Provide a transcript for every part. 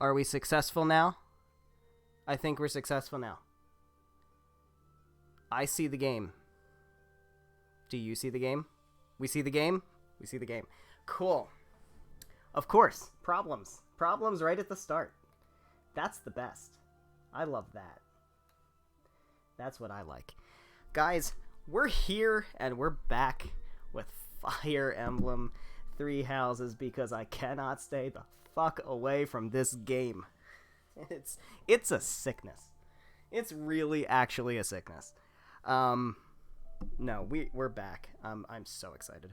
Are we successful now? I think we're successful now. I see the game. Do you see the game? We see the game? We see the game. Cool. Of course. Problems. Problems right at the start. That's the best. I love that. That's what I like. Guys, we're here and we're back with Fire Emblem Three Houses because I cannot stay the fuck away from this game. It's a sickness. It's really actually a sickness. No, we're back. I'm so excited.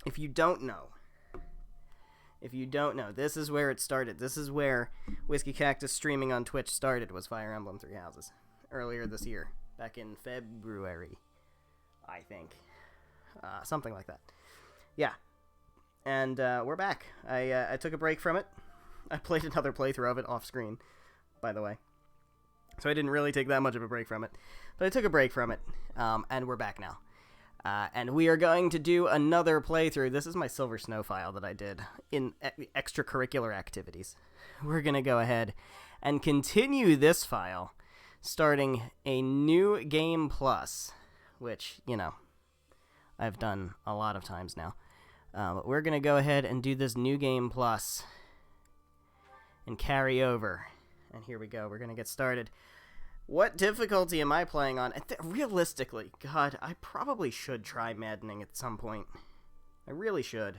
If you don't know, this is where it started. This is where Whiskey Cactus streaming on Twitch started, was Fire Emblem Three Houses. Earlier this year. Back in February, I think. Something like that. Yeah. And we're back. I took a break from it. I played another playthrough of it off screen, by the way. So I didn't really take that much of a break from it. But I took a break from it, and we're back now. And we are going to do another playthrough. This is my Silver Snow file that I did in extracurricular activities. We're going to go ahead and continue this file, starting a new game plus, which, you know, I've done a lot of times now. But we're going to go ahead and do this new game plus and carry over. And here we go. We're going to get started. What difficulty am I playing on? Realistically, God, I probably should try maddening at some point. I really should.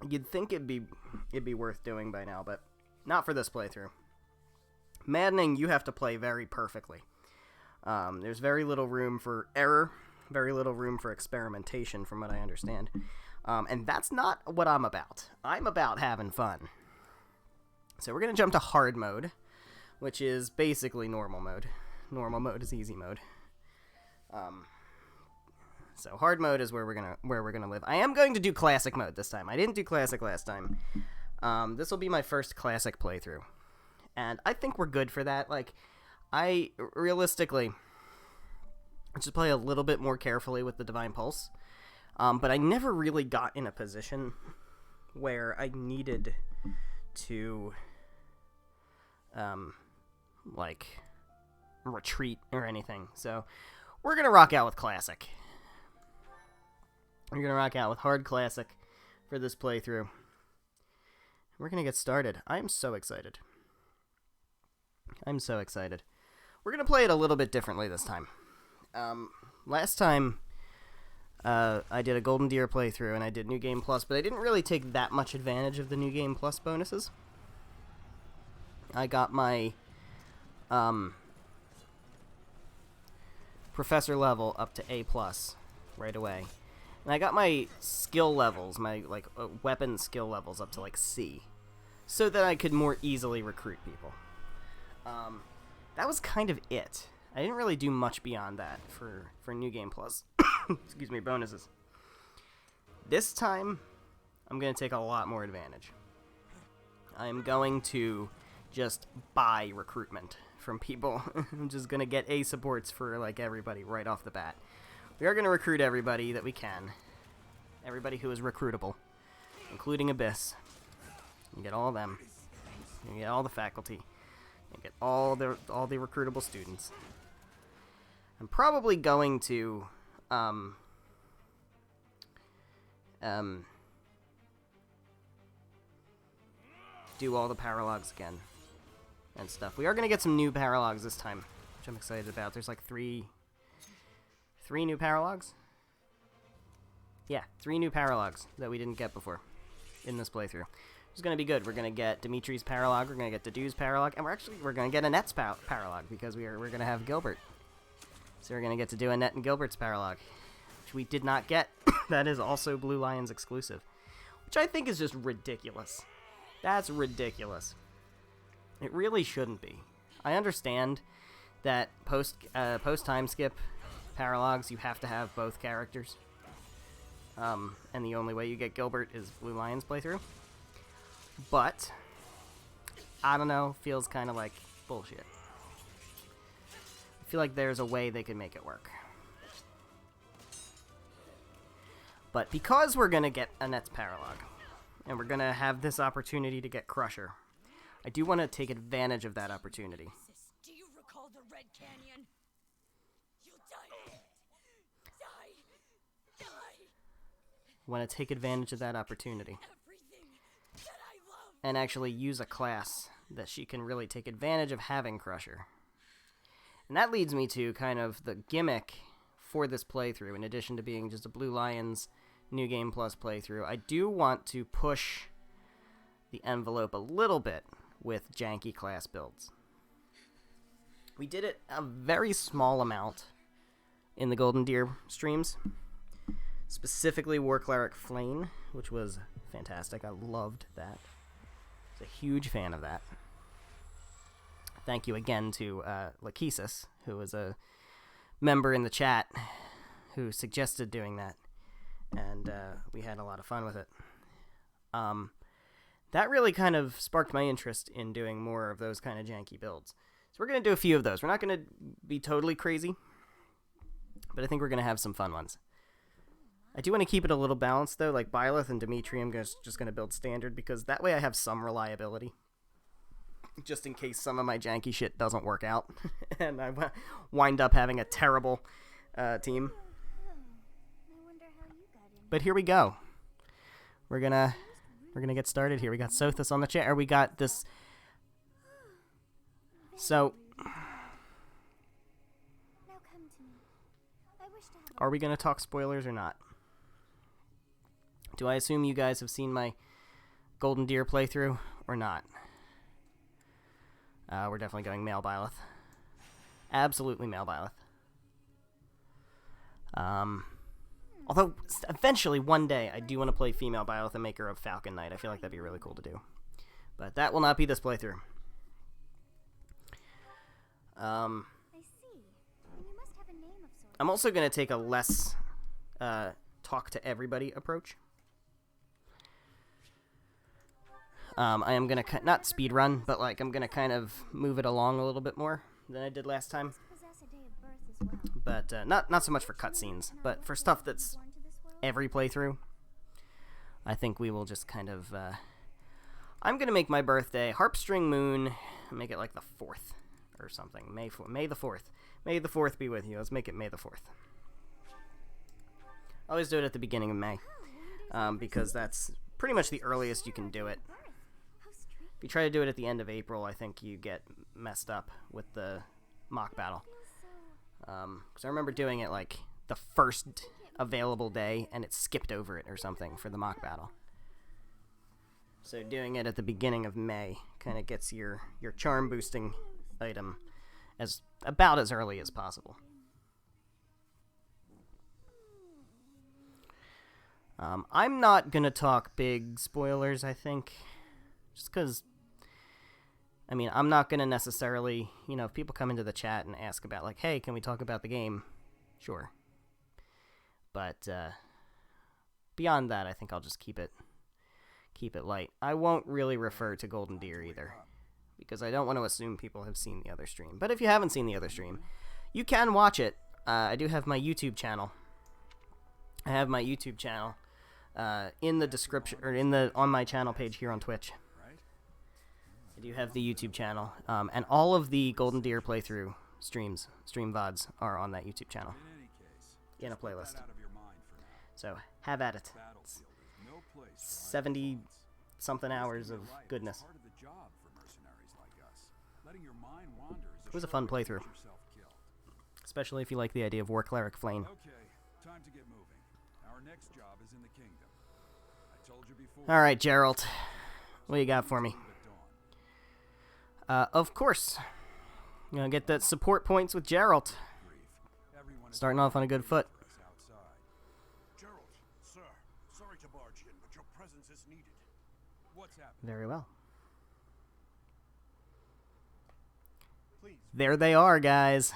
You'd think it'd be worth doing by now, but not for this playthrough. Maddening, you have to play very perfectly. There's very little room for error, very little room for experimentation, from what I understand. And that's not what I'm about. I'm about having fun. So we're going to jump to hard mode, which is basically normal mode. Normal mode is easy mode. So hard mode is where we're gonna live. I am going to do classic mode this time. I didn't do classic last time. This will be my first classic playthrough, and I think we're good for that. Like, I realistically just play a little bit more carefully with the Divine Pulse, but I never really got in a position where I needed to like retreat or anything. So we're gonna rock out with classic. We're gonna rock out with hard classic for this playthrough. We're gonna get started. I'm so excited. I'm so excited. We're gonna play it a little bit differently this time. Last time I did a Golden Deer playthrough and I did New Game Plus, but I didn't really take that much advantage of the New Game Plus bonuses. I got my professor level up to A+ right away. And I got my skill levels, my weapon skill levels up to like C, so that I could more easily recruit people. That was kind of it. I didn't really do much beyond that for New Game Plus. Excuse me, bonuses. This time, I'm going to take a lot more advantage. I'm going to just buy recruitment from people. I'm just going to get A supports for like everybody right off the bat. We are going to recruit everybody that we can. Everybody who is recruitable, including Abyss. You get all of them. You get all the faculty. You get all the recruitable students. I'm probably going to do all the paralogs again and stuff. We are going to get some new paralogs this time, which I'm excited about. There's like three new paralogs? Yeah, 3 new paralogs that we didn't get before in this playthrough. It's going to be good. We're going to get Dimitri's paralog, we're going to get Dedue's paralog, and we're going to get Annette's paralog, because we're going to have Gilbert. So we're going to get to do Annette and Gilbert's paralog, which we did not get. That is also Blue Lion's exclusive, which I think is just ridiculous. That's ridiculous. It really shouldn't be. I understand that post time skip paralogs, you have to have both characters. And the only way you get Gilbert is Blue Lion's playthrough. But, I don't know, feels kind of like bullshit. I feel like there's a way they could make it work. But because we're going to get Annette's paralog, and we're gonna have this opportunity to get Crusher. I do want to take advantage of that opportunity. Do you recall the Red Canyon? You'll die. Die. I want to take advantage of that opportunity. Everything that I love. And actually use a class that she can really take advantage of having Crusher. And that leads me to kind of the gimmick for this playthrough. In addition to being just a Blue Lions New Game Plus playthrough, I do want to push the envelope a little bit with janky class builds. We did it a very small amount in the Golden Deer streams. Specifically War Cleric Flame, which was fantastic. I loved that. I was a huge fan of that. Thank you again to Lachesis, who was a member in the chat who suggested doing that. And we had a lot of fun with it. That really kind of sparked my interest in doing more of those kind of janky builds. So we're going to do a few of those. We're not going to be totally crazy, but I think we're going to have some fun ones. I do want to keep it a little balanced, though. Like Byleth and Dimitri, I'm just going to build standard, because that way I have some reliability. Just in case some of my janky shit doesn't work out, and I wind up having a terrible team. But here we go. We're gonna get started here. We got Sothis on the chat, or we got this. So, are we gonna talk spoilers or not? Do I assume you guys have seen my Golden Deer playthrough or not? We're definitely going male Byleth. Absolutely male Byleth. Although, eventually, one day, I do want to play female Byleth and make her a Falcon Knight. I feel like that'd be really cool to do. But that will not be this playthrough. I'm also going to take a less talk to everybody approach. I am going to, not speed run, but like I'm going to kind of move it along a little bit more than I did last time. But not so much for cutscenes, but for stuff that's every playthrough. I think we will just kind of... I'm going to make my birthday Harpstring Moon, make it like the 4th or something. May the 4th. May the 4th be with you. Let's make it May the 4th. I always do it at the beginning of May, because that's pretty much the earliest you can do it. If you try to do it at the end of April, I think you get messed up with the mock battle. Because I remember doing it like the first available day, and it skipped over it or something for the mock battle. So doing it at the beginning of May kind of gets your charm boosting item about as early as possible. I'm not gonna talk big spoilers, I think, just because. I mean, I'm not going to necessarily, if people come into the chat and ask about, like, hey, can we talk about the game? Sure. But beyond that, I think I'll just keep it light. I won't really refer to Golden Deer either, because I don't want to assume people have seen the other stream. But if you haven't seen the other stream, you can watch it. I do have my YouTube channel. I have my YouTube channel in the description, or on my channel page here on Twitch. I do have the YouTube channel, and all of the Golden Deer playthrough stream VODs are on that YouTube channel in a playlist. So have at it. It's 70-something hours of goodness. It was a fun playthrough, especially if you like the idea of War Cleric Flame. Time to get moving. Our next job is in the kingdom. I told you before. All right, Geralt, what do you got for me? Of course. I'm gonna get that support points with Geralt. Starting off on a good foot. Geralt, sir, sorry to barge in, but your presence is needed. What's happening? Very well. Please. There they are, guys.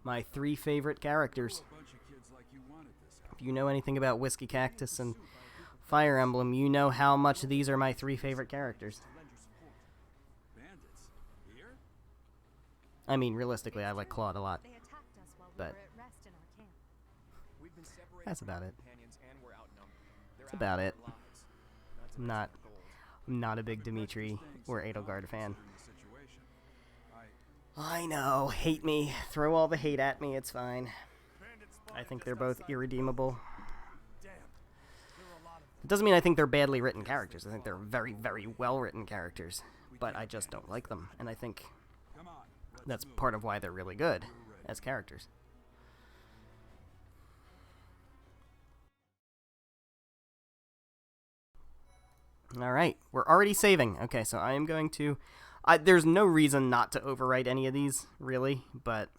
My 3 favorite characters. If you know anything about Whiskey Cactus and Fire Emblem, you know how much these are my 3 favorite characters. I mean, realistically, I like Claude a lot, but that's about it. That's about it. I'm not a big Dimitri or Edelgard fan. I know, hate me. Throw all the hate at me, it's fine. I think they're both irredeemable. It doesn't mean I think they're badly written characters. I think they're very, very well written characters. But I just don't like them. And I think that's part of why they're really good as characters. Alright, we're already saving. Okay, so I am going to... there's no reason not to overwrite any of these, really, but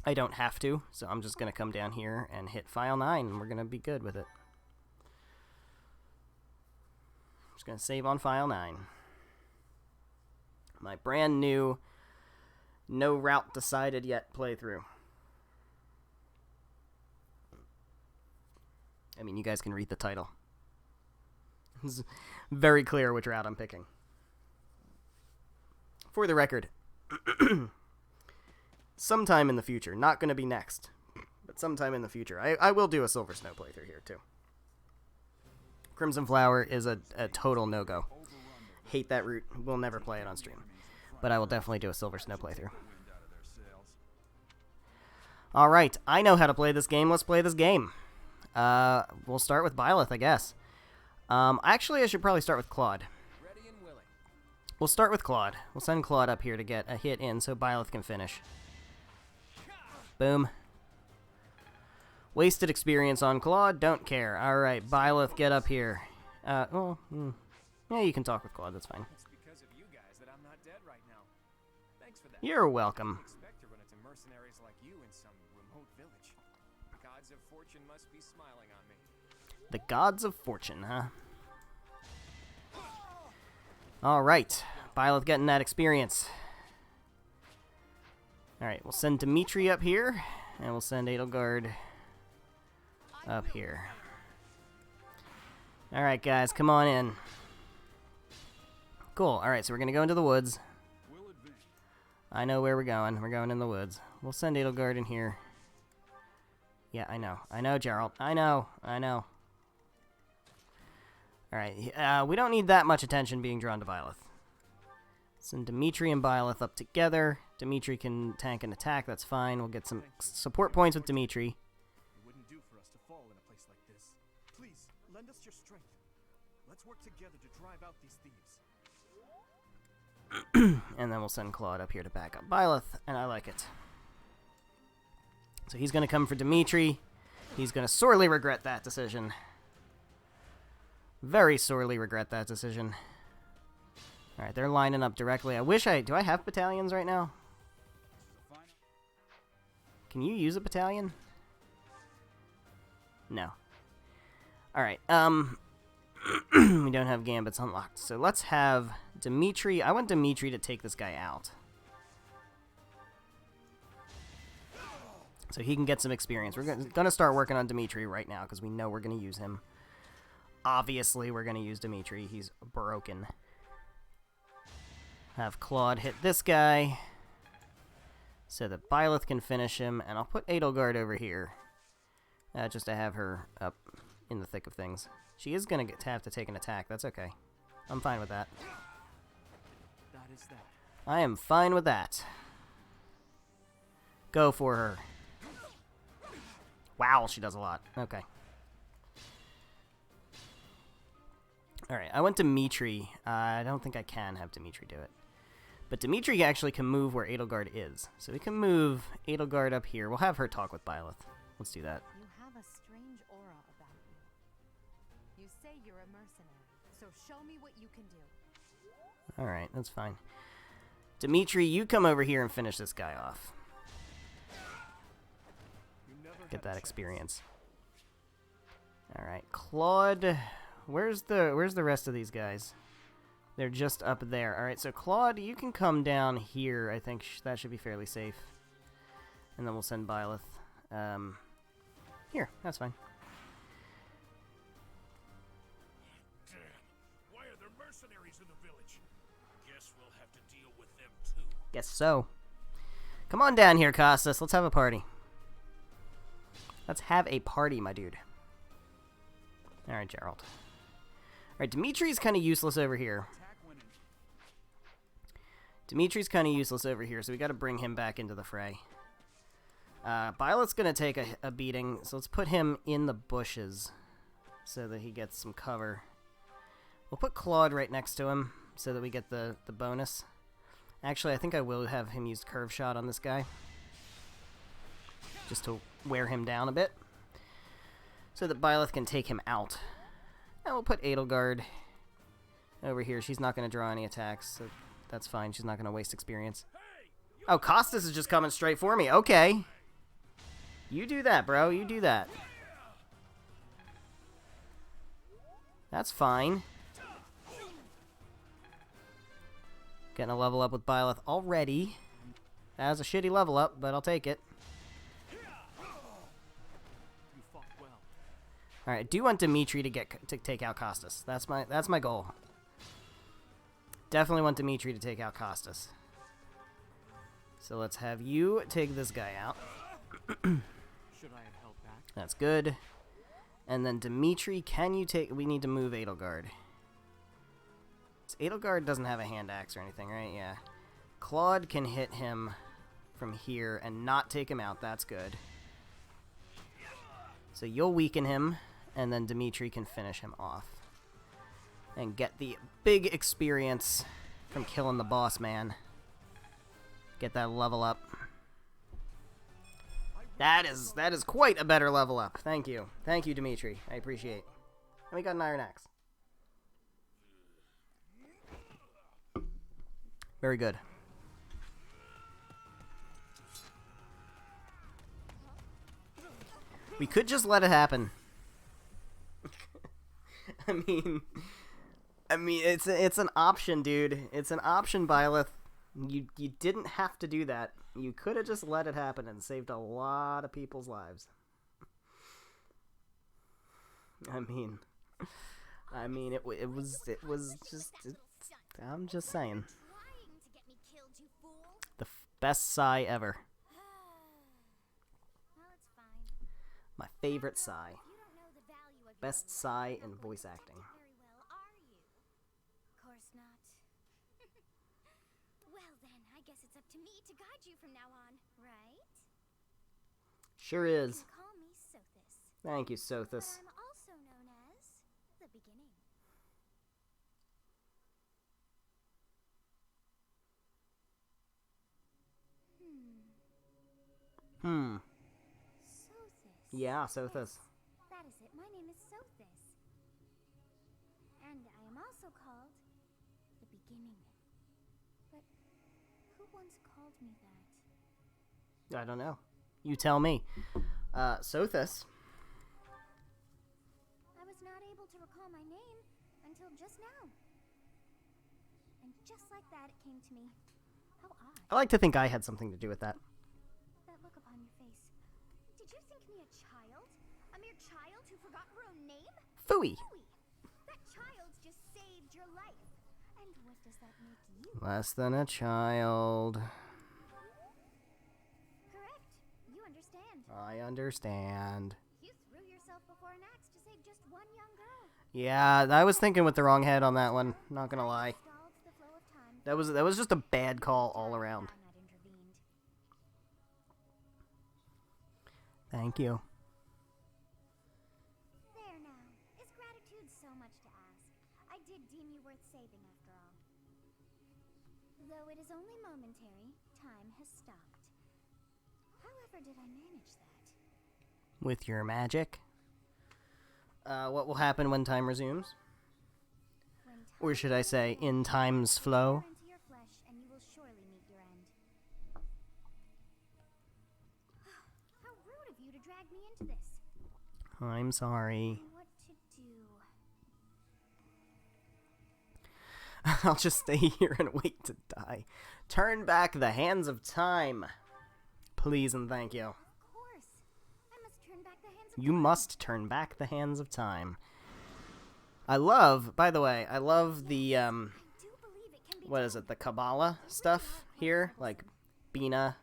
I don't have to. So I'm just going to come down here and hit File 9, and we're going to be good with it. Just going to save on File 9. My brand new, no route decided yet playthrough. I mean, you guys can read the title. It's very clear which route I'm picking. For the record, sometime in the future, not going to be next, but sometime in the future, I will do a Silver Snow playthrough here, too. Crimson Flower is a total no-go. Hate that route. We'll never play it on stream. But I will definitely do a Silver Snow playthrough. Alright, I know how to play this game. Let's play this game. We'll start with Byleth, I guess. Actually, I should probably start with Claude. We'll start with Claude. We'll send Claude up here to get a hit in so Byleth can finish. Boom. Wasted experience on Claude. Don't care. Alright, Byleth, get up here. Yeah, you can talk with Claude. That's fine. It's because of you guys that I'm not dead right now. Thanks for that. You're welcome. I expect to run into mercenaries like you in some remote village. The gods of fortune must be smiling on me. The gods of fortune, huh? Alright. Byleth getting that experience. Alright, we'll send Dimitri up here. And we'll send Edelgard up here. Alright, guys, come on in. Cool. Alright, so we're going to go into the woods. I know where we're going. We're going in the woods. We'll send Edelgard in here. Yeah, I know. I know, Gerald. I know. Alright, we don't need that much attention being drawn to Byleth. Send Dimitri and Byleth up together. Dimitri can tank and attack. That's fine. We'll get some support points with Dimitri. It wouldn't do for us to fall in a place like this. Please, lend us your strength. Let's work together to drive out these thieves. And then we'll send Claude up here to back up Byleth, and I like it. So he's going to come for Dimitri. He's going to sorely regret that decision. Very sorely regret that decision. Alright, they're lining up directly. Do I have battalions right now? Can you use a battalion? No. Alright, we don't have gambits unlocked. So let's have Dimitri. I want Dimitri to take this guy out. So he can get some experience. We're going to start working on Dimitri right now because we know we're going to use him. Obviously, we're going to use Dimitri. He's broken. Have Claude hit this guy so that Byleth can finish him. And I'll put Edelgard over here just to have her up in the thick of things. She is going to have to take an attack. That's okay. I'm fine with that. That is that. I am fine with that. Go for her. Wow, she does a lot. Okay. Alright, I want Dimitri. I don't think I can have Dimitri do it. But Dimitri actually can move where Edelgard is. So we can move Edelgard up here. We'll have her talk with Byleth. Let's do that. You have a strange aura about you. You say you're a mercenary, so show me what you can do. Alright, that's fine. Dimitri, you come over here and finish this guy off. Get that experience. Alright, Claude. Where's the rest of these guys? They're just up there. Alright, so Claude, you can come down here. I think that should be fairly safe. And then we'll send Byleth. Here, that's fine. Damn. Why are there mercenaries in the village? Guess we'll have to deal with them too. Guess so. Come on down here, Costas. Let's have a party. Let's have a party, my dude. Alright, Gerald. Alright, Dimitri's kind of useless over here. Dimitri's kind of useless over here, so we got to bring him back into the fray. Violet's going to take a beating, so let's put him in the bushes so that he gets some cover. We'll put Claude right next to him so that we get the bonus. Actually, I think I will have him use Curve Shot on this guy, just to wear him down a bit, so that Byleth can take him out. And we'll put Edelgard over here. She's not going to draw any attacks, so that's fine. She's not going to waste experience. Oh, Costas is just coming straight for me. Okay. You do that, bro. You do that. That's fine. Getting a level up with Byleth already. That was a shitty level up, but I'll take it. Alright, I do want Dimitri to take out Costas. That's my goal. Definitely want Dimitri to take out Costas. So let's have you take this guy out. Should I have held back? That's good. And then Dimitri, can you take... We need to move Edelgard. So Edelgard doesn't have a hand axe or anything, right? Yeah. Claude can hit him from here and not take him out. That's good. So you'll weaken him, and then Dimitri can finish him off. And get the big experience from killing the boss man. Get that level up. That is quite a better level up. Thank you. Thank you, Dimitri. I appreciate. And we got an Iron Axe. Very good. We could just let it happen. I mean it's an option, dude. It's an option, Byleth. You didn't have to do that. You could have just let it happen and saved a lot of people's lives. I mean it was just I'm just saying. The best sigh ever. My favorite sigh. Best sigh in voice acting. To me to guide you from now on, right? Sure is. You can call me Sothis. Thank you, Sothis. I'm also known as the beginning. Sothis. Yeah, Sothis. Yes, that is it. My name is Sothis. And I am also called the beginning. But who once called me that? I don't know. You tell me. Sothis. I was not able to recall my name until just now. And just like that, it came to me. How odd. I like to think I had something to do with that. That look upon your face. Did you think me a child? A mere child who forgot her own name? Phooey. That child just saved your life. And what does that make you? Less than a child. Correct. You understand. I understand. You threw yourself before an axe to save just one young girl. Yeah, I was thinking with the wrong head on that one. Not gonna lie. Stalled the flow of time. That was just a bad call all around. I'm not intervened. Thank you. There now. Is gratitude so much to ask? I did deem you worth saving after all. Though it is only momentary, time has stopped. However did I manage that? With your magic. What will happen when time resumes? When time Or should I say, in time's flow? enter into your flesh, and you will surely meet your end. How rude of you to drag me into this. I'm sorry. What to do? I'll just stay here and wait to die. Turn back the hands of time. Please and thank you. Of course. I must turn back the hands of You must turn back the hands of time. I love, by the way, I love the, I do believe it can be what is it, the Kabbalah stuff here? Like, Bina,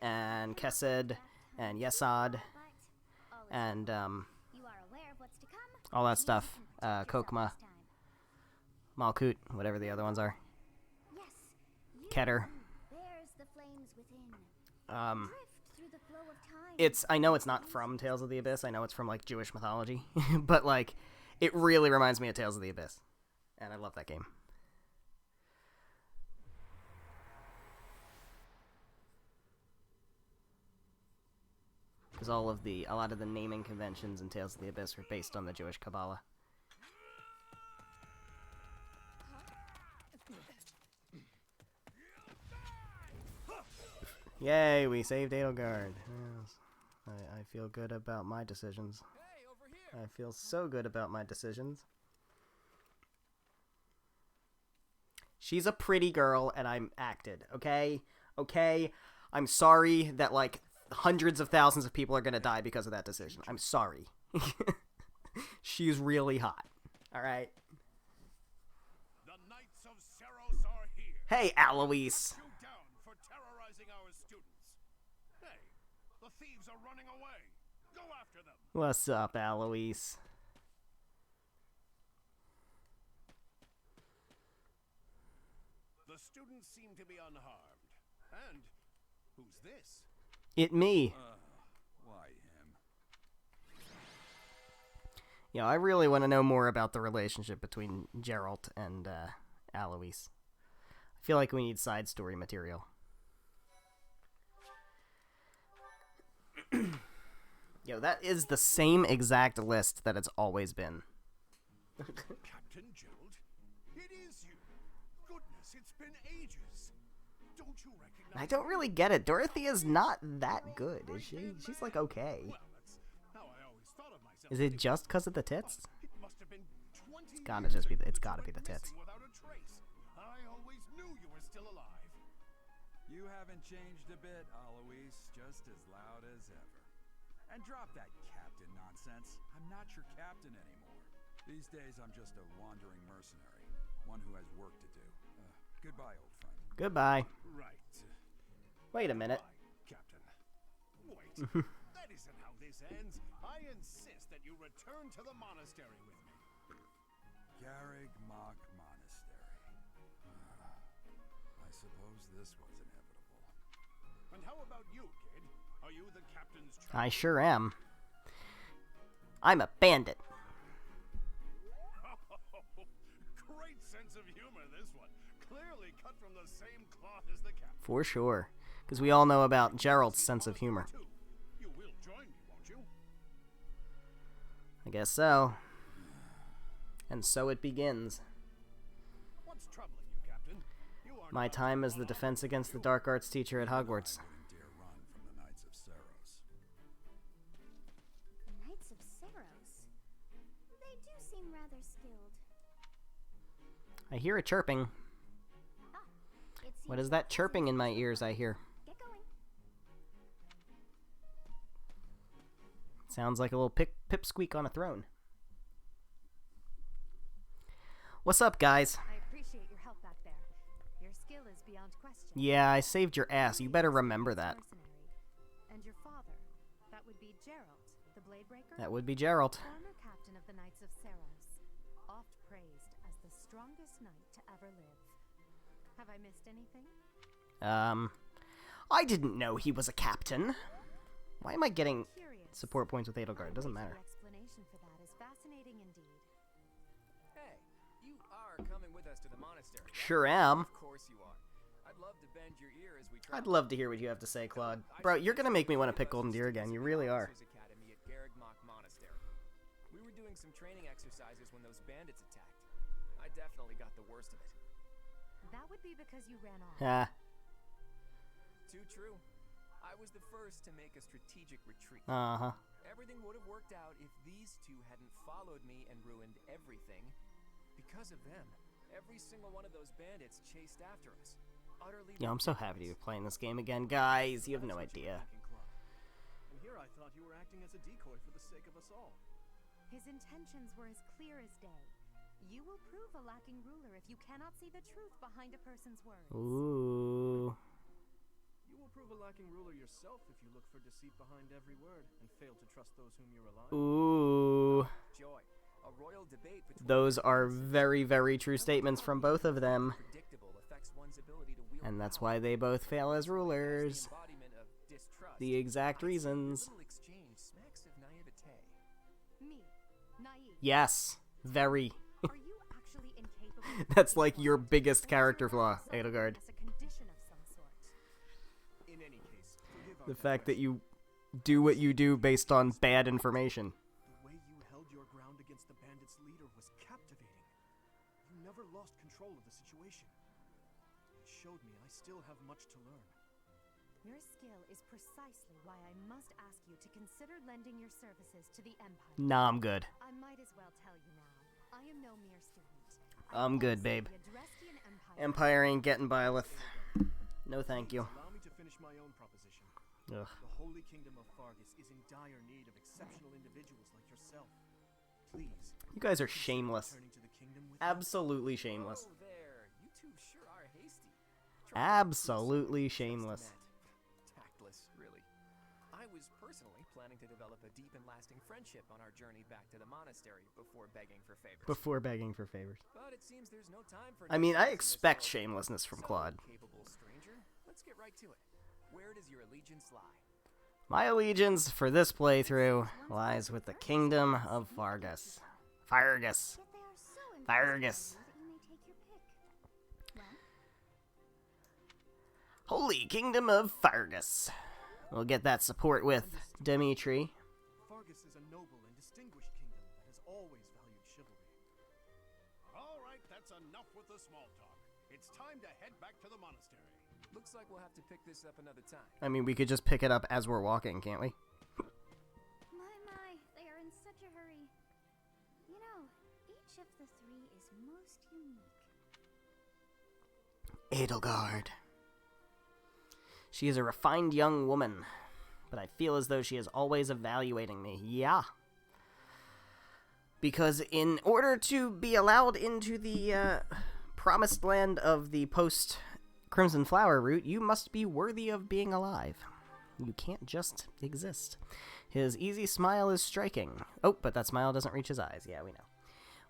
and Kesed, and Yesod, but all is and, you are aware of what's to come. all that stuff. You can protect yourself Kokma. this time. Malkut, whatever the other ones are. Yes, you Keter. bears the flames within. Um, Drift through the flow of time. I know it's not from Tales of the Abyss. I know it's from, like, Jewish mythology. But, like, it really reminds me of Tales of the Abyss. And I love that game. Because a lot of the naming conventions in Tales of the Abyss are based on the Jewish Kabbalah. Yay, we saved Edelgard. Yes. I feel good about my decisions. Hey, over here! I feel so good about my decisions. She's a pretty girl, and I'm acted, okay? Okay? I'm sorry that, like, hundreds of thousands of people are gonna die because of that decision. I'm sorry. She's really hot. Alright? The Knights of Seros are here. Hey, Alois! You down for terrorizing our students. Hey, the thieves are running away. Go after them. What's up, Alois? The students seem to be unharmed. And who's this? It me. Why him? Yeah, I really want to know more about the relationship between Geralt and Alois. I feel like we need side story material. Yo, that is the same exact list that it's always been. Captain Gerald? It is you. Goodness, it's been ages. Don't you recognize? I don't really get it. Dorothea's not that good, is she? She's like okay. Well, that's how I always thought of myself. Is it just because of the tits? It must have been 20 It's gotta just be it's gotta be the tits. without a trace. I always knew you were still alive. You haven't changed a bit, Alois. Just as loud as ever. And drop that captain nonsense. I'm not your captain anymore. These days, I'm just a wandering mercenary. One who has work to do. Goodbye, old friend. Goodbye. Right. Wait a minute. Bye, Captain. Wait. That isn't how this ends. I insist that you return to the monastery with me. Garrig Mach Monastery. I suppose this was inevitable. And how about you, kid? Are you the captain's I sure am. I'm a bandit. Great sense of humor, this one. Clearly cut from the same cloth as the captain. For sure. Because we all know about Geralt's sense of humor. You will join me, won't you? I guess so. And so it begins. What's troubling you, Captain? You are My time as the defense against the dark arts teacher at Hogwarts. Wouldn't dare run from the Knights of Seros. The Knights of Seros. They do seem rather skilled. I hear a chirping. Ah, it What seems is that chirping in my ears I hear? Get going. Sounds like a little pipsqueak on a throne. What's up, guys? I appreciate your help back there. Your skill is beyond question. Yeah, I saved your ass. You better remember that. Mercenary. And your father, that would be Geralt, the Bladebreaker? That would be Geralt. Former captain of the Knights of Seros, oft praised as the strongest knight to ever live. Have I missed anything? I didn't know he was a captain. Why am I getting Curious. support points with Edelgard? It doesn't matter. Your explanation for that is fascinating indeed. Hey, you are coming with us to the monastery, right? Sure am. Of course you are. I'd love to bend your ear as we I'd travel. love to hear what you have to say, Claude. Bro, you're gonna make me want to pick Golden Deer again. You really are. Academy at Garrig Mach Monastery. We were doing some training exercises when those bandits attacked. I definitely got the worst of it. That would be because you ran off. Ah, Too true. I was the first to make a strategic retreat. uh-huh. Everything would have worked out if these two hadn't followed me and ruined everything. Because of them, every single one of those bandits chased after us. Utterly. Yeah, I'm so happy to be playing this game again. Guys, you have no idea. And here I thought you were acting as a decoy for the sake of us all. His intentions were as clear as day. You will prove a lacking ruler if you cannot see the truth behind a person's words. Ooh. You will prove a lacking ruler yourself if you look for deceit behind every word and fail to trust those whom you rely on. Ooh. Joy. A royal debate between Those are very, very true statements from both of them. predictable affects one's ability to wield And that's power. why they both fail as As the rulers. embodiment of distrust, The exact I'd say reasons. Little exchange smacks of naivete. Me, naive. Yes, very. Are you actually incapable of That's being like your honest? biggest Or is character your flaw, suffering Edelgard. as a condition of some sort? In any case, forgive our The fact that digression. you do what you do based on bad information. The way you held your ground against the bandits' leader was captivating. You never lost control of the situation. It showed me I still have much to learn. Your skill is precisely why I must ask you to consider lending your services to the Empire. Nah, I'm good. I might as well tell you now. I am no mere student. I'm good, babe. The Adrestian Empire. Empire ain't getting Byleth. No thank you. Allow me to finish my own proposition. Ugh. The Holy Kingdom of Fargus is in dire need of exceptional individuals like yourself. Please. You guys are consider shameless. returning to the kingdom with me. Absolutely shameless. Oh, there. You two sure are hasty. Try to Absolutely just shameless. met. Tactless, really. I was personally planning to develop a deep and lasting friendship on our journey back to the monastery before begging for favors. Before begging for favors. But it seems there's no time for I mean, I nonsense in this expect world. shamelessness from So, Claude. capable stranger, let's get right to it. Where does your allegiance lie? My allegiance for this playthrough lies with the Kingdom of Fargus. Fargus. Yet they are so Fargus. impressed by you that you may take your pick. Well, Holy Kingdom of Fargus. We'll get that support with Dimitri. Fargus is a noble and distinguished kingdom that has always valued chivalry. All right, that's enough with the small talk. It's time to head back to the monastery. Looks like we'll have to pick this up another time. I mean, we could just pick it up as we're walking, can't we? my, they are in such a hurry. You know, each of the three is most unique. Edelgard. She is a refined young woman, but I feel as though she is always evaluating me. Yeah. Because in order to be allowed into the promised land of the post-Crimson Flower route, you must be worthy of being alive. You can't just exist. His easy smile is striking. Oh, but that smile doesn't reach his eyes. Yeah, we know.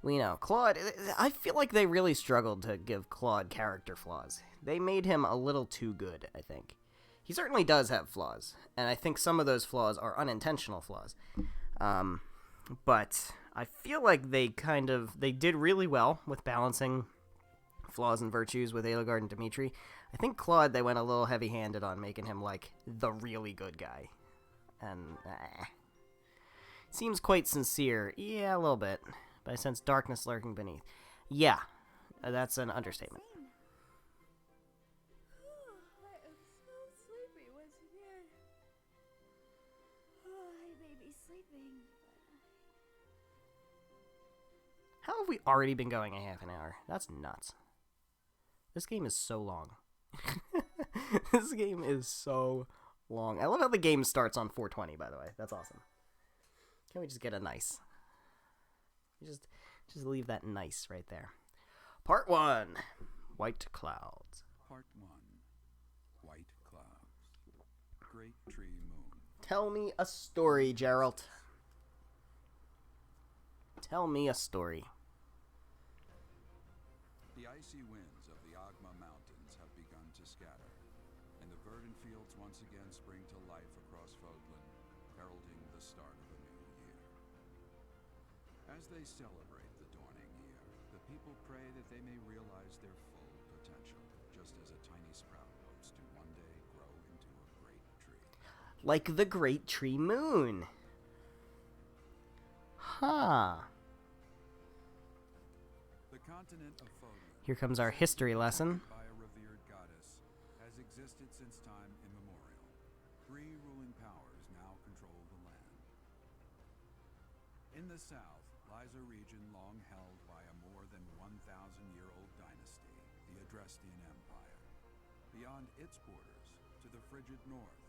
We know. Claude, I feel like they really struggled to give Claude character flaws. They made him a little too good, I think. He certainly does have flaws, and I think some of those flaws are unintentional flaws. But I feel like they did really well with balancing flaws and virtues with Edelgard and Dimitri. I think Claude, they went a little heavy-handed on making him, like, the really good guy. And, seems quite sincere. Yeah, a little bit. But I sense darkness lurking beneath. Yeah, that's an understatement. Same. I am so sleepy once again. I may be sleeping, How have we already been going a half an hour? That's nuts. This game is so long. This game is so long. I love how the game starts on 420, by the way. That's awesome. Can we just get a nice? Just leave that nice right there. Part 1. White Clouds. Part 1. White Clouds. Great Tree Moon. Tell me a story, Geralt. Tell me a story. The icy winds of the Agma Mountains have begun to scatter, and the verdant fields once again spring to life across Fodlan, heralding the start of a new year. As they celebrate the dawning year, the people pray that they may realize their full potential, just as a tiny sprout hopes to one day grow into a great tree. Like the Great Tree Moon. Huh. The continent of Fodlan, Here comes our history lesson. by a revered goddess, has existed since time immemorial. 3 ruling powers now control the land. In the south lies a region long held by a more than 1,000-year-old dynasty, the Adrestian Empire. Beyond its borders, to the frigid north,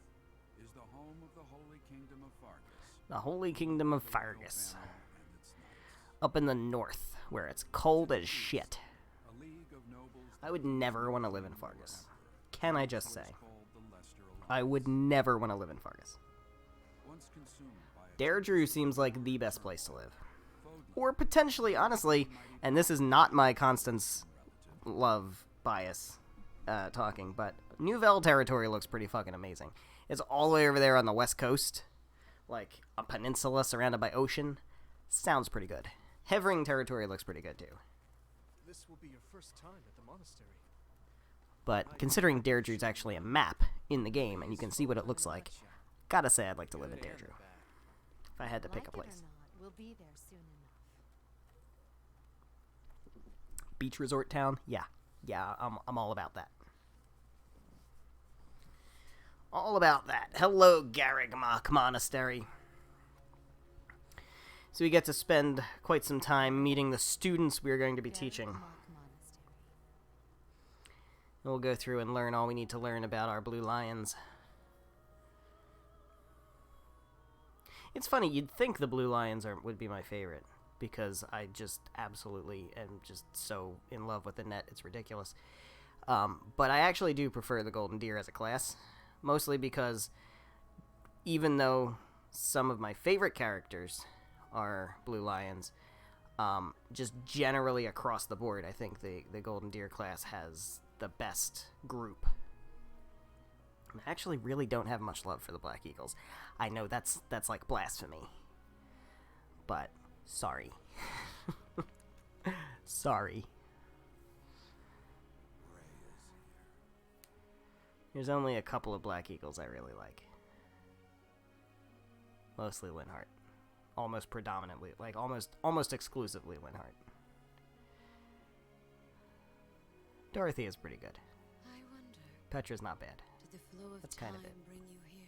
is the home of the Holy Kingdom of Fargus. The Holy Kingdom of the royal Fargus. family and its knights. Up in the north, where it's cold as shit. A league of nobles I would never want to live in Fargus. Can I just say? called the Leicester I Alliance. would never want to live in Fargus. Once consumed by a Deirdre seems like the best place to live. Fodlan Or potentially, honestly, and this is not my Constance love bias talking, but Nouvelle territory looks pretty fucking amazing. It's all the way over there on the west coast, like a peninsula surrounded by ocean. Sounds pretty good. Hevering territory looks pretty good too. This will be your first time at the monastery. But considering Deirdre's actually a map in the game, and you can see what it looks like, gotta say I'd like to live in Deirdre. If I had to pick a place. We'll be there soon enough. Beach resort town? Yeah. Yeah, I'm all about that. All about that. Hello, Garrigmach Monastery. So we get to spend quite some time meeting the students we're going to be teaching. And we'll go through and learn all we need to learn about our blue lions. It's funny, you'd think the blue lions would be my favorite, because I just absolutely am just so in love with the net, it's ridiculous. But I actually do prefer the golden deer as a class, mostly because even though some of my favorite characters are blue lions, just generally across the board, I think the golden deer class has the best group. I actually really don't have much love for the black eagles. I know that's like blasphemy, but sorry. Sorry. There's only a couple of black eagles I really like. Mostly Linhardt. Almost predominantly, like almost exclusively Linhardt. Dorothy is pretty good. I wonder, Petra's not bad. did the flow of That's time kind of it. bring you here?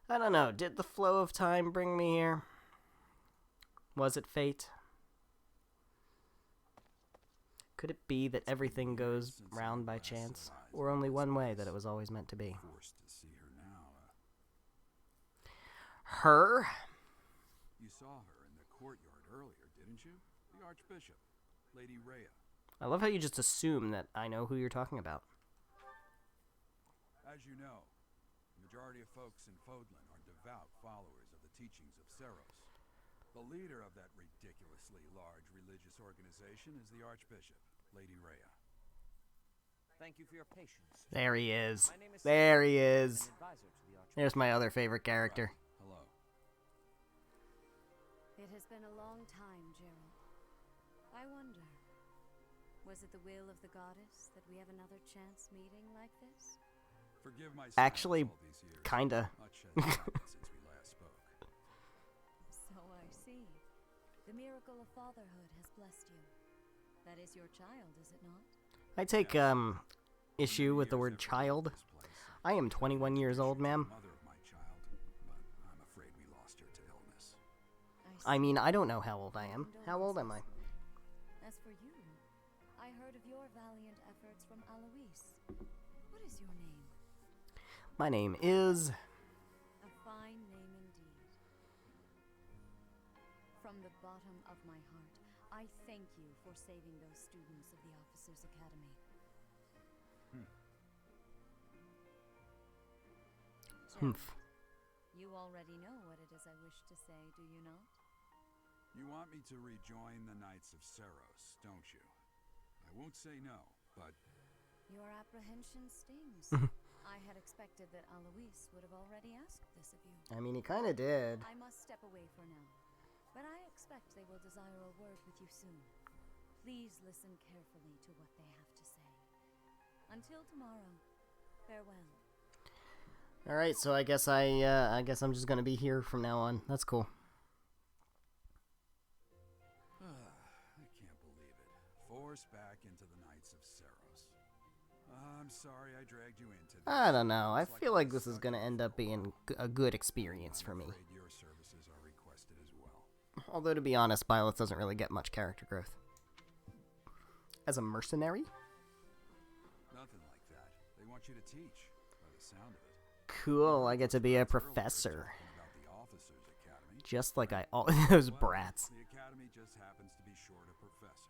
I don't know. Did the flow of time bring me here? Was it fate? Could it be that everything goes round by chance, or only one way, that it was always meant to be? Forced to see her now. Her? You saw her in the courtyard earlier, didn't you? The Archbishop, Lady Rhea. I love how you just assume that I know who you're talking about. As you know, the majority of folks in Fodlan are devout followers of the teachings of Seros. The leader of that ridiculously large religious organization is the Archbishop, Lady Rhea. Thank you for your patience. There he is. My name is There he I'm is. an advisor to the Archbishop. There's my other favorite character. Hello. It has been a long time, Gerald. I wonder, was it the will of the goddess that we have another chance meeting like this? Forgive my Actually, silence all these years. kinda. Much has happened since we last spoke. So I see. The miracle of fatherhood has blessed you. That is your child, is it not? I take issue with the word child. I am 21 years old, ma'am. Mother of my child, but I'm afraid we lost her to illness. I mean, I don't know how old I am. How old am I? As for you, I heard of your valiant efforts from Alois. What is your name? My name is... A fine name indeed. From the bottom of my heart, I thank you for saving those students of the Officers' Academy. Humph. You already know what it is I wish to say, do you not? You want me to rejoin the Knights of Seros, don't you? I won't say no, but Your apprehension stings. I had expected that Alois would have already asked this of you. I mean, he kind of did. I must step away for now, but I expect they will desire a word with you soon. Please listen carefully to what they have to say. Until tomorrow, farewell. All right, so I guess I'm just gonna be here from now on. That's cool. I can't believe it. Forced back into the Knights of Seros. I'm sorry I dragged you into this. I don't know. I It's feel I like this is suck gonna at end up football. being a good experience for me. I'm afraid your services are requested as well. Although, to be honest, Byleth doesn't really get much character growth. As a mercenary? Nothing like that. They want you to teach, by the sound of it. Cool, I get to be a Earlier, professor. talking about the Officers' Academy. Just like all those Well, brats. The academy just happens to be short a professor.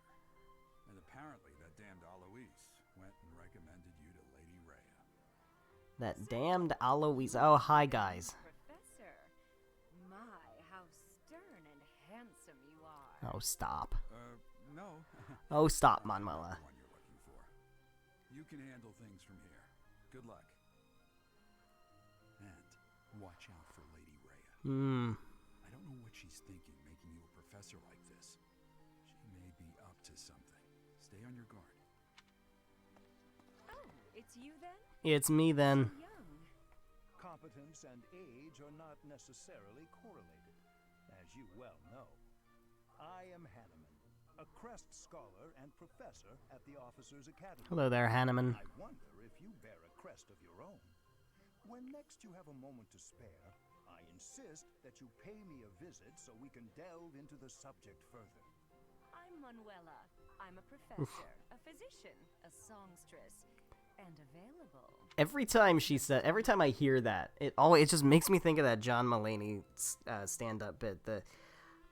And apparently that damned Alois went and recommended you to Lady Rhea. That damned Alois. Oh, hi, guys. Professor, Oh, stop. No. Oh, stop, I'm not Manuela. the one you're looking for. You can handle things from here. Good luck. And watch out for Lady Rhea. I don't know what she's thinking, making you a professor like this. She may be up to something. Stay on your guard. Oh, it's you then? It's me then. So young. Competence and age are not necessarily correlated, as you well know. I am Hanneman, a Crest Scholar and Professor at the Officers Academy. Hello there, Hanneman. I wonder if you bear a crest of your own. When next you have a moment to spare, I insist that you pay me a visit so we can delve into the subject further. I'm Manuela. I'm a professor, a physician, a songstress, and available. Every time I hear that, it just makes me think of that John Mulaney stand-up bit.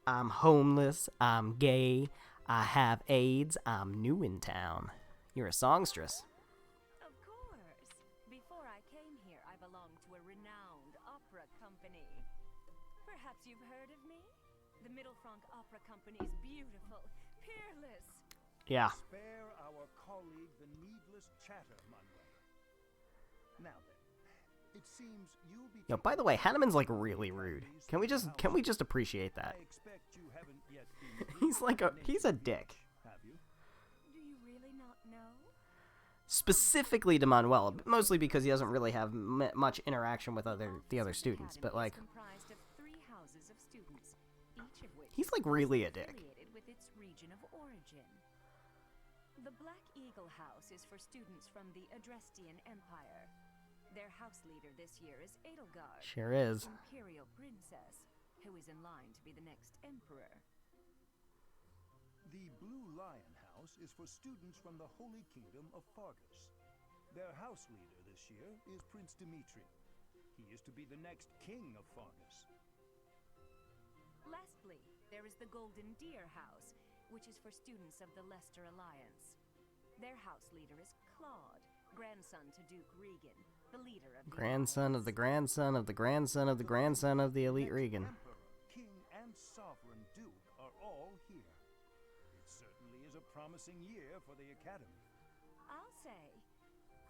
I'm homeless, I'm gay, I have AIDS, I'm new in town. You're a songstress. Of course. Before I came here, I belonged to a renowned opera company. Perhaps you've heard of me? The Middle Franc Opera Company is beautiful, peerless. Yeah. Spare our colleague the needless chatter, Manuela. Now then, it seems you'll be. Yo, by the way, Hanneman's like really rude. Can we just appreciate that? I expect you haven't yet been He's a dick. Have you? Do you really not know? Specifically to Manuela, mostly because he doesn't really have much interaction with the other students. But like, Comprised of 3 houses of students, each of which he's like really a dick. affiliated with its region of origin. The Black Eagle House is for students from the Adrestian Empire. Their house leader this year is Edelgard, Sure is. Imperial Princess, who is in line to be the next emperor. The Blue Lion House is for students from the Holy Kingdom of Fargus. Their house leader this year is Prince Dimitri. He is to be the next king of Fargus. Lastly, there is the Golden Deer House, which is for students of the Leicester Alliance. Their house leader is Claude, grandson to Duke Regan, the leader of the Grandson of the grandson of the grandson of the grandson of the elite Regan. Emperor, king, and sovereign duke are all here. It certainly is a promising year for the academy. I'll say.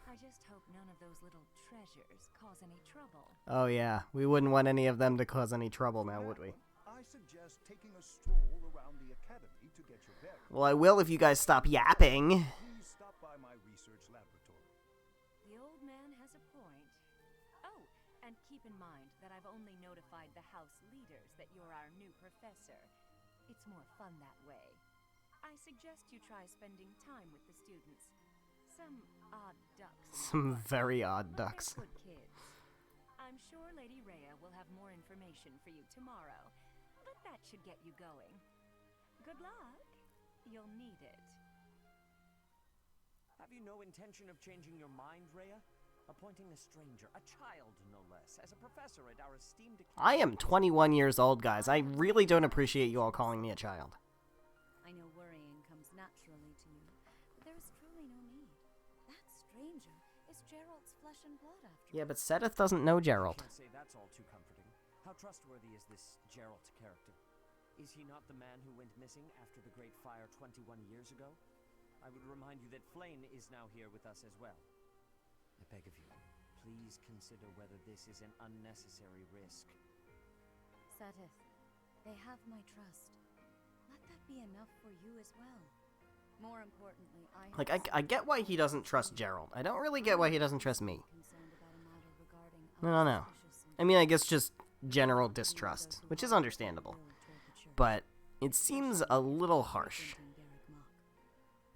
I just hope none of those little treasures cause any trouble. Oh yeah, we wouldn't want any of them to cause any trouble now, would we? I suggest taking a stroll around the academy to get your bearings. Well, I will if you guys stop yapping. Please stop by my research laboratory. The old man has a point. Oh, and keep in mind that I've only notified the house leaders that you're our new professor. It's more fun that way. I suggest you try spending time with the students. Some odd ducks. Some very odd But they're ducks. good kids. I'm sure Lady Rhea will have more information for you tomorrow, but that should get you going. Good luck. You'll need it. Have you no intention of changing your mind, Rhea? Appointing a stranger, a child no less, as a professor at our esteemed I am 21 years old, guys. I really don't appreciate you all calling me a child. I know worrying comes naturally to you, but there is truly no need. That stranger is Gerald's flesh and blood after Yeah, but Sedith doesn't know Gerald. Can't say that's all too comforting. How trustworthy is this Gerald character? Is he not the man who went missing after the Great Fire 21 years ago? I would remind you that Flayn is now here with us as well. I beg of you, please consider whether this is an unnecessary risk. Sedith, they have my trust. Let that be enough for you as well. More importantly, I get why he doesn't trust Gerald. I don't really get why he doesn't trust me. concerned about a matter regarding I don't know. I mean, I guess just general distrust, which is understandable. But it seems a little harsh.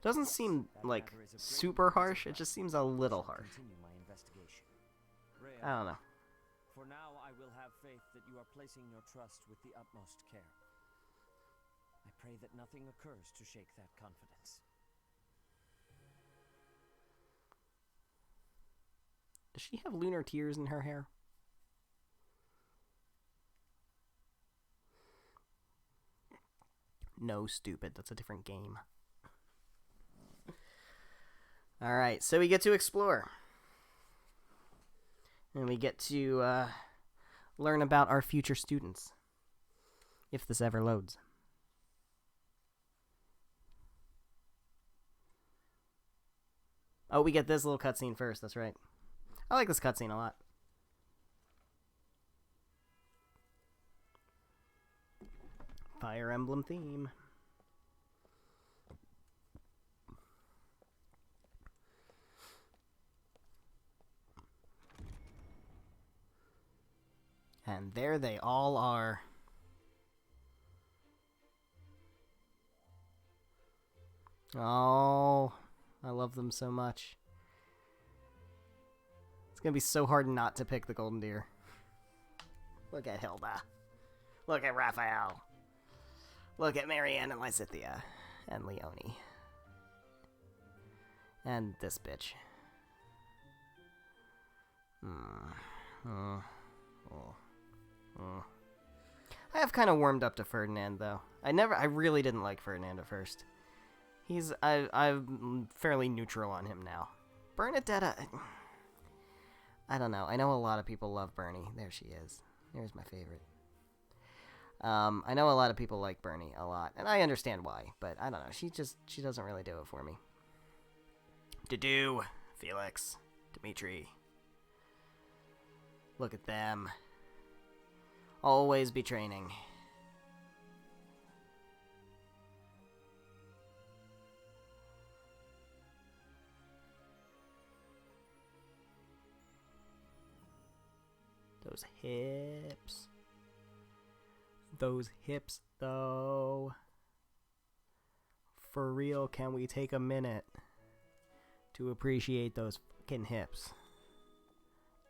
Doesn't seem, like, super harsh. It just seems a little harsh. Continue my investigation. Rhea, I don't know. for now I will have faith that you are placing your trust with the utmost care. I pray that nothing occurs to shake that confidence. Does she have lunar tears in her hair? No, stupid. That's a different game. Alright, so we get to explore. And we get to learn about our future students. If this ever loads. Oh, we get this little cutscene first. That's right. I like this cutscene a lot. Fire Emblem theme. And there they all are. Oh, I love them so much. It's gonna be so hard not to pick the golden deer. Look at Hilda. Look at Raphael. Look at Marianne and Lysithea. And Leonie. And this bitch. I have kind of warmed up to Ferdinand, though. I really didn't like Ferdinand at first. I'm fairly neutral on him now. Bernadetta, I don't know. I know a lot of people love Bernie. There she is. There's my favorite. I know a lot of people like Bernie a lot, and I understand why, but I don't know. She doesn't really do it for me. Dudu, Felix, Dimitri. Look at them. Always be training. Those hips. Those hips, though. For real, can we take a minute to appreciate those fucking hips?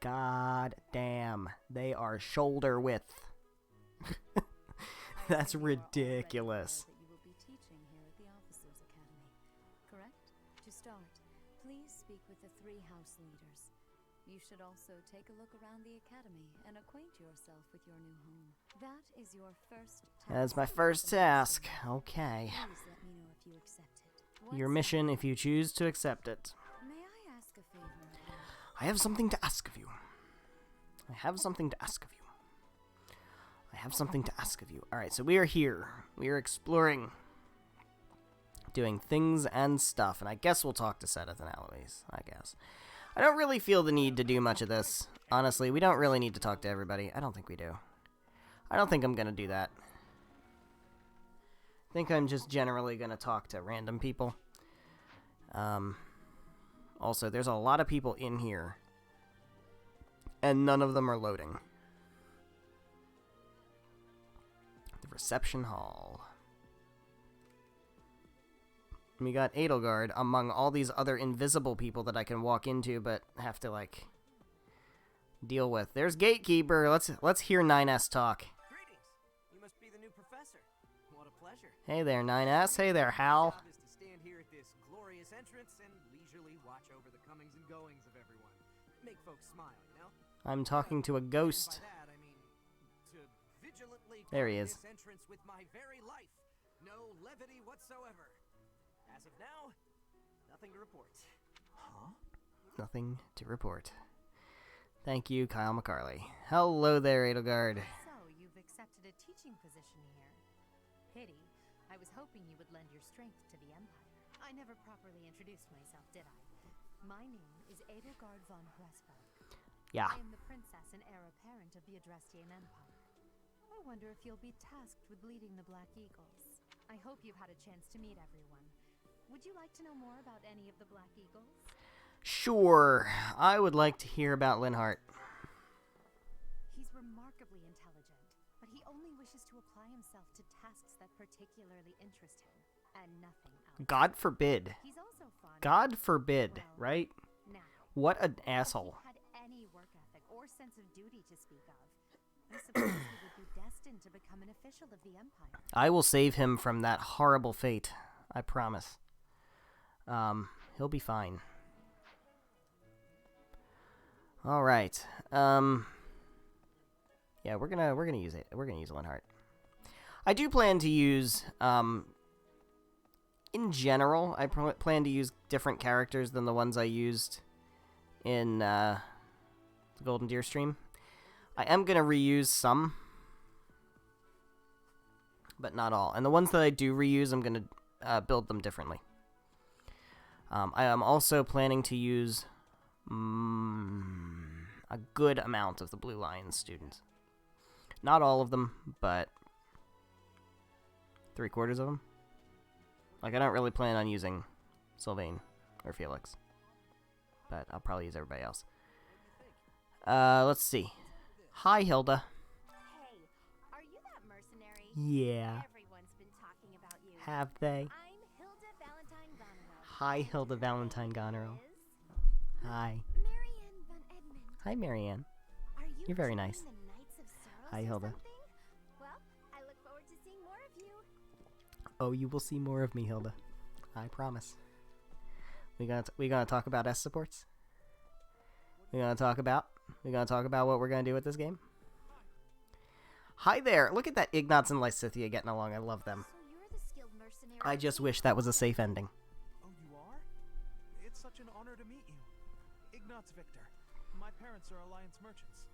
God damn, they are shoulder width. That's ridiculous. That you will be teaching here at the Officers Academy, correct? To start, please speak with the 3 house leaders. You should also take a look around the academy and acquaint yourself with your new home. That is your first task. That's my first task. Okay. Please let me know if you accept it. Your mission if you choose to accept it. May I ask a favor of you? I have something to ask of you. I have something to ask of you. I have something to ask of you. Alright, so we are here. We are exploring. Doing things and stuff. And I guess we'll talk to Seth and Eloise. I guess. I don't really feel the need to do much of this. Honestly, we don't really need to talk to everybody. I don't think we do. I don't think I'm going to do that. I think I'm just generally going to talk to random people. Also, there's a lot of people in here. And none of them are loading. The reception hall. We got Edelgard among all these other invisible people that I can walk into, but have to, like, deal with. There's Gatekeeper. Let's hear 9S talk. Greetings. You must be the new professor. What a pleasure. Hey there, 9S. Hey there, Hal. My job is to stand here at this glorious entrance and leisurely watch over the comings and goings of everyone. Make folks smile, you know? I'm talking to a ghost. And by that, I mean to vigilantly There he guard is. this entrance with my very life. No levity whatsoever. As of now, nothing to report. Huh? Nothing to report. Thank you, Kyle McCarley. Hello there, Edelgard. So, you've accepted a teaching position here. Pity. I was hoping you would lend your strength to the Empire. I never properly introduced myself, did I? My name is Edelgard von Hresberg. Yeah. I am the princess and heir apparent of the Adrestian Empire. I wonder if you'll be tasked with leading the Black Eagles. I hope you've had a chance to meet everyone. Would you like to know more about any of the Black Eagles? Sure. I would like to hear about Linhart. He's remarkably intelligent, but he only wishes to apply himself to tasks that particularly interest him, and nothing else. God forbid. He's also fond God forbid, Well, right? now, What an if asshole. he had any work ethic or sense of duty to speak of, I suppose he would be destined to become an official of the Empire. I will save him from that horrible fate. I promise. He'll be fine. All right. Yeah, we're gonna use it. We're gonna use Linhart. I do plan to use, in general, I plan to use different characters than the ones I used in the Golden Deer stream. I am gonna reuse some, but not all. And the ones that I do reuse, I'm gonna build them differently. I am also planning to use a good amount of the Blue Lions students. Not all of them, but 3/4 of them. Like, I don't really plan on using Sylvain or Felix, but I'll probably use everybody else. Let's see. Hi, Hilda. Hey, are you that mercenary? Yeah. Everyone's been talking about you. Have they? I'm Hilda Valentine Goneril. Hi, Hilda Valentine Goneril. Hi. Marianne von Edmund. Hi, Marianne. Are you You're very joining nice. the Knights of Soros Hi, or Hilda. something? Well, I look forward to seeing more of you. Oh, you will see more of me, Hilda. I promise. We gonna talk about S supports? We gonna talk about what we're gonna do with this game? Hi there! Look at that Ignatz and Lysithea getting along. I love them. So you're the skilled mercenary. I just wish that was a safe ending. Oh, you are? It's such an honor to meet you. Ignatz Victor. My parents are Alliance merchants.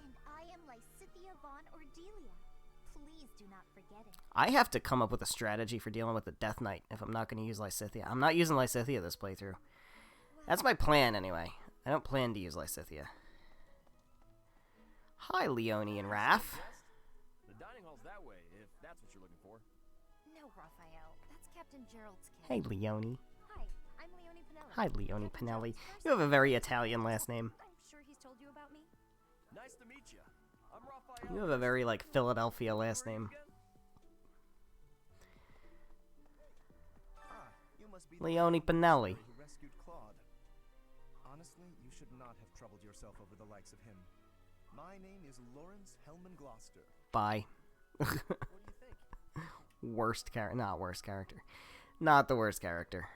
And I am Lysithea von Ordelia. Please do not forget it. I have to come up with a strategy for dealing with the Death Knight if I'm not going to use Lysithea. I'm not using Lysithea this playthrough. That's my plan, anyway. I don't plan to use Lysithea. Hi, Leonie and Raph. The dining hall's that way, if that's what you're looking for. No, Raphael. That's Captain Gerald's kid. Hey, Leonie. Hi, I'm Leonie Pinelli. Hi, Leonie Captain Pinelli. Gerald's first You have a cousin. very Italian last name. I'm sure he's told you about me. Nice to meet you. I'm Raphael. You have a very, like, Philadelphia last name. You must be the Leonie Pinelli. who rescued Claude. Honestly, you should not have troubled yourself over the likes of him. My name is Lawrence Hellman Gloucester. Bye. What do you think? Worst character. Not worst character. Not the worst character.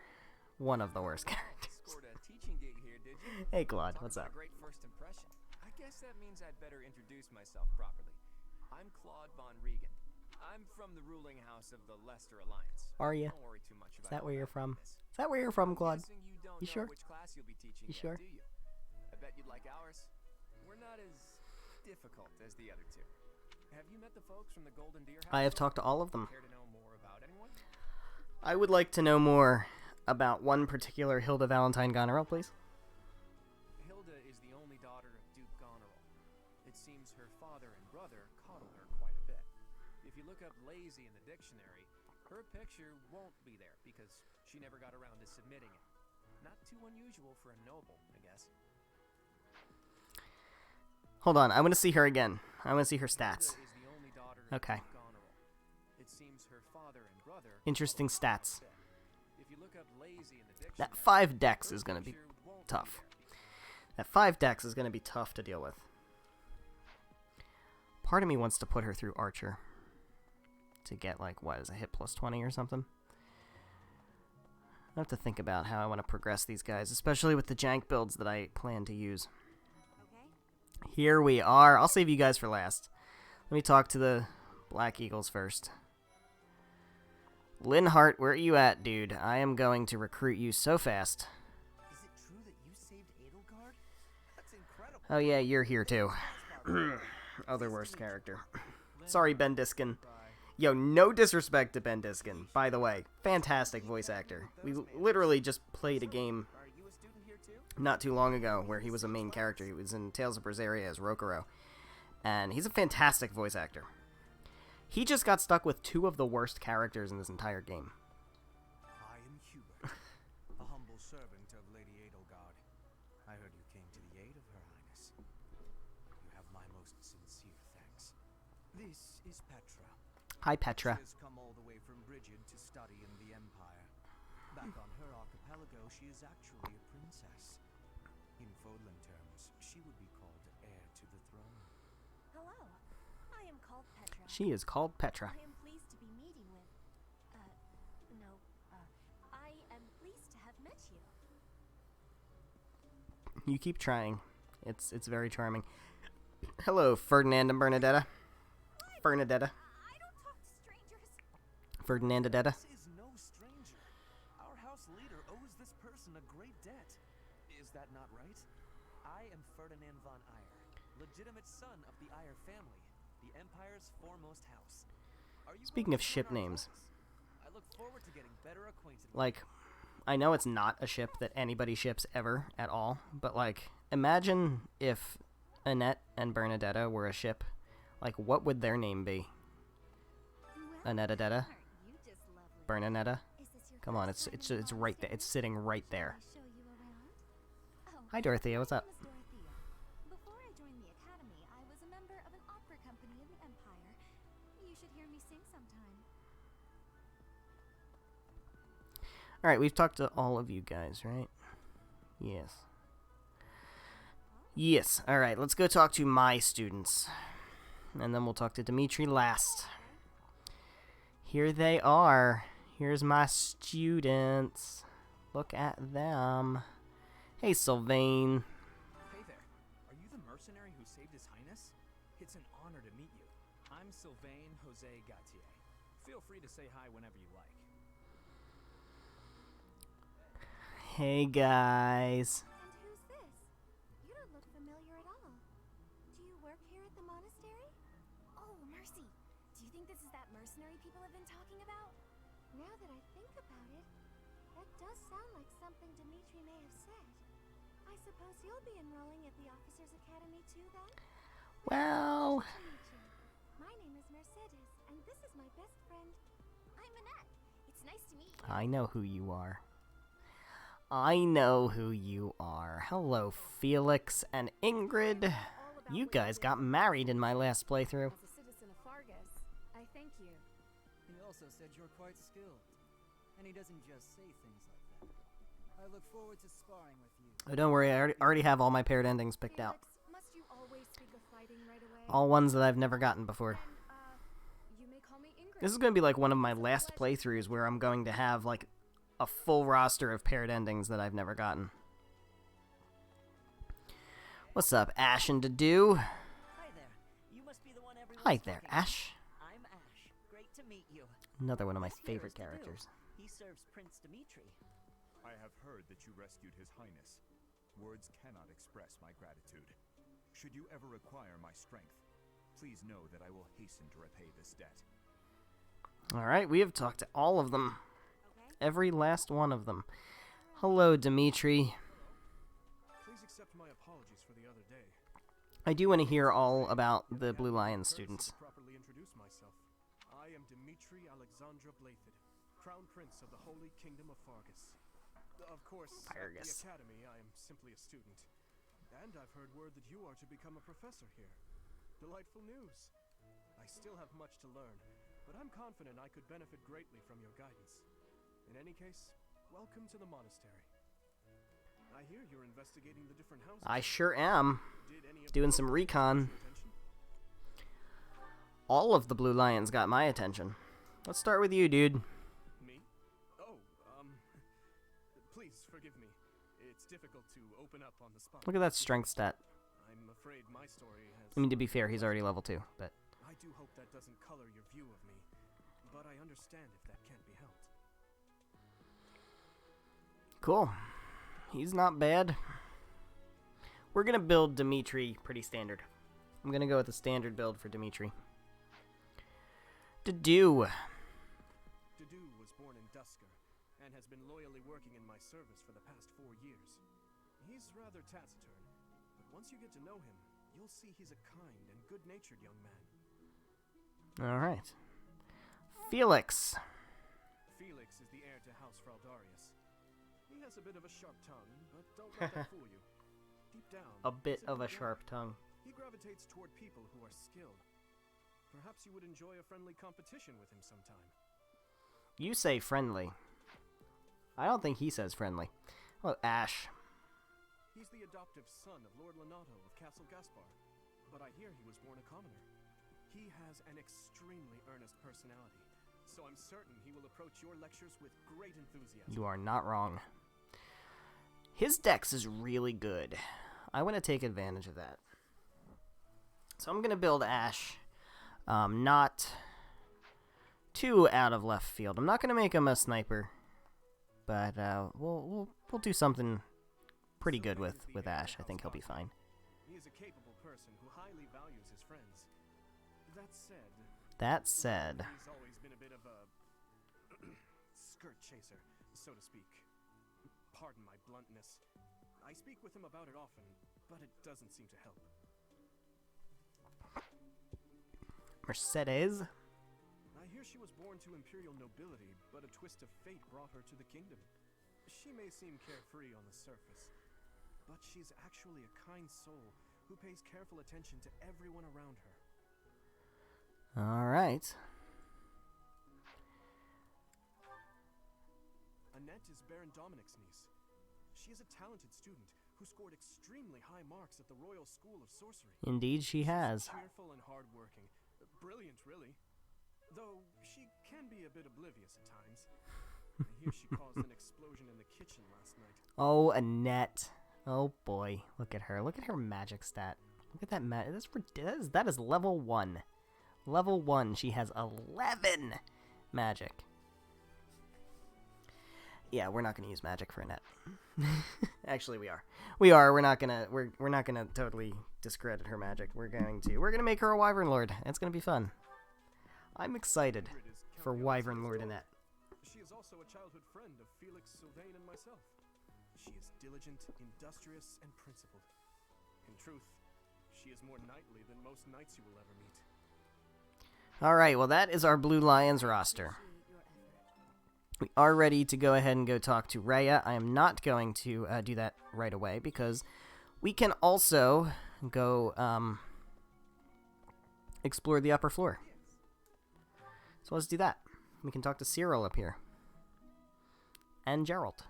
One of the worst characters. Scored a teaching gig here, did you? Hey, Claude. Talk What's about up? a great first impression. I guess that means I'd better introduce myself properly. I'm Claude von Regan. I'm from the ruling house of the Leicester Alliance. Are you? Don't worry too much about Is that all where you're that from? business. Is that where you're from, I'm Claude? guessing you don't You know sure? which class you'll be teaching You yet, sure? do you? I bet you'd like ours. We're not as difficult as the other two. Have you met the folks from the Golden Deer House? I have talked to all of them. Care to know more about anyone? I would like to know more about one particular Hilda Valentine Goneril, please. Hilda is the only daughter of Duke Goneril. It seems her father and brother coddled her quite a bit. If you look up lazy in the dictionary, her picture won't be there because she never got around to submitting it. Not too unusual for a noble, I guess. Hold on, I want to see her again. I want to see her stats. Hilda is the only daughter of Okay. Duke Goneril. It seems her father and brother Interesting coddled her quite a stats. bit. If you look up lazy in the dictionary, That 5 dex her is going to be picture won't tough. there. That 5 dex is going to be tough to deal with. Part of me wants to put her through Archer. To get, like, what, is a hit plus 20 or something? I have to think about how I want to progress these guys, especially with the jank builds that I plan to use. Okay. Here we are. I'll save you guys for last. Let me talk to the Black Eagles first. Linhart, where are you at, dude? I am going to recruit you so fast. Is it true that you saved Edelgard? That's incredible. Oh yeah, you're here too. Other worst character. Sorry, Ben Diskin. Yo, no disrespect to Ben Diskin, by the way. Fantastic voice actor. We literally just played a game Are you a student here too? not too long ago where he was a main character. He was in Tales of Berseria as Rokuro. And he's a fantastic voice actor. He just got stuck with 2 of the worst characters in this entire game. I am Hubert, a humble servant of Lady Edelgard. I heard you came to the aid of Her Highness. You have my most sincere thanks. This is Petra. Hi, Petra. She has come all the way from Brigid to study in the Empire. Back on her archipelago, she is actually a princess. In Fodlan terms, she would be called heir to the throne. Hello. I am called Petra. She is called Petra. I am pleased to be meeting with. I am pleased to have met you. You keep trying. It's very charming. Hello, Ferdinand and Bernadetta. Bernadetta. I don't talk to strangers. Ferdinandadetta. This is no stranger. Our house leader owes this person a great debt. Is that not right? I am Ferdinand von Eyre, legitimate son of the Eyre family, the Empire's foremost house. Are you Speaking going of to ship join our names. cause? I look forward to getting better acquainted with Like, I know it's not a ship that anybody ships ever at all, but, like, imagine if Annette and Bernadetta were a ship. Like, what would their name be? Annette-a-detta? Bernadetta? Come on, it's right there. It's sitting right there. Hi, Dorothea. What's up? Before I joined the academy, I was a member of an opera company in the Empire. You should hear me sing sometime. Alright, we've talked to all of you guys, right? Yes. Yes. Alright, let's go talk to my students. And then we'll talk to Dimitri last. Here they are. Here's my students. Look at them. Hey, Sylvain. Hey there. Are you the mercenary who saved His Highness? It's an honor to meet you. I'm Sylvain Jose Gautier. Feel free to say hi whenever you like. Hey, guys. And who's this? You don't look familiar at all. Do you work here at the monastery? Oh, mercy. Do you think this is that mercenary people have been talking about? Now that I think about it, that does sound like something Dimitri may have said. I suppose you'll be enrolling at the Officers' Academy too, then? Well, Nice to meet you. My name is Mercedes, and this is my best friend. I'm Annette. It's nice to meet you. I know who you are. I know who you are. Hello, Felix and Ingrid. You guys got married in my last playthrough. As a citizen of Fargus, I thank you. He also said you're quite skilled. And he doesn't just say things like that. I look forward to sparring with you. Oh, don't worry, I already have all my paired endings picked out. Felix, must you always speak of fighting right away? All ones that I've never gotten before. Then, you may call me Ingrid. This is going to be like one of my last playthroughs where I'm going to have like a full roster of paired endings that I've never gotten. What's up, Ash and Dedu? Hi there. You must be the one everyone's Hi there, talking about. Ash. I'm Ash. Great to meet you. Another one of my This here favorite is Dedu. characters. He serves Prince Dimitri. I have heard that you rescued His Highness. Words cannot express my gratitude. Should you ever require my strength, please know that I will hasten to repay this debt. Alright, we have talked to all of them. Every last one of them. Hello, Dimitri. Please accept my apologies for the other day. I do want to hear all about the Blue Lion students. Properly introduce myself. I am Dimitri Alexandra Blathid, Crown Prince of the Holy Kingdom of Fargus. Of course, at the Academy, I am simply a student. And I've heard word that you are to become a professor here. Delightful news. I still have much to learn, but I'm confident I could benefit greatly from your guidance. In any case, welcome to the monastery. I hear you're investigating the different houses. I sure am. Did any of Doing them some catch recon. your attention? All of the Blue Lions got my attention. Let's start with you, dude. Me? Oh, please forgive me. It's difficult to open up on the spot. Look at that strength stat. I'm afraid my story has... I mean, to be fair, he's already level 2, but... I do hope that doesn't color your view of me, but I understand if that can't be helped. Cool. He's not bad. We're gonna build Dimitri pretty standard. I'm gonna go with a standard build for Dimitri. Dedu. Dedu was born in Dusker, and has been loyally working in my service for the past 4 years. He's rather taciturn, but once you get to know him, you'll see he's a kind and good-natured young man. Alright. Felix. Felix is the heir to House Fraldarius. He has a bit of a sharp tongue, but don't let that fool you. Deep down, A bit he's a of a good sharp lad. tongue. He gravitates toward people who are skilled. Perhaps you would enjoy a friendly competition with him sometime. You say friendly. I don't think he says friendly. Oh, Ash. He's the adoptive son of Lord Lenato of Castle Gaspar, but I hear he was born a commoner. He has an extremely earnest personality, so I'm certain he will approach your lectures with great enthusiasm. You are not wrong. His dex is really good. I want to take advantage of that. So I'm going to build Ash. Not too out of left field. I'm not going to make him a sniper, but we'll do something pretty good with Ash. I think he'll be fine. He is a capable person who highly values his friends. That said, he's always been a bit of a skirt chaser, so to speak. Pardon my bluntness. I speak with him about it often, but it doesn't seem to help. Mercedes? I hear she was born to imperial nobility, but a twist of fate brought her to the kingdom. She may seem carefree on the surface, but she's actually a kind soul who pays careful attention to everyone around her. Alright. Annette is Baron Dominic's niece. She is a talented student who scored extremely high marks at the Royal School of Sorcery. Indeed she has. She's cheerful and hardworking. Brilliant, really. Though she can be a bit oblivious at times. I hear she caused an explosion in the kitchen last night. Oh, Annette. Oh boy. Look at her. Look at her magic stat. Look at that that is level 1. Level 1. She has 11 magic. Yeah, we're not gonna use magic for Annette. Actually, we are. We're not gonna totally discredit her magic. We're gonna make her a Wyvern Lord. It's gonna be fun. I'm excited for Wyvern Lord Annette. She is also a childhood friend of Felix, Sylvain, and myself. She is diligent, industrious, and principled. In truth, she is more knightly than most knights you will ever meet. Alright, well that is our Blue Lions roster. We are ready to go ahead and go talk to Rhea. I am not going to do that right away because we can also go explore the upper floor. So let's do that. We can talk to Cyril up here. And Gerald.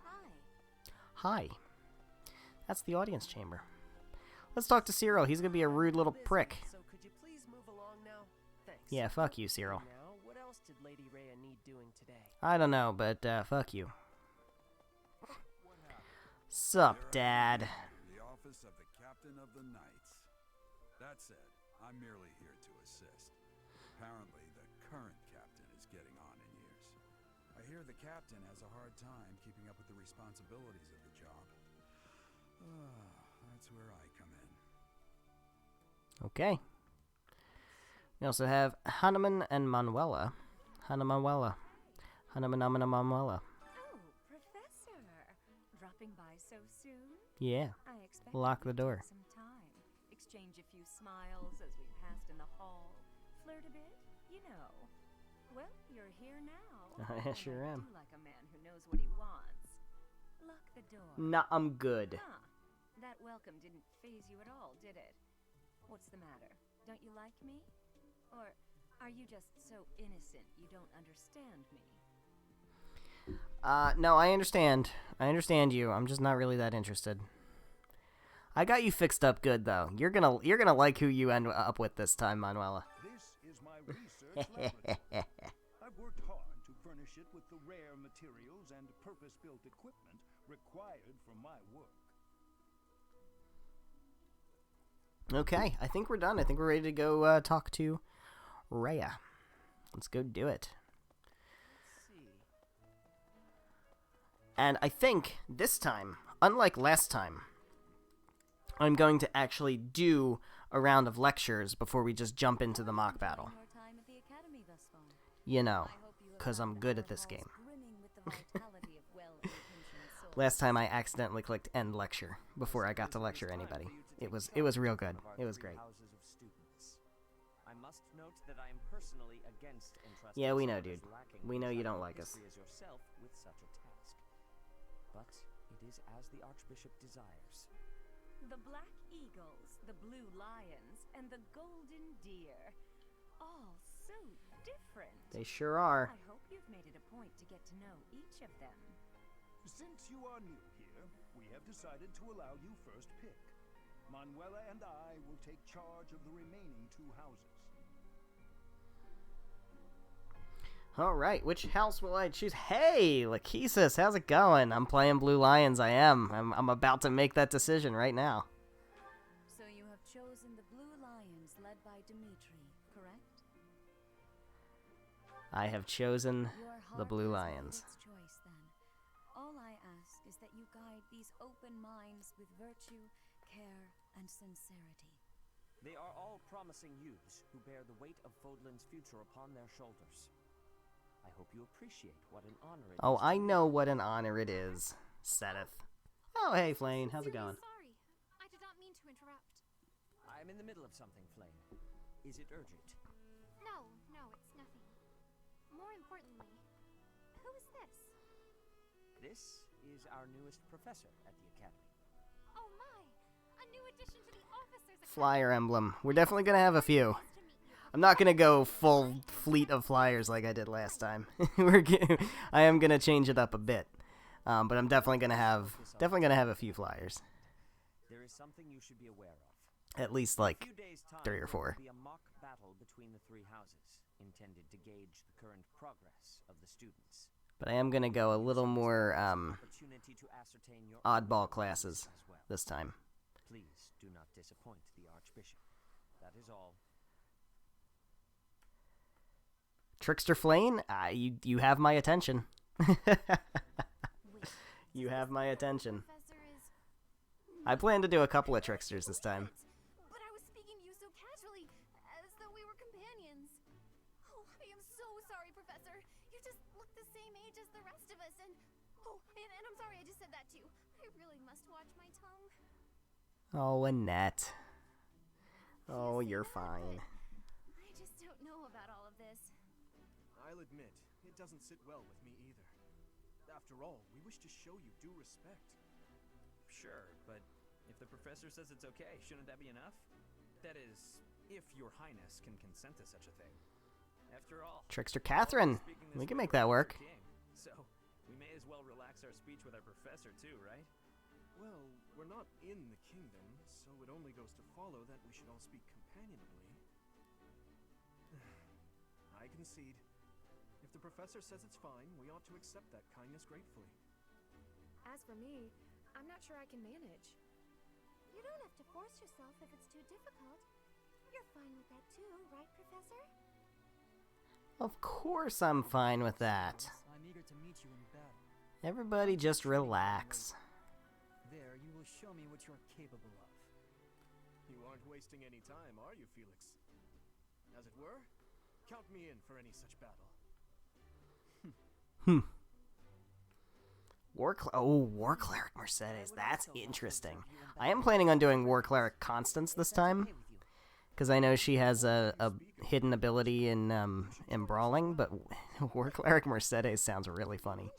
Hi. That's the audience chamber. Let's talk to Cyril. He's going to be a rude little prick. So could you please move along now? Thanks. Yeah, fuck you, Cyril. Now, what else did Lady Rhea need doing today? I don't know, but fuck you. Sup, Dad? The office of the Captain of the Knights. That said, I'm merely here to assist. Apparently, the current captain is getting on in years. I hear the captain has a hard time keeping up with the responsibilities of the job. That's where I come in. Okay. We also have Hanuman and Manuela. Manuela. Oh, Professor. Dropping by so soon? Yeah. I expect Lock the door. Some time. Exchange a few smiles as we passed in the hall. Flirt a bit, you know. Well, you're here now. I sure am. Do like a man who knows what he wants. Lock the door. Nah, I'm good. Huh. That welcome didn't faze you at all, did it? What's the matter? Don't you like me? Or are you just so innocent you don't understand me? No, I understand. I understand you. I'm just not really that interested. I got you fixed up good though. You're gonna like who you end up with this time, Manuela. This is my research laboratory. I've worked hard to furnish it with the rare materials and purpose-built equipment required for my work. Okay, I think we're done. I think we're ready to go talk to Rhea. Let's go do it. And I think this time, unlike last time, I'm going to actually do a round of lectures before we just jump into the mock battle. You know, because I'm good at this game. Last time I accidentally clicked end lecture before I got to lecture anybody. It was real good. It was great. I must note that I am personally against entrusting Yeah, we know, dude. someone as lacking We know you in don't like us. history as yourself with such a task. But it is as the Archbishop desires. The Black Eagles, the Blue Lions, and the Golden Deer. All so different. They sure are. I hope you've made it a point to get to know each of them. Since you are new here, we have decided to allow you first pick. Manuela and I will take charge of the remaining 2 houses. Alright, which house will I choose? Hey, Lachesis, how's it going? I'm playing Blue Lions, I am. I'm about to make that decision right now. So you have chosen the Blue Lions led by Dimitri, correct? I have chosen the Blue Your heart has Lions. made its choice, then. All I ask is that you guide these open minds with virtue, care, and sincerity. They are all promising youths who bear the weight of Fodlan's future upon their shoulders. I hope you appreciate what an honor it is. Oh, I know what an honor it is. Sedith. Oh, hey, Flane. How's it going? Sorry. I did not mean to interrupt. I'm in the middle of something, Flame. Is it urgent? No, it's nothing. More importantly, who is this? This is our newest professor at the Academy. Oh my! A new addition to the officers' Flyer emblem. We're definitely gonna have a few. I'm not gonna go full fleet of flyers like I did last time. I am gonna change it up a bit, but I'm definitely gonna have a few flyers. There is something you should be aware of. At least like In a few days' time, 3 or 4. There will be a mock battle between the 3 houses, intended to gauge the current progress of the students. But I am gonna go a little more Opportunity to ascertain your oddball classes as well. this time. Please do not disappoint the Archbishop. That is all. Trickster Flane, you have my attention. You have my attention. I plan to do a couple of tricksters this time. But I was speaking to you so casually, as though we were companions. Oh, I am so sorry, Professor. You just look the same age as the rest of us, and I'm sorry I just said that too. I really must watch my tongue. Oh, Annette. Oh, you're fine. I just don't know about all of this. I'll admit, it doesn't sit well with me either. After all, we wish to show you due respect. Sure, but if the professor says it's okay, shouldn't that be enough? That is, if your highness can consent to such a thing. After all, Trickster Catherine. We can make that work. king, so we may as well relax our speech with our professor too, right? Well, we're not in the kingdom, so it only goes to follow that we should all speak companionably. I concede. If the professor says it's fine, we ought to accept that kindness gratefully. As for me, I'm not sure I can manage. You don't have to force yourself if it's too difficult. You're fine with that too, right, Professor? Of course I'm fine with that. I'm eager to meet you in battle. Everybody just relax. There, you will show me what you're capable of. You aren't wasting any time, are you, Felix? As it were, count me in for any such battle. War Cleric Mercedes. That's interesting. I am planning on doing War Cleric Constance this time, because I know she has a hidden ability in brawling. But War Cleric Mercedes sounds really funny.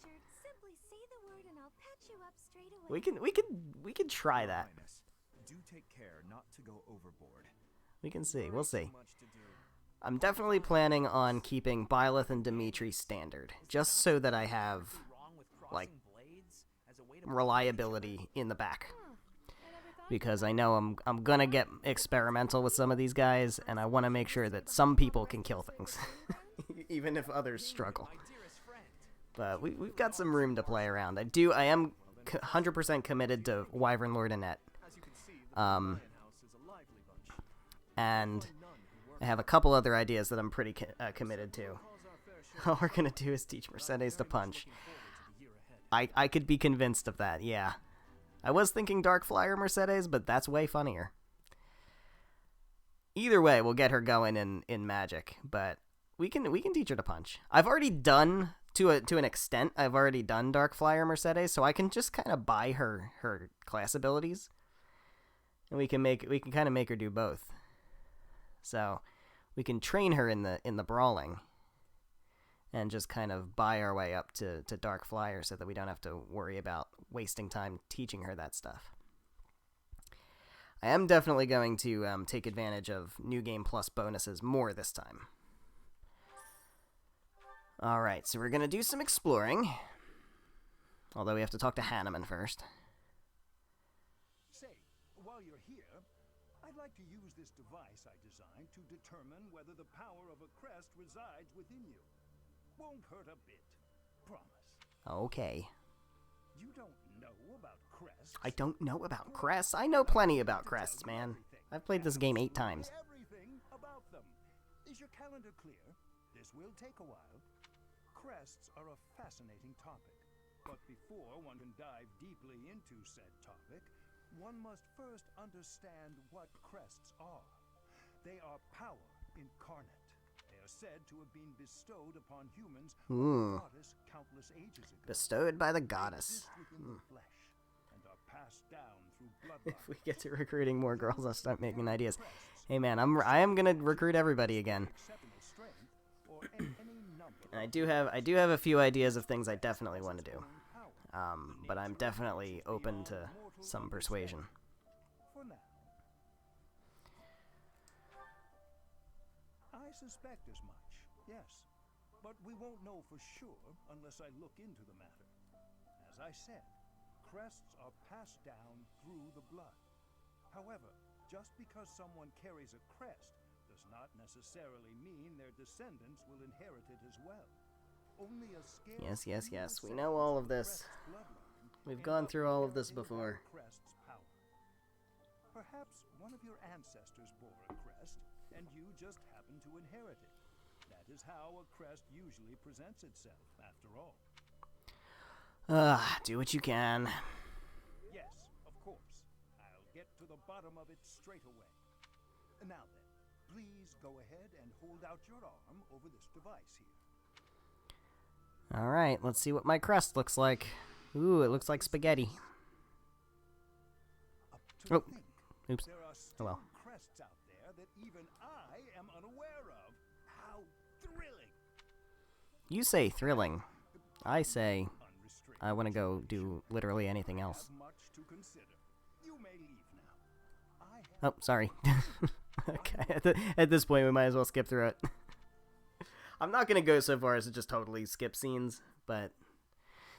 Simply say the word and I'll patch you up straight away. We can try that. Do take care not to go overboard. We can see. We'll see. I'm definitely planning on keeping Byleth and Dimitri standard, just so that I have, like, reliability in the back. Because I know I'm gonna get experimental with some of these guys, and I want to make sure that some people can kill things, even if others struggle. But we've got some room to play around. I am 100% committed to Wyvern Lord Annette. And I have a couple other ideas that I'm pretty committed to. All we're gonna do is teach Mercedes to punch. I could be convinced of that, yeah. I was thinking Dark Flyer Mercedes, but that's way funnier. Either way, we'll get her going in Magic, but we can teach her to punch. I've already done, to an extent, I've already done Dark Flyer Mercedes, so I can just kind of buy her class abilities, and we can kind of make her do both. So we can train her in the brawling, and just kind of buy our way up to Dark Flyer so that we don't have to worry about wasting time teaching her that stuff. I am definitely going to take advantage of New Game Plus bonuses more this time. Alright, so we're going to do some exploring. Although we have to talk to Hanneman first. Say, while you're here, I'd like to use this device I designed to determine whether the power of a crest resides within you. Won't hurt a bit. Promise. Okay. You don't know about crests? I don't know about crests? I know plenty about crests, man. I've played this game 8 times. Everything about them. Is your calendar clear? This will take a while. Crests are a fascinating topic. But before one can dive deeply into said topic, one must first understand what crests are. They are power incarnate. They are are said to have been bestowed upon humans by Hmm. the goddess countless ages ago. Bestowed by the They goddess. exist within the flesh and are passed down through If we bloodline. get to recruiting more girls, I'll start making ideas. Hey man, I am gonna recruit everybody again. Exceptional strength or any number And I do have a few ideas of things I definitely want to do. But I'm definitely open to some persuasion. for now. I suspect as much, yes. But we won't know for sure unless I look into the matter. As I said, crests are passed down through the blood. However, just because someone carries a crest does not necessarily mean their descendants will inherit it as well. Only a scarce Yes. few We know all of descendants this. of the crest's bloodline We've end gone up through all of this inheriting before. that crest's power. Perhaps one of your ancestors bore a crest, and you just happen to inherit it. That is how a crest usually presents itself, after all. Do what you can. Yes, of course. I'll get to the bottom of it straight away. Now then, please go ahead and hold out your arm over this device here. Alright, let's see what my crest looks like. Ooh, it looks like spaghetti. Oh, oops. There are Oh still well. crests out there that even I am unaware of. How thrilling! You say thrilling. I say I want to go do literally anything else. Have much to consider. You may leave now. I have Oh, sorry. Okay, at this point we might as well skip through it. I'm not going to go so far as to just totally skip scenes, but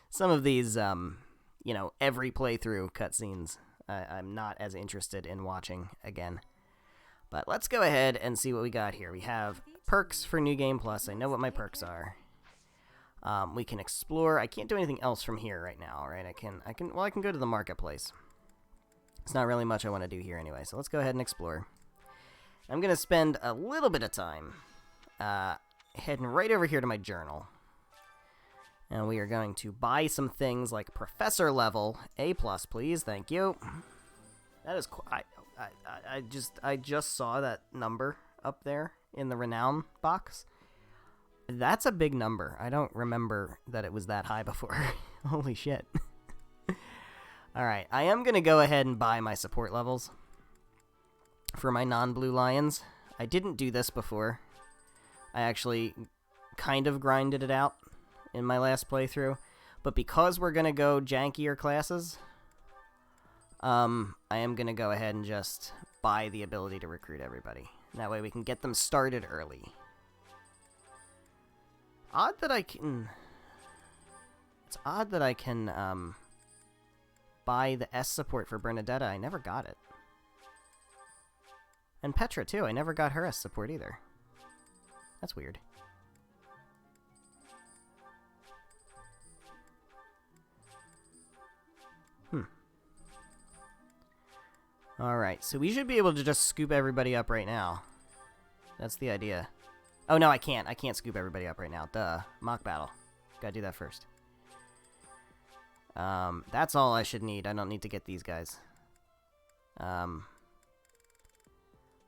some of these, you know, every playthrough cutscenes, I'm not as interested in watching again. But let's go ahead and see what we got here. We have perks for New Game Plus. I know what my perks are. We can explore. I can't do anything else from here right now, right? I can go to the marketplace. It's not really much I want to do here anyway, so let's go ahead and explore. I'm going to spend a little bit of time heading right over here to my journal. And we are going to buy some things like Professor level, A+, please, thank you. That is I just saw that number up there in the renown box. That's a big number. I don't remember that it was that high before. Holy shit. Alright, I am going to go ahead and buy my support levels for my non-blue lions. I didn't do this before. I actually kind of grinded it out in my last playthrough. But because we're going to go jankier classes, I am going to go ahead and just buy the ability to recruit everybody. That way we can get them started early. Odd that I can... It's odd that I can buy the S support for Bernadetta. I never got it. And Petra, too. I never got her S support either. That's weird. Alright, so we should be able to just scoop everybody up right now. That's the idea. Oh, no, I can't. I can't scoop everybody up right now. Duh. Mock battle. Gotta do that first. That's all I should need. I don't need to get these guys.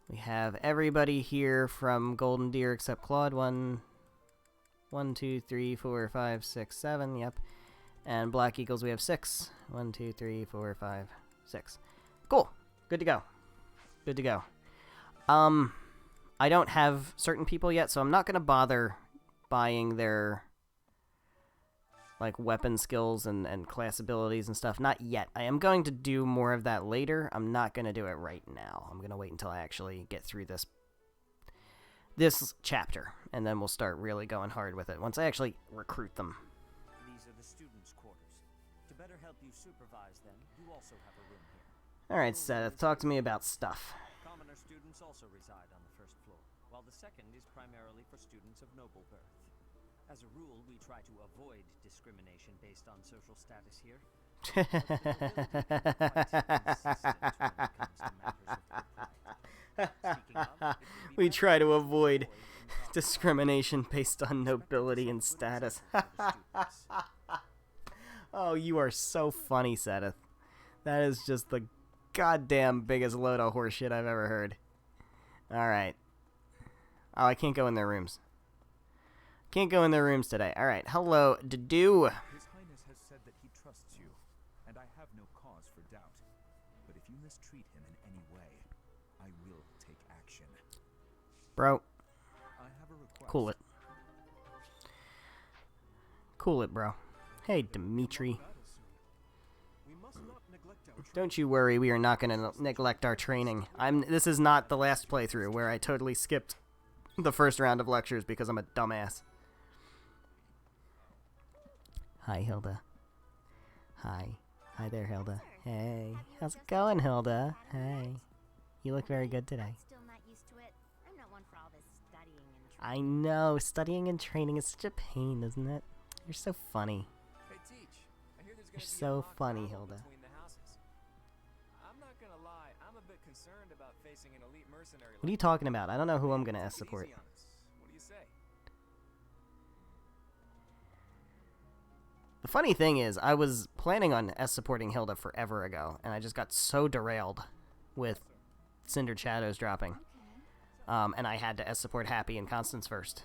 We have everybody here from Golden Deer except Claude. 1, 2, 3, 4, 5, 6, 7. Yep. And Black Eagles, we have 6. 1, 2, 3, 4, 5, 6. Cool. Good to go. Good to go. I don't have certain people yet, so I'm not going to bother buying their like weapon skills and class abilities and stuff. Not yet. I am going to do more of that later. I'm not going to do it right now. I'm going to wait until I actually get through this chapter, and then we'll start really going hard with it once I actually recruit them. These are the students' quarters. To better help you supervise them, you also have a room here. Alright, Seth, talk to me about stuff. Commoner students also reside on the first floor, while the second is primarily for students of noble birth. As a rule, we try to avoid discrimination based on social status here. We try to avoid discrimination based on nobility and status. Oh, you are so funny, Seth. That is just the goddamn biggest load of horseshit I've ever heard. Alright. Oh, I can't go in their rooms. Can't go in their rooms today. Alright, hello, Dedu. His Highness has said that he trusts you, and I have no cause for doubt. But if you mistreat him in any way, I will take action. Bro. I have a request. Cool it. Cool it, bro. Hey, Dimitri. Don't you worry, we are not going to neglect our training. This is not the last playthrough where I totally skipped the first round of lectures because I'm a dumbass. Hi, Hilda. Hi. Hi there, Hilda. Hey. How's it going, Hilda? Hey. You look very good today. Still not used to it. I'm not one for all this studying and I know. Studying and training is such a pain, isn't it? You're so funny. Hey, Teach. I hear there's You're gonna be a so mock funny, battle Hilda. between the houses. I'm not gonna lie, I'm a bit concerned about facing an elite mercenary. What are you talking about? I don't know who I'm going to S support. Easy on us. What do you say? The funny thing is, I was planning on S supporting Hilda forever ago, and I just got so derailed with Cindered Shadows dropping. And I had to S support Happy and Constance first.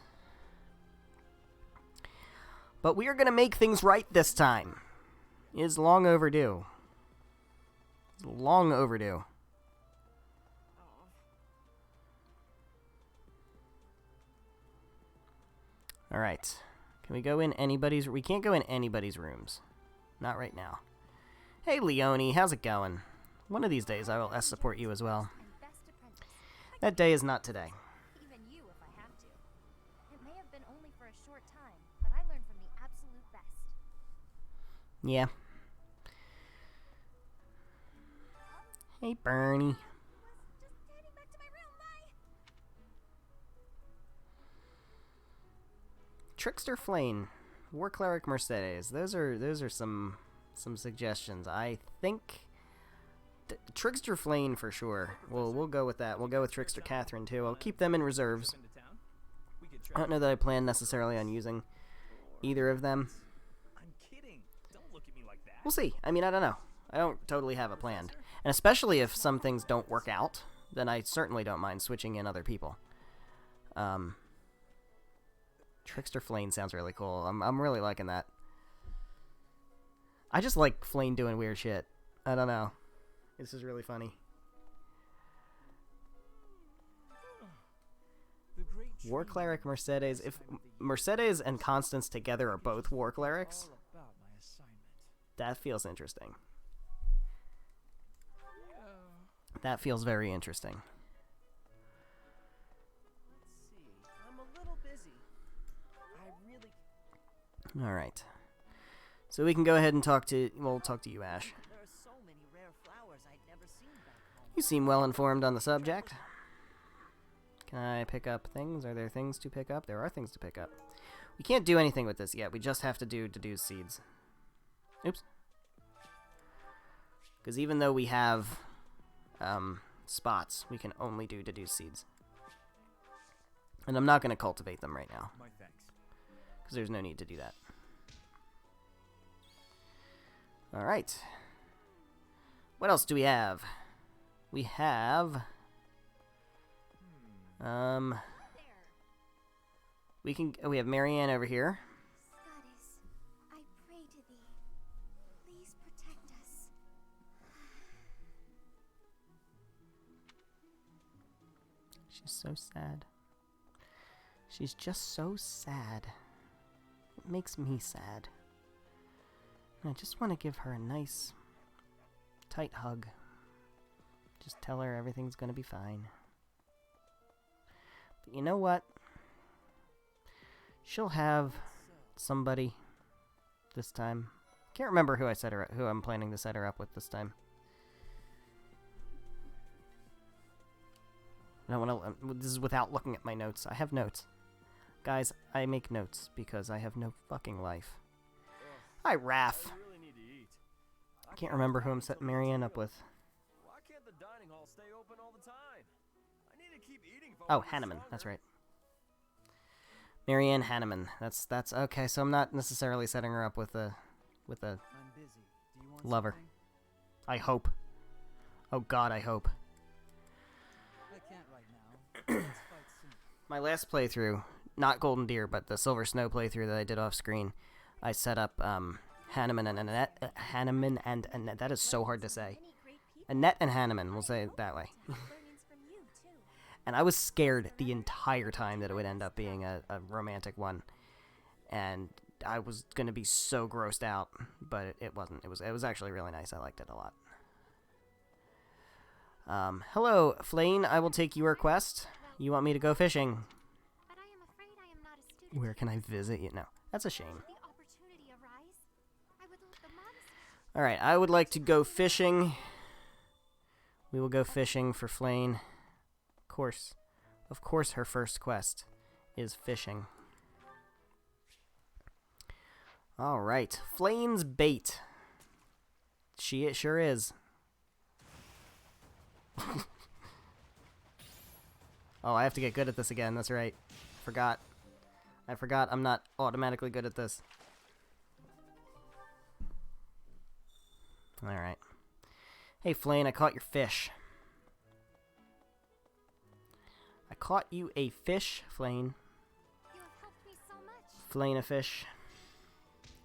But we are going to make things right this time. It is long overdue. It's long overdue. Alright. Can we go in anybody's... We can't go in anybody's rooms. Not right now. Hey, Leonie. How's it going? One of these days I will S support you as well. That day is not today. even you if I have to. It may have been only for a short time, but I learned from the absolute best. Yeah. Hey, Bernie. Just heading back to my room, bye. Trickster Flame, War Cleric Mercedes. Those are some suggestions. I think Trickster Flame for sure. We'll go with that. We'll go with Trickster Catherine too. I'll keep them in reserves. I don't know that I plan necessarily on using either of them. I'm kidding. Don't look at me like that. We'll see. I mean, I don't know. I don't totally have it planned. And especially if some things don't work out, then I certainly don't mind switching in other people. Trickster Flame sounds really cool. I'm really liking that. I just like Flame doing weird shit. I don't know. This is really funny. War Cleric Mercedes. If Mercedes and Constance together are both War Clerics, that feels interesting. That feels very interesting. Let's see. I'm a little busy. I really... Alright. So we can go ahead and talk to... We'll talk to you, Ash. There are so many rare flowers I'd never seen back home. You seem well informed on the subject. Can I pick up things? Are there things to pick up? There are things to pick up. We can't do anything with this yet. We just have to do Dedu's seeds. Oops. Because even though we have spots, we can only do Dedu's seeds. And I'm not going to cultivate them right now. My thanks. Because there's no need to do that. Alright. What else do we have? We have... we can... Oh, we have Marianne over here. Goddess, I pray to thee. Please protect us. She's so sad. She's just so sad. It makes me sad. And I just want to give her a nice, tight hug. Just tell her everything's gonna be fine. But you know what? She'll have somebody this time. Can't remember who I set her up, who I'm planning to set her up with this time. I don't want to. This is without looking at my notes. I have notes, guys. I make notes because I have no fucking life. Hi, Raph. I can't remember who I'm setting Marianne up with. Why can't the dining hall stay open all the time? I need to keep eating. Oh, Hanneman. That's right. Marianne Hanneman. That's okay. So I'm not necessarily setting her up with a I'm busy. Do you want lover. something? I hope. Oh God, I hope. I can't right now. Let's fight soon. My last playthrough, not Golden Deer, but the Silver Snow playthrough that I did off screen, I set up Hanneman and Annette. Hanneman and Annette. That is so hard to say. Annette and Hanneman, we'll say it that way. And I was scared the entire time that it would end up being a romantic one. And I was going to be so grossed out, but it wasn't. It was actually really nice. I liked it a lot. Hello, Flane. I will take your quest. You want me to go fishing? But I am afraid I am not a student. Where can I visit you? No, that's a shame. The opportunity arise, I would let the monastery. Alright, I would like to go fishing. We will go fishing for Flane. Of course her first quest is fishing. Alright, Flane's bait. It sure is. Oh, I have to get good at this again, that's right. I forgot I'm not automatically good at this. Alright. Hey, Flane, I caught your fish. I caught you a fish, Flane. You have helped me so much. Flane a fish.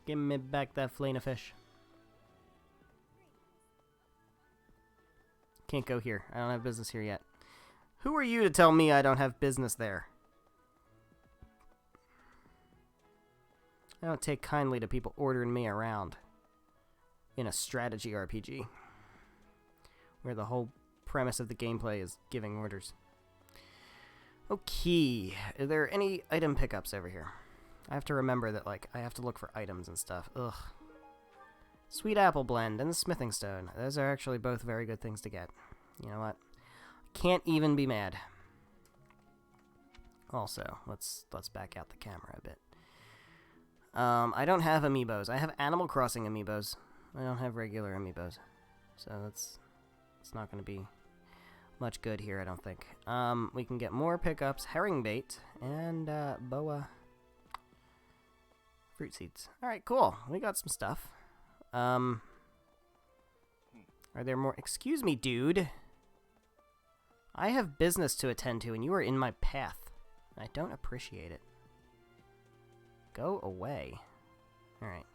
Give me back that flane of fish. Can't go here. I don't have business here yet. Who are you to tell me I don't have business there? I don't take kindly to people ordering me around in a strategy RPG where the whole premise of the gameplay is giving orders. Okay, are there any item pickups over here? I have to remember that, like, I have to look for items and stuff. Ugh. Sweet apple blend and the smithing stone. Those are actually both very good things to get. You know what? Can't even be mad. Also, let's back out the camera a bit. I don't have amiibos. I have Animal Crossing amiibos. I don't have regular amiibos. So it's not going to be much good here, I don't think. We can get more pickups. Herring bait and boa fruit seeds. Alright, cool. We got some stuff. Are there more? Excuse me, dude. I have business to attend to, and you are in my path. I don't appreciate it. Go away. Alright.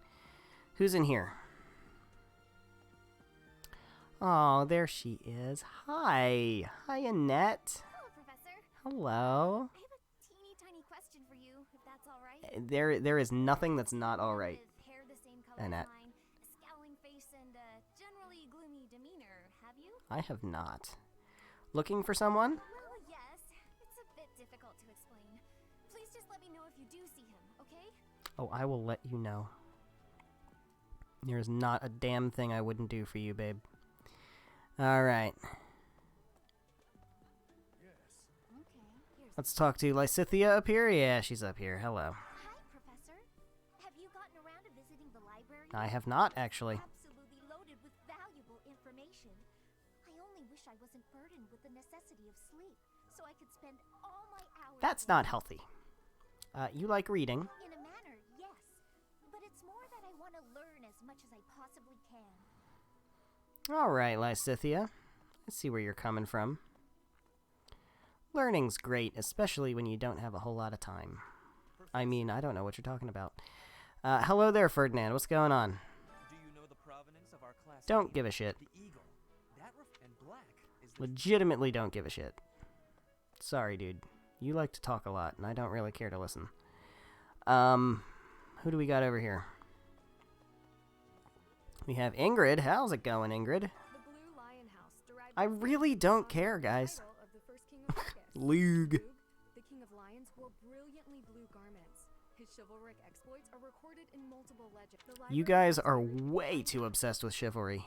Who's in here? Oh, there she is. Hi. Hi, Annette. Hello, Professor. Hello. I have a teeny tiny question for you, if that's all right. There is nothing that's not all right. With hair the same color Annette. as mine, a scowling face, and a generally gloomy demeanor, have you? I have not. Looking for someone? Well, yes. It's a bit difficult to explain. Please just let me know if you do see him, okay? Oh, I will let you know. There's not a damn thing I wouldn't do for you, babe. Alright. Let's talk to Lysithia up here. Yeah, she's up here. Hello. Hi, Professor. Have you gotten around to visiting the library? I have not, actually. Absolutely loaded with valuable information. I only wish I wasn't burdened with the necessity of sleep, so I could spend all my hours... That's not healthy. You like reading. In a manner, yes. But it's more that I want to learn as much as I possibly can. Alright, Lysithia. I see where you're coming from. Learning's great, especially when you don't have a whole lot of time. I mean, I don't know what you're talking about. Hello there, Ferdinand. What's going on? Do you know the provenance of our class? Don't give a shit. The eagle. That and black is the Legitimately don't give a shit. Sorry, dude. You like to talk a lot, and I don't really care to listen. Who do we got over here? We have Ingrid. How's it going, Ingrid? The Blue Lion House, derived I really don't care, guys. title of the first king of Argus. Lug. The king of lions wore brilliantly blue garments. His chivalric exploits are recorded in multiple legends. You guys are way too obsessed with chivalry.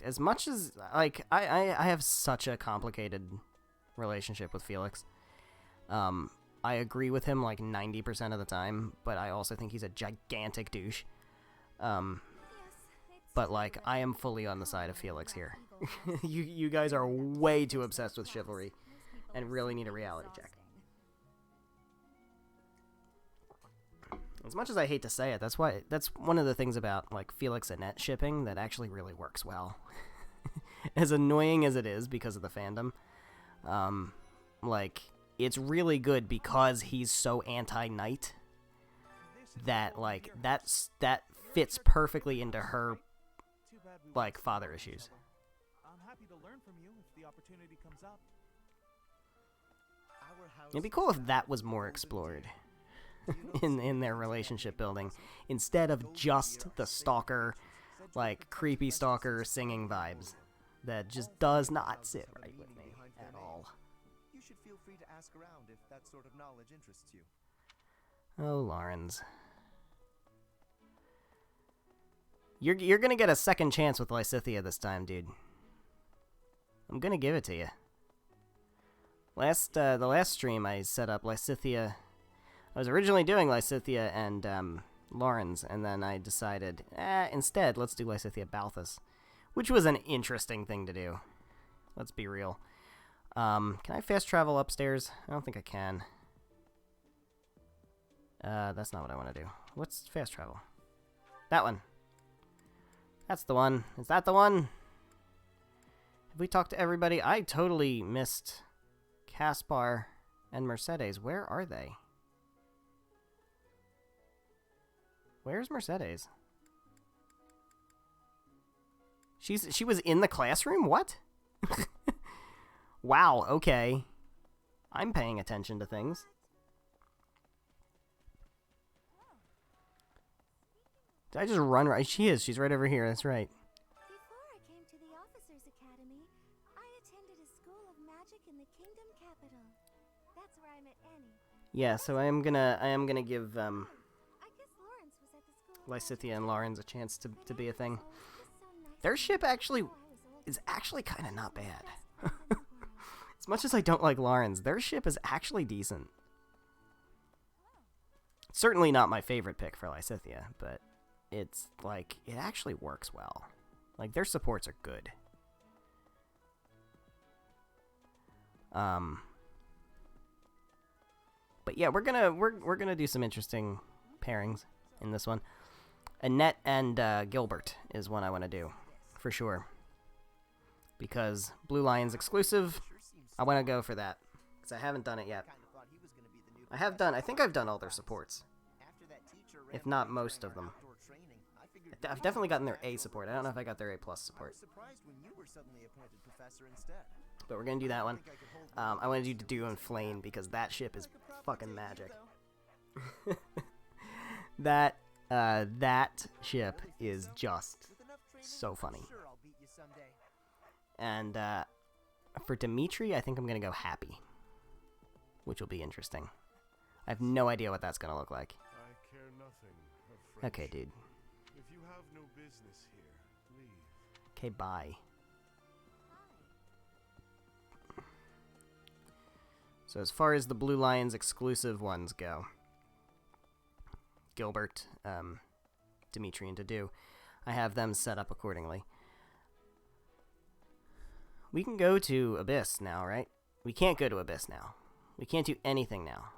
As much as, like, I have such a complicated relationship with Felix. I agree with him like 90% of the time, but I also think he's a gigantic douche. But like, I am fully on the side of Felix here. you guys are way too obsessed with chivalry and really need a reality check. As much as I hate to say it, that's one of the things about like Felix and Annette shipping that actually really works well. As annoying as it is because of the fandom, like it's really good because he's so anti-knight that, like, that fits perfectly into her, like, father issues. I'm happy to learn from you if the opportunity comes up. It'd be cool if that was more explored in their relationship building, instead of just the stalker, like, creepy stalker singing vibes. That just does not sit right with me at all. You should feel free to ask around if that sort of knowledge interests you. Oh, Laurens. You're gonna get a second chance with Lysithea this time, dude. I'm gonna give it to you. The last stream I set up Lysithea. I was originally doing Lysithea and Laurens, and then I decided, instead, let's do Lysithea Balthus, which was an interesting thing to do. Let's be real. Can I fast travel upstairs? I don't think I can. That's not what I want to do. What's fast travel? That one. That's the one. Is that the one? Have we talked to everybody? I totally missed Caspar and Mercedes. Where are they? Where's Mercedes? She was in the classroom? What? Wow, okay. I'm paying attention to things. Did I just run right? She is. She's right over here. That's right. Before I came to the Officers Academy, I attended a school of magic in the Kingdom Capital. That's where I met Annie. Yeah, so I am gonna give I guess Lawrence was at the school. Lysithea and Laurens a chance to be a thing. Their ship actually is actually kind of not bad. As much as I don't like Laurens, their ship is actually decent. Certainly not my favorite pick for Lysithea, but it's like it actually works well. Like their supports are good. But yeah, we're gonna do some interesting pairings in this one. Annette and Gilbert is one I want to do, for sure. Because Blue Lion's exclusive, I want to go for that. Because I haven't done it yet. I think I've done all their supports. If not most of them. I've definitely gotten their A support. I don't know if I got their A+ support. But we're going to do that one. I wanted you to do Flame because that ship is fucking magic. That ship is just so funny. And for Dimitri, I think I'm going to go Happy, which will be interesting. I have no idea what that's going to look like. I care nothing of okay, dude. If you have no business here, leave. Okay, bye. So as far as the Blue Lions exclusive ones go, Gilbert, Dimitri, and Dadu, I have them set up accordingly. We can go to Abyss now, right? We can't go to Abyss now. We can't do anything now.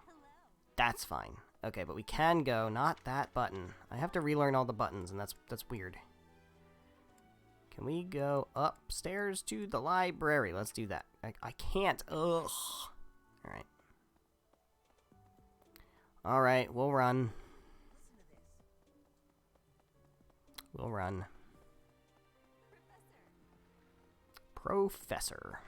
That's fine. Okay, but we can go, not that button. I have to relearn all the buttons, and that's weird. Can we go upstairs to the library? Let's do that. I can't. Ugh. Alright. Alright, we'll run. We'll run. Professor.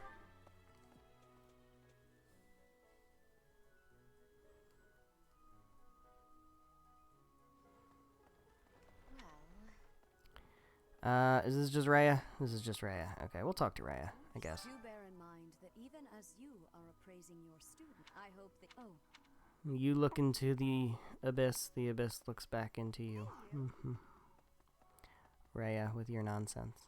Is this just Raya? This is just Raya. Okay, we'll talk to Raya, I guess. Do bear in mind that even as you are appraising your student, I hope that You look into the abyss looks back into you. Raya, with your nonsense.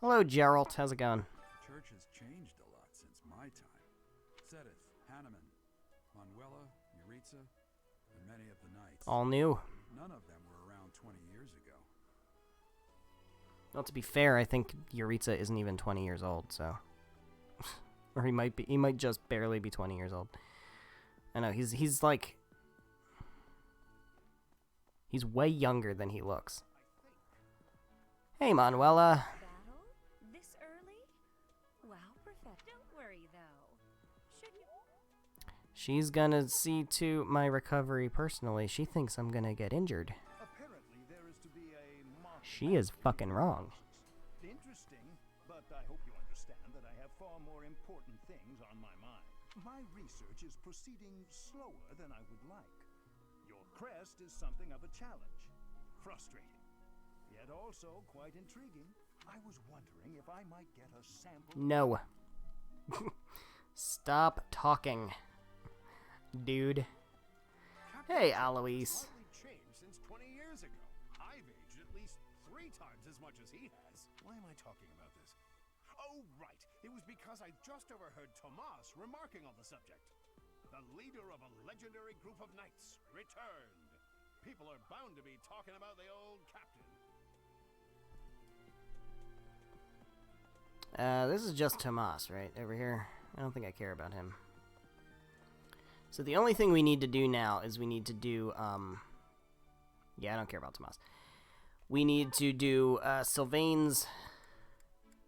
Hello, Geralt. How's it going? The church has changed a lot since my time. Sedith, Hanneman, Manuela, Yuritsa, and many of the knights. All new. None of them were around 20 years ago. Well, to be fair, I think Yuritsa isn't even 20 years old, so... or he might just barely be 20 years old. I know, he's like... He's way younger than he looks. Hey, Manuela. battle this early? Well, Professor, don't worry though. Should you? She's gonna see to my recovery personally. She thinks I'm gonna get injured. Apparently, there is to be a mock She is fucking wrong. Interesting, but I hope you understand that I have far more important things on my mind. My research is proceeding slower than I would like. Your crest is something of a challenge. Frustrating, yet also quite intriguing. I was wondering if I might get a sample. No. Stop talking, dude. Hey, Alois. Hardly changed since 20 years ago. I've aged at least 3 times as much as he has. Why am I talking about this? Oh, right. It was because I just overheard Tomas remarking on the subject. The leader of a legendary group of knights returned. People are bound to be talking about the old captain. This is just Tomas, right? Over here. I don't think I care about him. So the only thing we need to do now is we need to do, yeah, I don't care about Tomas. We need to do, Sylvain's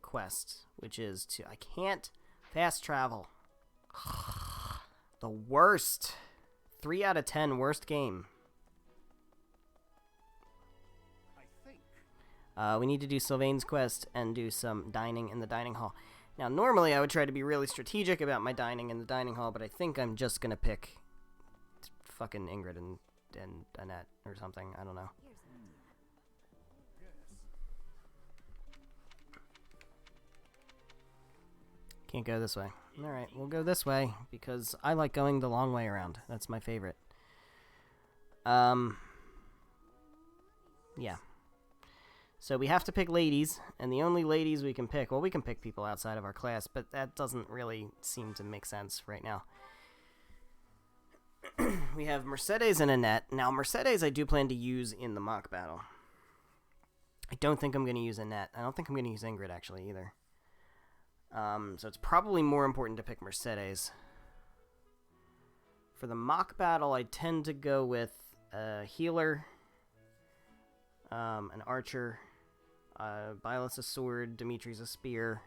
quest, which is to... I can't fast travel. The worst. 3 out of 10 worst game. We need to do Sylvain's quest and do some dining in the dining hall. Now, normally I would try to be really strategic about my dining in the dining hall, but I think I'm just gonna pick fucking Ingrid and Annette or something. I don't know. Can't go this way. Alright, we'll go this way, because I like going the long way around. That's my favorite. Yeah. So we have to pick ladies, and the only ladies we can pick... Well, we can pick people outside of our class, but that doesn't really seem to make sense right now. We have Mercedes and Annette. Now, Mercedes I do plan to use in the mock battle. I don't think I'm going to use Annette. I don't think I'm going to use Ingrid, actually, either. So it's probably more important to pick Mercedes. For the mock battle, I tend to go with a healer, an archer, Byleth's a sword, Dimitri's a spear.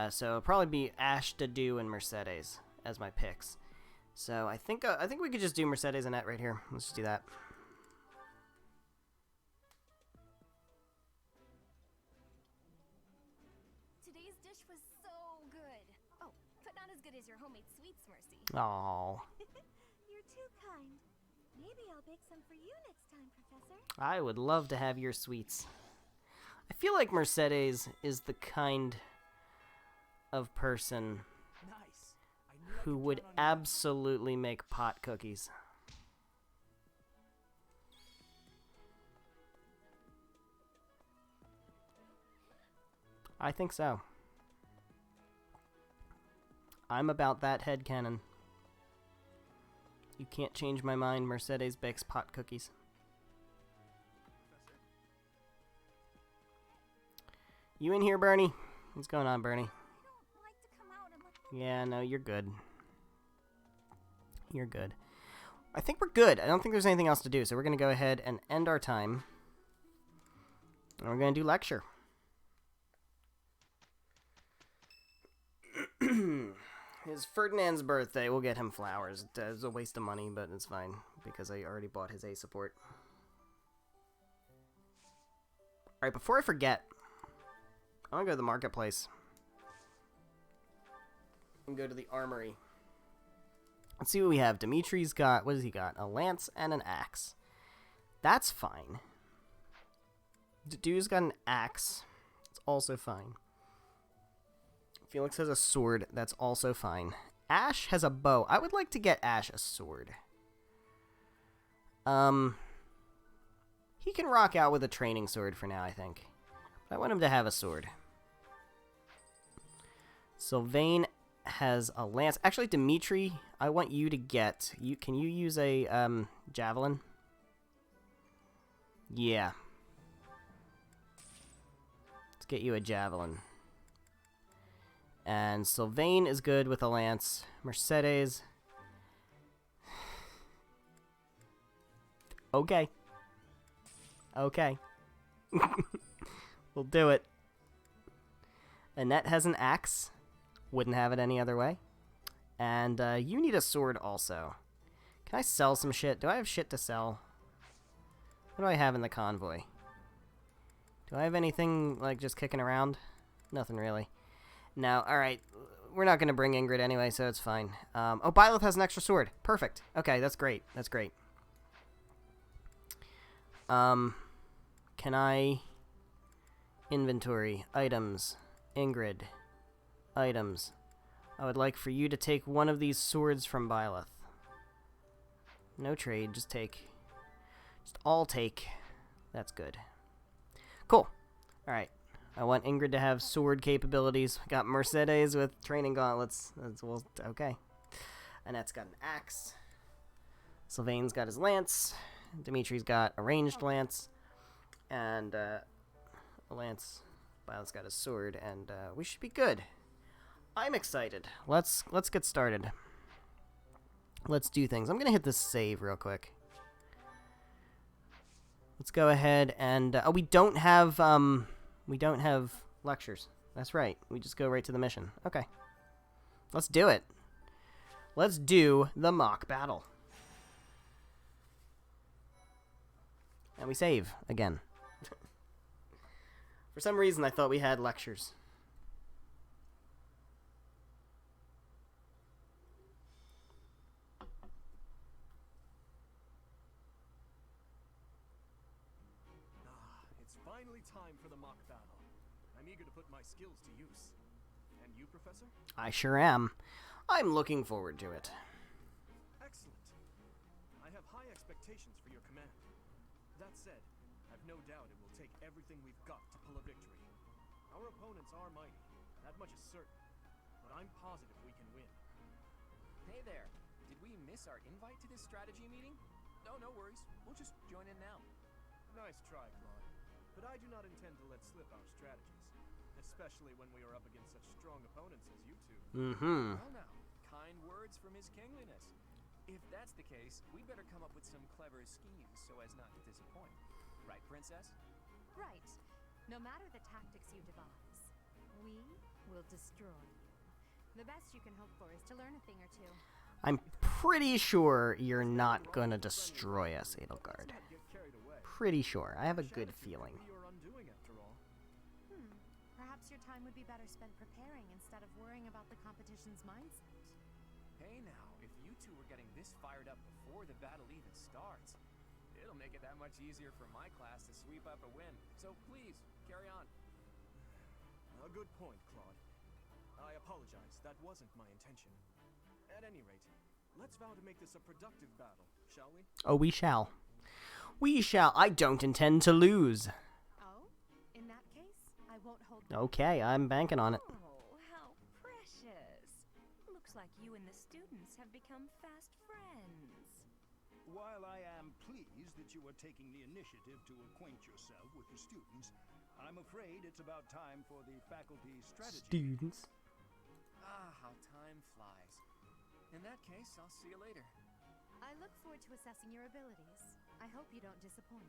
So it'll probably be Ash, Dadu, and Mercedes as my picks. So I think we could just do Mercedes and Annette right here. Let's just do that. Today's dish was so good. Oh, but not as good as your homemade sweets, Mercy. Aww. You're too kind. Maybe I'll bake some for you next time, Professor. I would love to have your sweets. I feel like Mercedes is the kind of person who would absolutely make pot cookies. I think so. I'm about that headcanon. You can't change my mind. Mercedes bakes pot cookies. You in here, Bernie? What's going on, Bernie? Yeah, no, you're good. You're good. I think we're good. I don't think there's anything else to do, so we're going to go ahead and end our time. And we're going to do lecture. His Ferdinand's birthday. We'll get him flowers. It's a waste of money, but it's fine, because I already bought his A support. Alright, before I forget, I want to go to the marketplace. And go to the armory. Let's see what we have. Dimitri's got, what has he got? A lance and an axe. That's fine. Dude's got an axe. It's also fine. Felix has a sword. That's also fine. Ash has a bow. I would like to get Ash a sword. He can rock out with a training sword for now, I think. I want him to have a sword. Sylvain has a lance. Actually, Dimitri, I want you to get... Can you use a javelin? Yeah. Let's get you a javelin. And Sylvain is good with a lance. Mercedes. Okay. Okay. We'll do it. Annette has an axe. Wouldn't have it any other way. And you need a sword also. Can I sell some shit? Do I have shit to sell? What do I have in the convoy? Do I have anything, like, just kicking around? Nothing really. No, alright. We're not going to bring Ingrid anyway, so it's fine. Oh, Byleth has an extra sword. Perfect. Okay, that's great. That's great. Can I... Inventory. Items. Ingrid. Items. I would like for you to take one of these swords from Byleth. No trade, just take. Just all take. That's good. Cool. Alright. I want Ingrid to have sword capabilities. Got Mercedes with training gauntlets. Well, okay. Annette's got an axe. Sylvain's got his lance. Dimitri's got a ranged lance. And, a lance. Byleth's got his sword. And, we should be good. I'm excited. Let's get started. Let's do things. I'm gonna hit this save real quick. Let's go ahead and oh, we don't have lectures. That's right. We just go right to the mission. Okay. Let's do it. Let's do the mock battle. And we save again. For some reason I thought we had lectures. Time for the mock battle. I'm eager to put my skills to use. And you, Professor? I sure am. I'm looking forward to it. Excellent. I have high expectations for your command. That said, I've no doubt it will take everything we've got to pull a victory. Our opponents are mighty, that much is certain. But I'm positive we can win. Hey there. Did we miss our invite to this strategy meeting? No, no worries. We'll just join in now. Nice try, Claude. But I do not intend to let slip our strategies, especially when we are up against such strong opponents as you two. Mm-hmm. Well now, kind words from His Kingliness. If that's the case, we'd better come up with some clever schemes so as not to disappoint. Right, Princess? Right. No matter the tactics you devise, we will destroy you. The best you can hope for is to learn a thing or two. I'm pretty sure you're not gonna destroy us, Edelgard. Pretty sure. I have a good feeling. Perhaps your time would be better spent preparing instead of worrying about the competition's mindset. Hey now, if you two were getting this fired up before the battle even starts, it'll make it that much easier for my class to sweep up a win. So please, carry on. A good point, Claude. I apologize, that wasn't my intention. At any rate, let's vow to make this a productive battle, shall we? Oh, we shall. We shall. I don't intend to lose. Oh? In that case, I won't hold... Okay, I'm banking on it. Oh, how precious. Looks like you and the students have become fast friends. While I am pleased that you are taking the initiative to acquaint yourself with the students, I'm afraid it's about time for the faculty strategy. Students. Ah, how time flies. In that case, I'll see you later. I look forward to assessing your abilities. I hope you don't disappoint.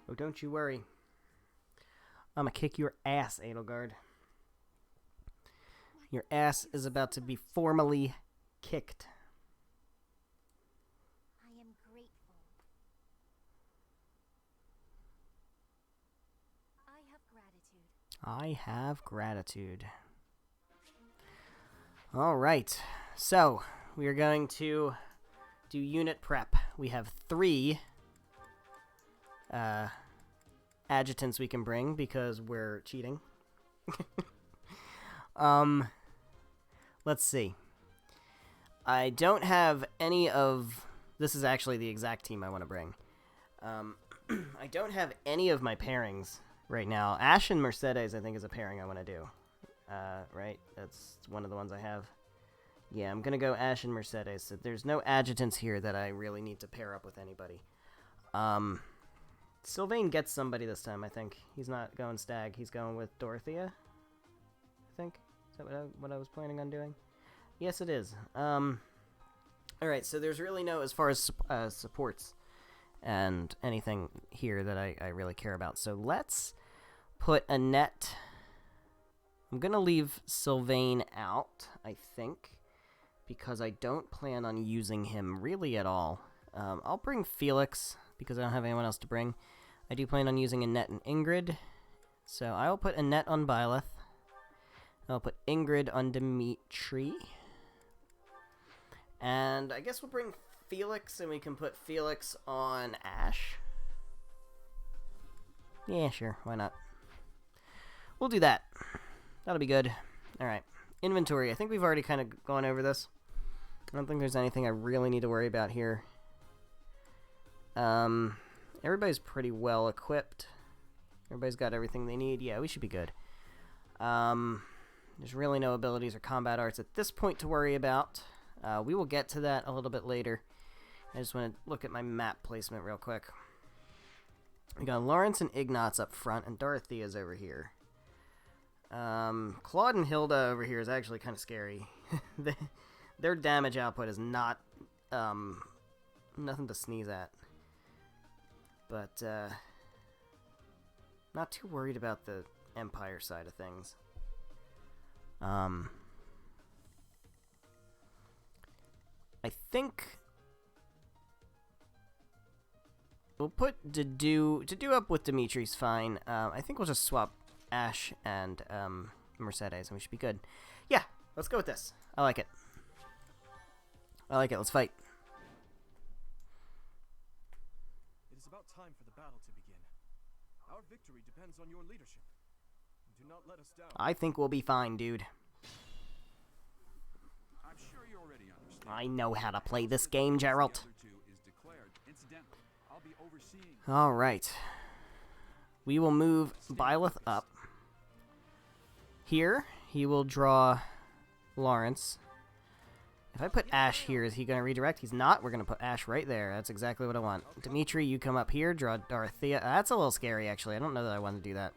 Oh, don't you worry. I'm gonna kick your ass, Edelgard. Your ass is about to be formally kicked. I am grateful. I have gratitude. I have gratitude. Alright, so we are going to do unit prep. We have 3 adjutants we can bring because we're cheating. Let's see. I don't have any of... This is actually the exact team I want to bring. I don't have any of my pairings right now. Ash and Mercedes, I think, is a pairing I want to do. Right? That's one of the ones I have. Yeah, I'm gonna go Ash and Mercedes. So there's no adjutants here that I really need to pair up with anybody. Sylvain gets somebody this time, I think. He's not going Stag. He's going with Dorothea, I think. Is that what I was planning on doing? Yes, it is. Alright, so there's really no, as far as supports and anything here that I really care about. So let's put Annette... I'm going to leave Sylvain out, I think. because I don't plan on using him really at all. I'll bring Felix, because I don't have anyone else to bring. I do plan on using Annette and Ingrid, so I'll put Annette on Byleth. I'll put Ingrid on Dimitri. And I guess we'll bring Felix, and we can put Felix on Ash. Yeah, sure, why not? We'll do that. That'll be good. Alright, inventory. I think we've already kind of gone over this. I don't think there's anything I really need to worry about here. Everybody's pretty well equipped. Everybody's got everything they need. Yeah, we should be good. There's really no abilities or combat arts at this point to worry about. We will get to that a little bit later. I just want to look at my map placement real quick. We got Lawrence and Ignatz up front, and Dorothea's over here. Claude and Hilda over here is actually kind of scary. Their damage output is not, nothing to sneeze at. But, not too worried about the Empire side of things. I think we'll put to do up with Dimitri's fine. I think we'll just swap Ash and Mercedes, and we should be good. Yeah, let's go with this. I like it. I like it. Let's fight. It is about time for the battle to begin. Our victory depends on your leadership. Do not let us down. I think we'll be fine, dude. I'm sure you already understand. I know how to play this game, Geralt. I'll be overseeing. All right. We will move Byleth up. Here, he will draw Lawrence. If I put Ash here, is he going to redirect? He's not. We're going to put Ash right there. That's exactly what I want. Dimitri, you come up here. Draw Dorothea. That's a little scary, actually. I don't know that I want to do that.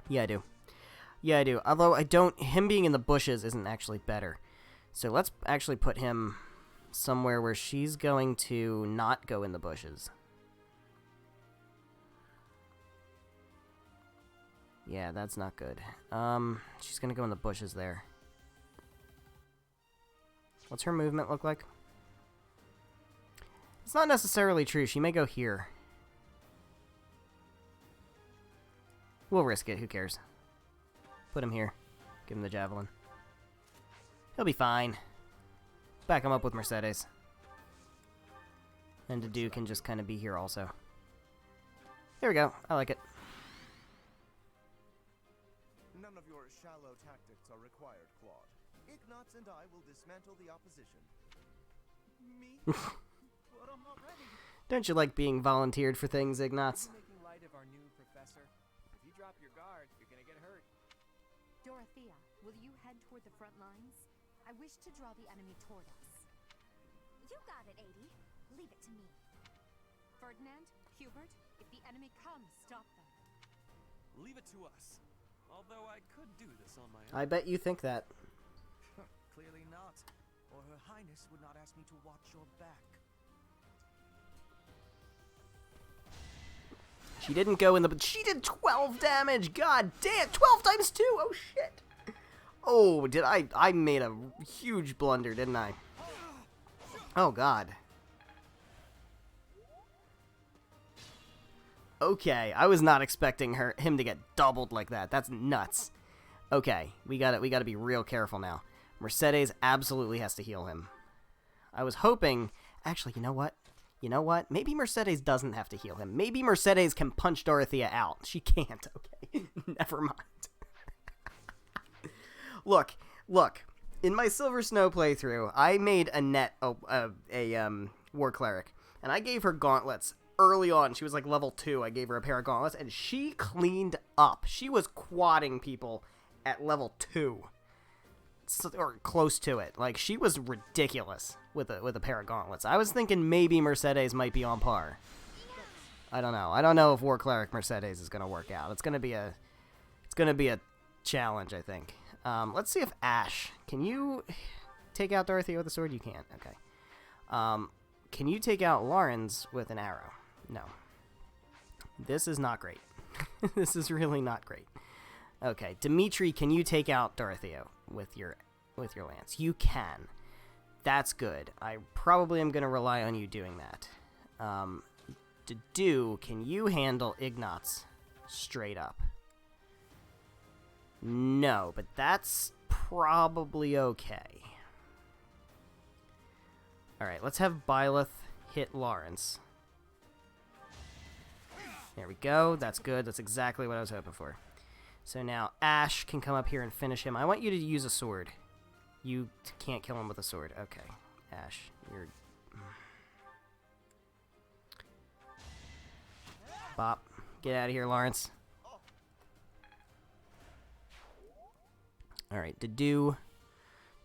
Yeah, I do. Yeah, I do. Although I don't... Him being in the bushes isn't actually better. So let's actually put him somewhere where she's going to not go in the bushes. Yeah, that's not good. She's going to go in the bushes there. What's her movement look like? It's not necessarily true. She may go here. We'll risk it. Who cares? Put him here. Give him the javelin. He'll be fine. Back him up with Mercedes. And Dedu can just kind of be here also. There we go. I like it. None of your shallow tactics are required, Claude. Ignatz and I will dismantle the opposition. Me? But I'm not ready. Don't you like being volunteered for things, Ignatz? Making light of our new professor. If you drop your guard, you're gonna get hurt. Dorothea, will you head toward the front lines? I wish to draw the enemy toward us. You got it, 80. Leave it to me. Ferdinand, Hubert, if the enemy comes, stop them. Leave it to us. Although I could do this on my own. I bet you think that. Clearly not. Or Her Highness would not ask me to watch your back. She didn't go in the... She did 12 damage! God damn! 12 times 2! Oh, shit! Oh, did I made a huge blunder, didn't I? Oh, God. Okay, I was not expecting him to get doubled like that. That's nuts. Okay, we gotta be real careful now. Mercedes absolutely has to heal him. I was hoping... Actually, you know what? You know what? Maybe Mercedes doesn't have to heal him. Maybe Mercedes can punch Dorothea out. She can't. Okay, never mind. Look. In my Silver Snow playthrough, I made Annette a War Cleric, and I gave her gauntlets early on. She was like level 2. I gave her a pair of gauntlets, and she cleaned up. She was quadding people at level 2. Or close to it. Like, she was ridiculous with a pair of gauntlets. I was thinking maybe Mercedes might be on par. I don't know. I don't know if War Cleric Mercedes is gonna work out. It's gonna be a challenge, I think. Let's see if Ash, can you take out Dorothea with a sword? You can't. Okay. Can you take out Lawrence with an arrow? No. This is not great. This is really not great. Okay, Dimitri, can you take out Dorothea with your with your lance. You can. That's good. I probably am going to rely on you doing that. Can you handle Ignatz straight up? No, but that's probably okay. Alright, let's have Byleth hit Lawrence. There we go. That's good. That's exactly what I was hoping for. So now Ash can come up here and finish him. I want you to use a sword. You can't kill him with a sword. Okay. Ash, you're... Bop. Get out of here, Lawrence. Alright, Dedue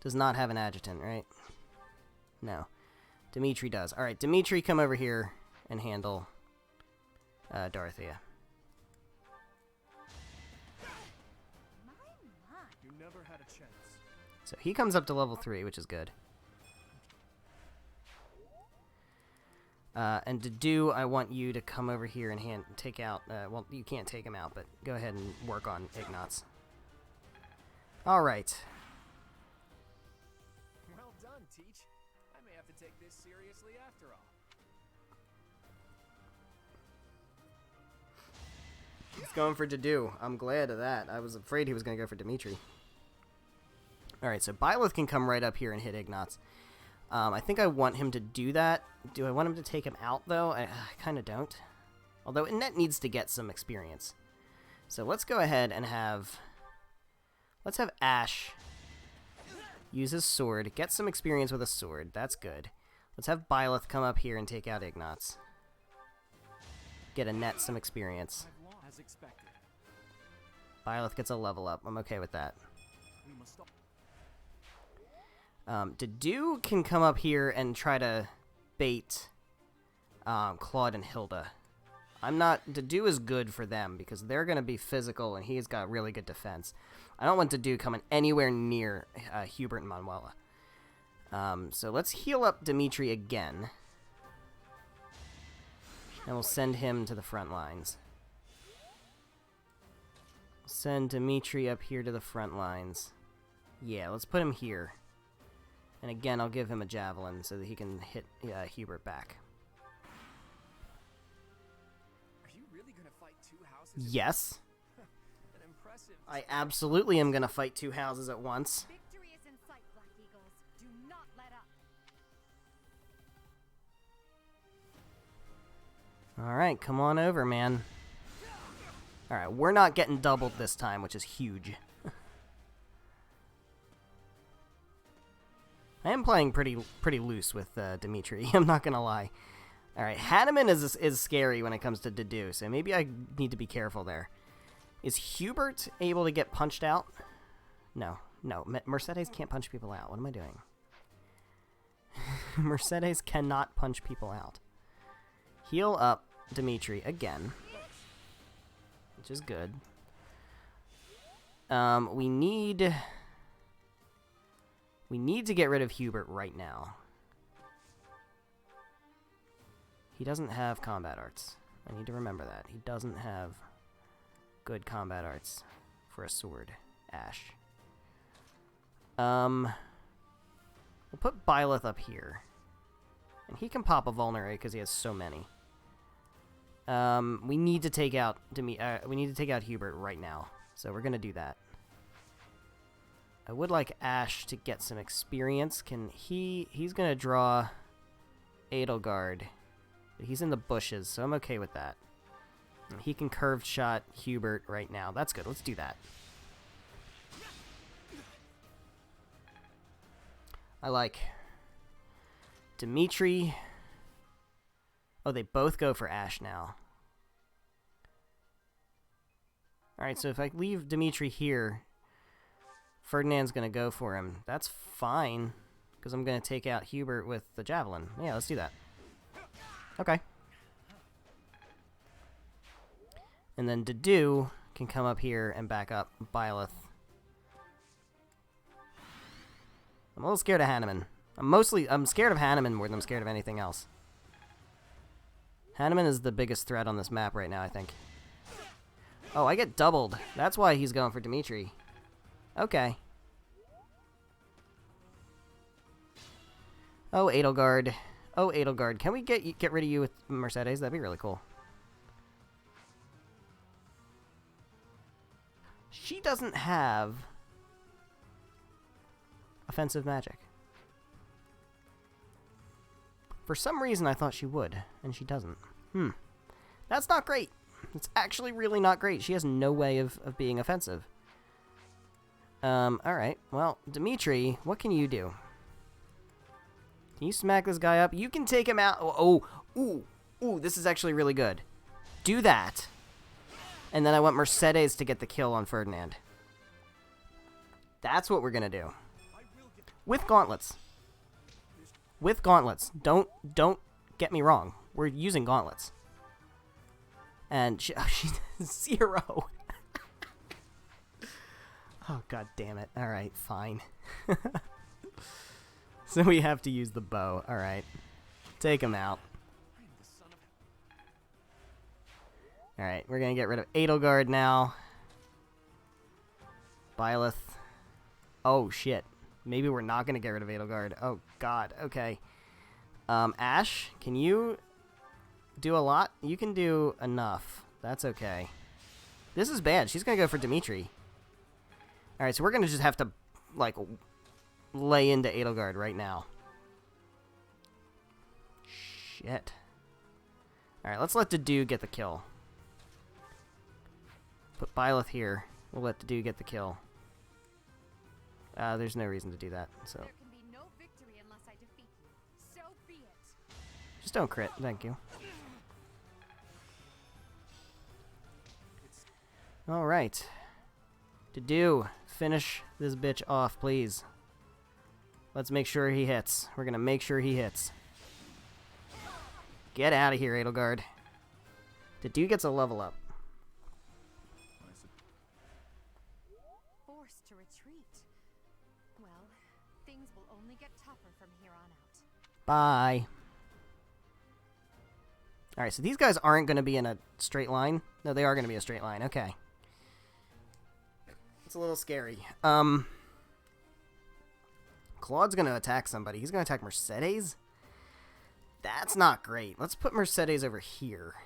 does not have an adjutant, right? No. Dimitri does. Alright, Dimitri, come over here and handle Dorothea. You never had a chance. So he comes up to level 3, which is good. And Dedue, I want you to come over here and take out... well, you can't take him out, but go ahead and work on Ignatz. Alright. Well done, Teach. I may have to take this seriously after all. He's going for Dedue. I'm glad of that. I was afraid he was going to go for Dimitri. Alright, so Byleth can come right up here and hit Ignatz. I think I want him to do that. Do I want him to take him out, though? I kind of don't. Although Net needs to get some experience. So let's go ahead and have... Let's have Ash use his sword. Get some experience with a sword. That's good. Let's have Byleth come up here and take out Ignatz. Get a Net some experience. As expected. Byleth gets a level up. I'm okay with that. We must stop. Dedue can come up here and try to bait Claude and Hilda. Dedue is good for them because they're going to be physical and he's got really good defense. I don't want Dedue coming anywhere near Hubert and Manuela. So let's heal up Dimitri again. And we'll send him to the front lines. Send Dimitri up here to the front lines. Yeah, let's put him here. And again, I'll give him a javelin so that he can hit Hubert back. Are you really gonna fight two houses? Yes. An impressive. I absolutely am going to fight two houses at once. Victory is in sight, Black Eagles. Do not let up. Alright, come on over, man. Alright, we're not getting doubled this time, which is huge. I am playing pretty loose with Dimitri, I'm not gonna lie. Alright, Hanneman is scary when it comes to Dedue, so maybe I need to be careful there. Is Hubert able to get punched out? No. Mercedes can't punch people out. What am I doing? Mercedes cannot punch people out. Heal up Dimitri again. Which is good. We need to get rid of Hubert right now. He doesn't have combat arts. I need to remember that. He doesn't have good combat arts for a sword. Ash. We'll put Byleth up here. And he can pop a vulnerate because he has so many. We need to take out Hubert right now. So we're gonna do that. I would like Ash to get some experience. He's gonna draw Edelgard. But he's in the bushes, so I'm okay with that. He can curved shot Hubert right now. That's good. Let's do that. I like Dimitri. Oh, they both go for Ash now. Alright, so if I leave Dimitri here, Ferdinand's going to go for him. That's fine, because I'm going to take out Hubert with the javelin. Yeah, let's do that. Okay. And then Dedue can come up here and back up Byleth. I'm a little scared of Hanneman. I'm scared of Hanneman more than I'm scared of anything else. Hanneman is the biggest threat on this map right now, I think. Oh, I get doubled. That's why he's going for Dimitri. Okay. Oh, Edelgard. Oh, Edelgard. Can we get rid of you with Mercedes? That'd be really cool. She doesn't have offensive magic. For some reason, I thought she would, and she doesn't. That's not great. It's actually really not great. She has no way of being offensive. Alright. Well, Dimitri, what can you do? Can you smack this guy up? You can take him out. Ooh, this is actually really good. Do that. And then I want Mercedes to get the kill on Ferdinand. That's what we're gonna do. With gauntlets. With gauntlets. Don't get me wrong. We're using gauntlets. And she's 0. Oh, god damn it. Alright, fine. So we have to use the bow. Alright. Take him out. Alright, we're gonna get rid of Edelgard now. Byleth. Oh, shit. Maybe we're not gonna get rid of Edelgard. Oh, god. Okay. Ash, can you do a lot? You can do enough. That's okay. This is bad. She's gonna go for Dimitri. Alright, so we're gonna just have to, like, lay into Edelgard right now. Shit. Alright, let's let Dedue get the kill. Put Byleth here. We'll let Dedue get the kill. There's no reason to do that, so. There can be no victory unless I defeat you. So be it. Just don't crit, thank you. Alright. Dedue, finish this bitch off, please. Let's make sure he hits. We're gonna make sure he hits. Get out of here, Edelgard. Dedue gets a level up. Forced to retreat. Well, things will only get tougher from here on out. Bye. Alright, so these guys aren't going to be in a straight line. No, they are going to be a straight line. Okay. It's a little scary. Claude's going to attack somebody. He's going to attack Mercedes? That's not great. Let's put Mercedes over here.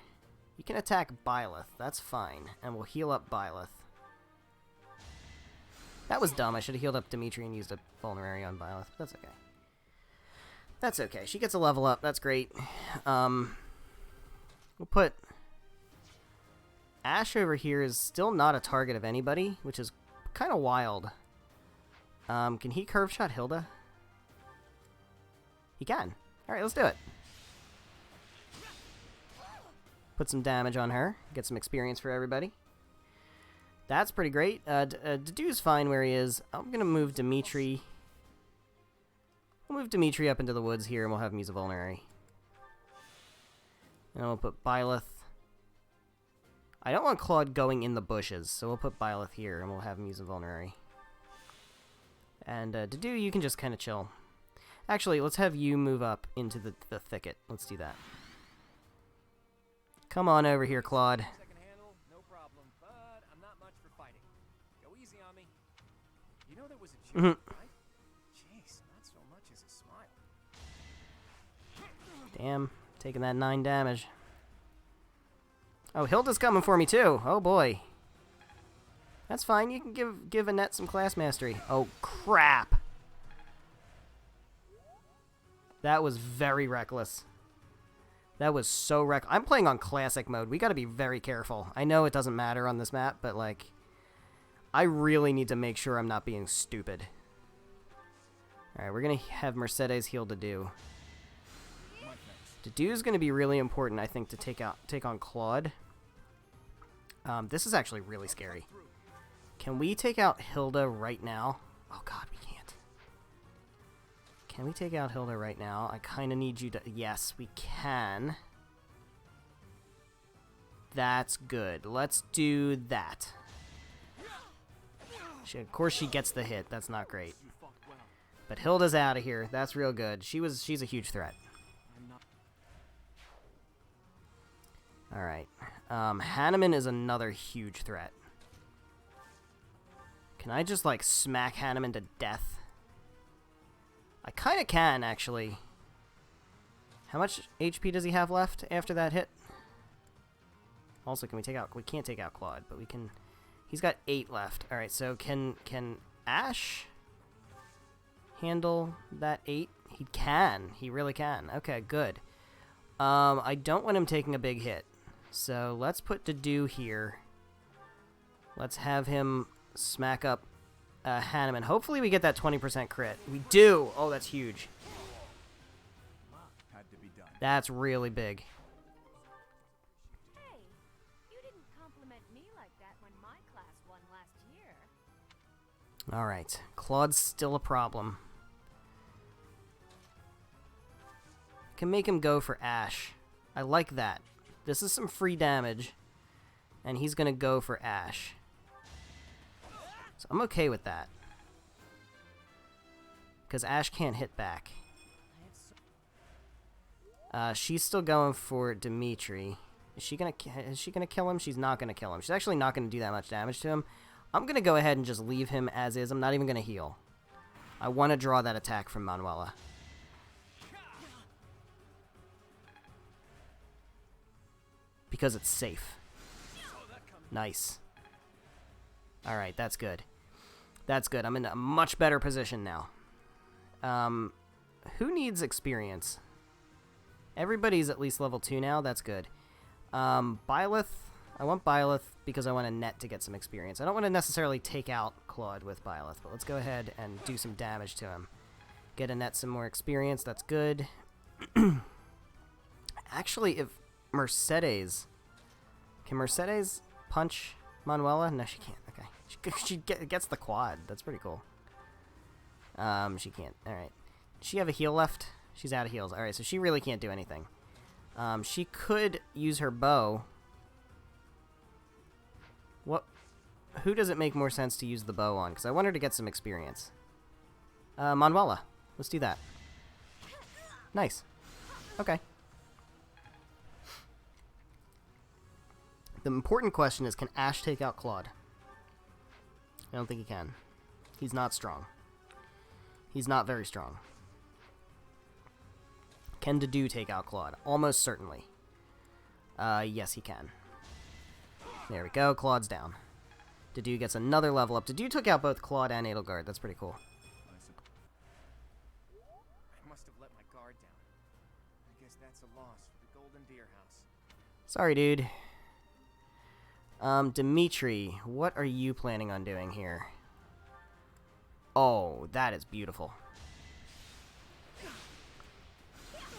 You can attack Byleth. That's fine. And we'll heal up Byleth. That was dumb. I should have healed up Dimitri and used a vulnerary on Byleth. But that's okay. That's okay. She gets a level up. That's great. We'll put Ash over here is still not a target of anybody, which is kind of wild. Can he curve shot Hilda? He can. Alright, let's do it. Put some damage on her. Get some experience for everybody. That's pretty great. Dedue's fine where he is. I'm going to move Dimitri. We'll move Dimitri up into the woods here, and we'll have him use a vulnerary. And we'll put Byleth. I don't want Claude going in the bushes, so we'll put Byleth here, and we'll have him use a vulnerary. And Dedue, you can just kind of chill. Actually, let's have you move up into the thicket. Let's do that. Come on over here, Claude. Second handle, no problem, but I'm not much for fighting. Go easy on me. You know there was a joke, right? Jeez, not so much as a smile. Damn, taking that 9 damage. Oh, Hilda's coming for me too. Oh boy. That's fine. You can give Annette some class mastery. Oh crap. That was very reckless. That was so reckless. I'm playing on classic mode. We got to be very careful. I know it doesn't matter on this map, but like I really need to make sure I'm not being stupid. All right, we're going to have Mercedes heal Dedue. Dedue's going to be really important, I think, to take on Claude. This is actually really scary. Can we take out Hilda right now? Oh god, we can't. Can we take out Hilda right now? I kind of need you to... Yes, we can. That's good. Let's do that. Of course she gets the hit. That's not great. But Hilda's out of here. That's real good. She's a huge threat. Alright. Hanneman is another huge threat. Can I just, like, smack Hanneman to death? I kind of can, actually. How much HP does he have left after that hit? Also, can we take out... We can't take out Claude, but we can... He's got 8 left. Alright, so can Ash handle that 8? He can. He really can. Okay, good. I don't want him taking a big hit. So let's put Dedue here. Let's have him smack up Hanneman. Hopefully we get that 20% crit. We do! Oh, that's huge. Had to be done. That's really big. Hey, you didn't compliment me like that when my class won last year. Alright, Claude's still a problem. Can make him go for Ash. I like that. This is some free damage, and he's gonna go for Ash. So I'm okay with that. Because Ash can't hit back. She's still going for Dimitri. Is she gonna kill him? She's not gonna kill him. She's actually not gonna do that much damage to him. I'm gonna go ahead and just leave him as is. I'm not even gonna heal. I want to draw that attack from Manuela. Because it's safe. Nice. Alright, that's good. That's good. I'm in a much better position now. Who needs experience? Everybody's at least level 2 now. That's good. Byleth. I want Byleth because I want a net to get some experience. I don't want to necessarily take out Claude with Byleth, but let's go ahead and do some damage to him. Get a net some more experience. That's good. Actually, if Mercedes... Can Mercedes punch Manuela? No, she can't. Okay. She gets the quad. That's pretty cool. She can't. Alright. Does she have a heal left? She's out of heals. Alright, so she really can't do anything. She could use her bow. What? Who does it make more sense to use the bow on? Because I want her to get some experience. Manuela. Let's do that. Nice. Okay. The important question is, can Ash take out Claude? I don't think he can. He's not strong. He's not very strong. Can Dedue take out Claude? Almost certainly. Yes, he can. There we go. Claude's down. Dedue gets another level up. Dedue took out both Claude and Edelgard. That's pretty cool. I must have let my guard down. I guess that's a loss for the Golden Deer House. Sorry, dude. Dimitri, what are you planning on doing here? Oh, that is beautiful.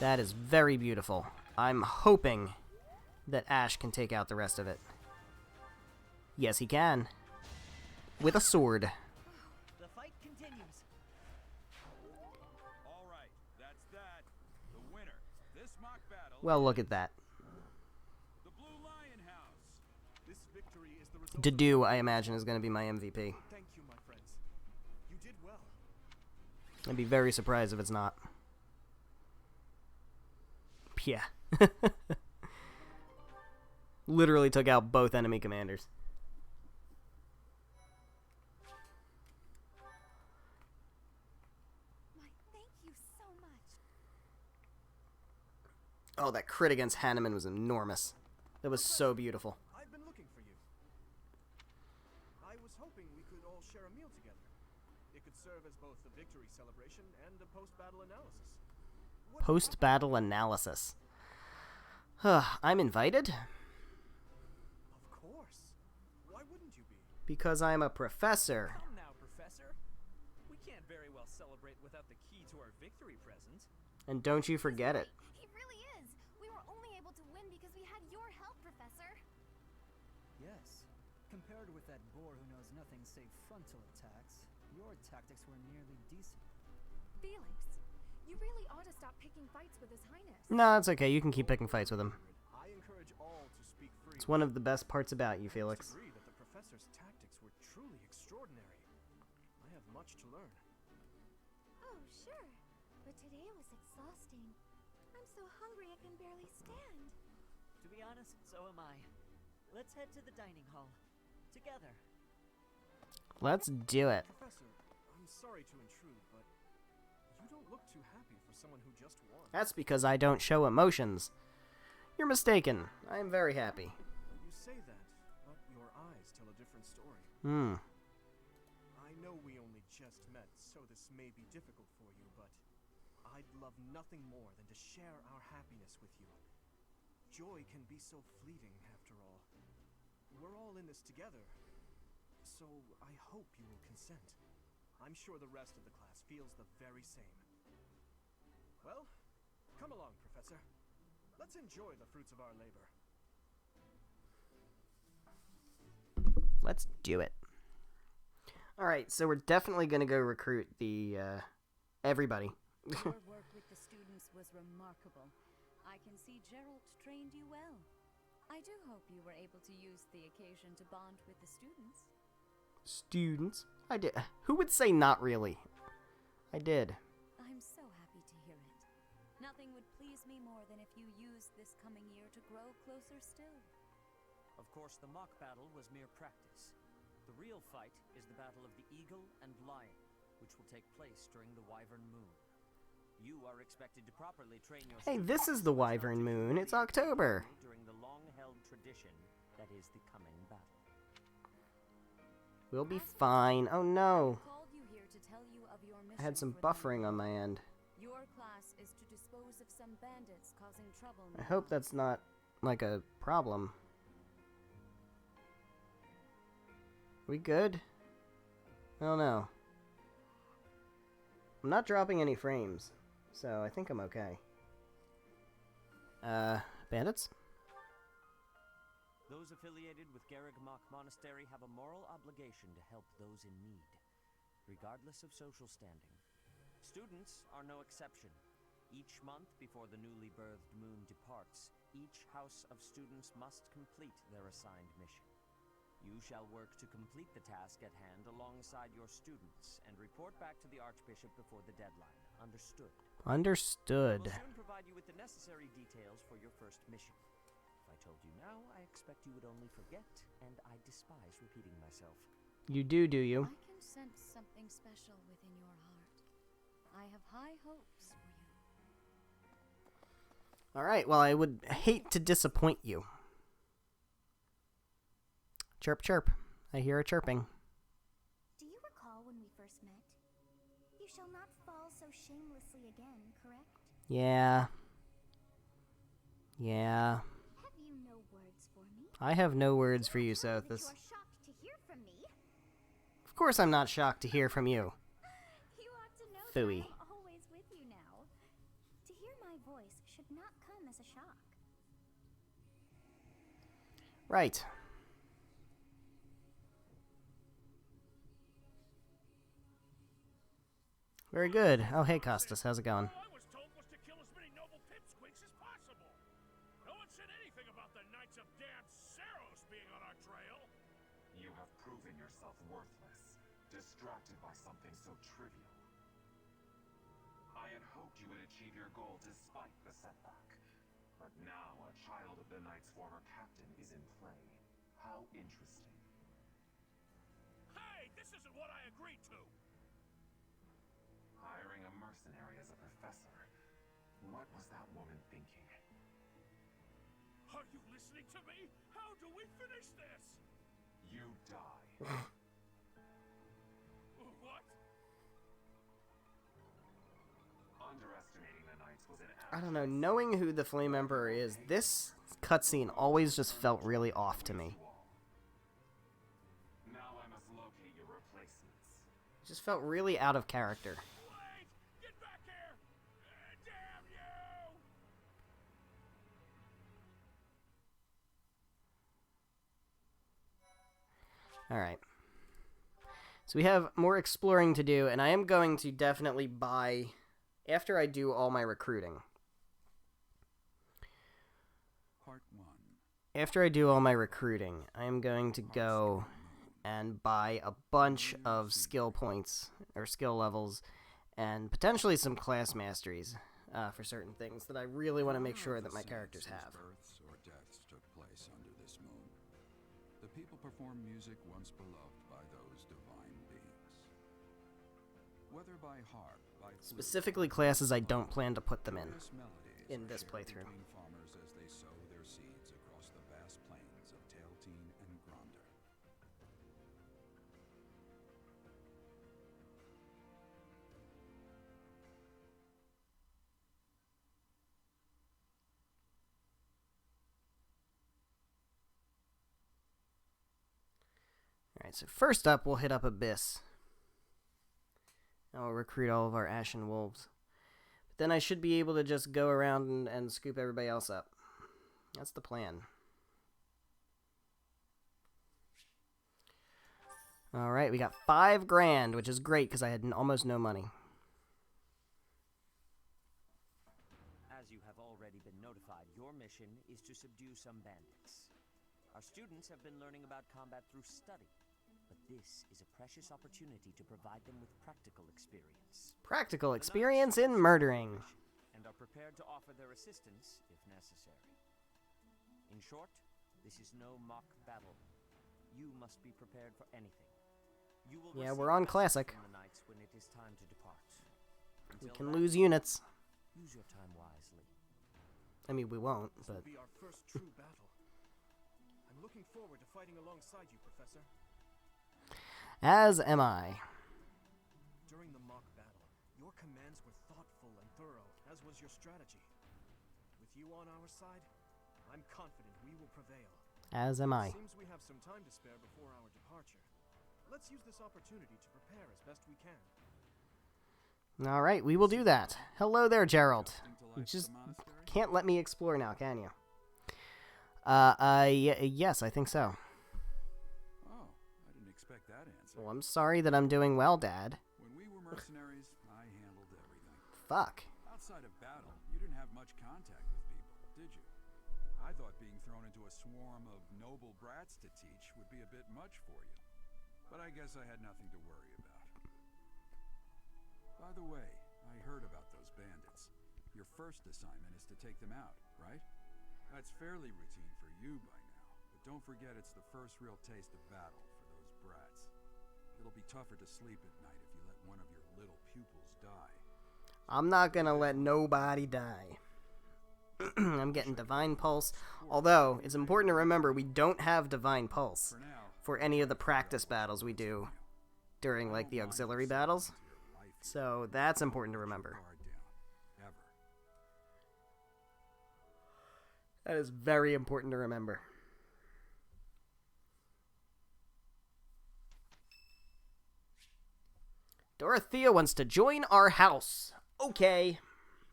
That is very beautiful. I'm hoping that Ash can take out the rest of it. Yes, he can. With a sword. The fight continues. All right, that's that. The winner. This mock battle. Well, look at that. The Blue Lion House. This victory is the result Dedue, I imagine, is going to be my MVP. Thank you, my friends. You did well. I'd be very surprised if it's not. Yeah. Literally took out both enemy commanders. Why, thank you so much. Oh, that crit against Hanneman was enormous. That was so beautiful. I've been looking for you. I was hoping we could all share a meal together. It could serve as both a victory celebration and a post-battle analysis. Post-battle analysis. I'm invited? Of course. Why wouldn't you be? Because I'm a professor. Come now, Professor. We can't very well celebrate without the key to our victory present. And don't you forget it. He really is. We were only able to win because we had your help, Professor. Yes. Compared with that boar who knows nothing save frontal attacks, your tactics were nearly decent. Felix, you really ought to stop picking fights with His Highness. No, it's okay. You can keep picking fights with him. I encourage all to speak freely. It's one of the best parts about you, Felix. I agree that the professor's tactics were truly extraordinary. I have much to learn. Oh, sure. But today was exhausting. I'm so hungry I can barely stand. To be honest, so am I. Let's head to the dining hall. Together. Let's do it. Professor, I'm sorry to intrude, but you You don't look too happy for someone who just won. That's because I don't show emotions. You're mistaken. I am very happy. You say that, but your eyes tell a different story. I know we only just met, so this may be difficult for you, but I'd love nothing more than to share our happiness with you. Joy can be so fleeting, after all. We're all in this together, so I hope you will consent. I'm sure the rest of the class feels the very same. Well, come along, Professor. Let's enjoy the fruits of our labor. Let's do it. Alright, so we're definitely going to go recruit the, everybody. Your work with the students was remarkable. I can see Geralt trained you well. I do hope you were able to use the occasion to bond with the students. Students? I did. Who would say not really? I did. I'm so happy to hear it. Nothing would please me more than if you used this coming year to grow closer still. Of course, the mock battle was mere practice. The real fight is the battle of the Eagle and Lion, which will take place during the Wyvern Moon. You are expected to properly train your Hey, this is the Wyvern Moon. It's October. During the long-held tradition that is the coming battle. We'll be fine. Oh no. Called you here to tell you of your I had mission some for the buffering on my end. Your class is to dispose of some bandits causing trouble. I hope that's not, like, a problem. We good? I don't know. I'm not dropping any frames, so I think I'm okay. Bandits? Those affiliated with Garrigmach Monastery have a moral obligation to help those in need, regardless of social standing. Students are no exception. Each month before the newly birthed moon departs, each house of students must complete their assigned mission. You shall work to complete the task at hand alongside your students and report back to the Archbishop before the deadline. Understood? Understood. We'll soon provide you with the necessary details for your first mission. If I told you now, I expect you would only forget, and I despise repeating myself. You do you? I can sense something special within your heart. I have high hopes for you. Alright, well, I would hate to disappoint you. Chirp, chirp. I hear a chirping. Do you recall when we first met? You shall not fall so shamelessly again, correct? Yeah. Yeah. Have you no words for me? I have no words for you, That Sothis. you are shocked to hear from me. Of course I'm not shocked to hear from you. You ought to know Phooey. that I'm always with you now. To hear my voice should not come as a shock. Right. Very good. Oh, hey, Costas. How's it going? All I was told was to kill as many noble pipsqueaks as possible. No one said anything about the Knights of Damned Saros being on our trail. You have proven yourself worthless, distracted by something so trivial. I had hoped you would achieve your goal despite the setback. But now a child of the Knight's former captain is in play. How interesting. Hey, this isn't what I agreed to. Hiring a mercenary as a professor. What was that woman thinking? Are you listening to me? How do we finish this? You die. What? Underestimating the Knights was an I don't know. Knowing who the Flame Emperor is, this cutscene always just felt really off to me. Now I must locate your replacements. It just felt really out of character. Get back here! Damn you! Alright. So we have more exploring to do, and I am going to definitely buy... After I do all my recruiting. Part 1. After I do all my recruiting, I am going to go and buy a bunch of skill points, or skill levels, and potentially some class masteries for certain things that I really want to make sure that my characters have. Births or deaths took place under this moon. The people perform music once beloved by those divine beings. Whether by harp, by Specifically classes I don't plan to put them in this playthrough. Farmers as they sow their seeds across the vast plains of Tailteen and Gronder. Alright, so first up, we'll hit up Abyss. And we'll recruit all of our Ashen Wolves. But then I should be able to just go around and scoop everybody else up. That's the plan. Alright, we got $5 grand, which is great because I had almost no money. As you have already been notified, your mission is to subdue some bandits. Our students have been learning about combat through study, but this is a precious opportunity to provide them with practical experience. Practical experience in murdering. And are prepared to offer their assistance if necessary. In short, this is no mock battle. You must be prepared for anything. You will Yeah, we're on Classic. from the knights when it is time to depart. We Until can then, lose units. use your time wisely. I mean, we won't, This but... will be our first true battle. I'm looking forward to fighting alongside you, Professor. As am I. During the mock battle, your commands were thoughtful and thorough, as was your strategy. With you on our side, I'm confident we will prevail. As am I. Seems we have some time to spare before our departure. Let's use this opportunity to prepare as best we can. Alright, we will do that. Hello there, Gerald. You just can't let me explore now, can you? Yes, I think so. Oh, I didn't expect that answer. Well, I'm sorry that I'm doing well, Dad. When we were mercenaries, I handled everything. Fuck. Outside of battle, you didn't have much contact with people, did you? I thought being thrown into a swarm of noble brats to teach would be a bit much for you. But I guess I had nothing to worry about. By the way, I heard about those bandits. Your first assignment is to take them out, right? That's fairly routine for you by now, but don't forget it's the first real taste of battle for those brats. It'll be tougher to sleep at night if you let one of your little pupils die. I'm not gonna let nobody die. I'm getting Divine Pulse. Although, it's important to remember we don't have Divine Pulse for any of the practice battles we do during, like, the auxiliary battles. So, that's important to remember. That is very important to remember. Dorothea wants to join our house. Okay.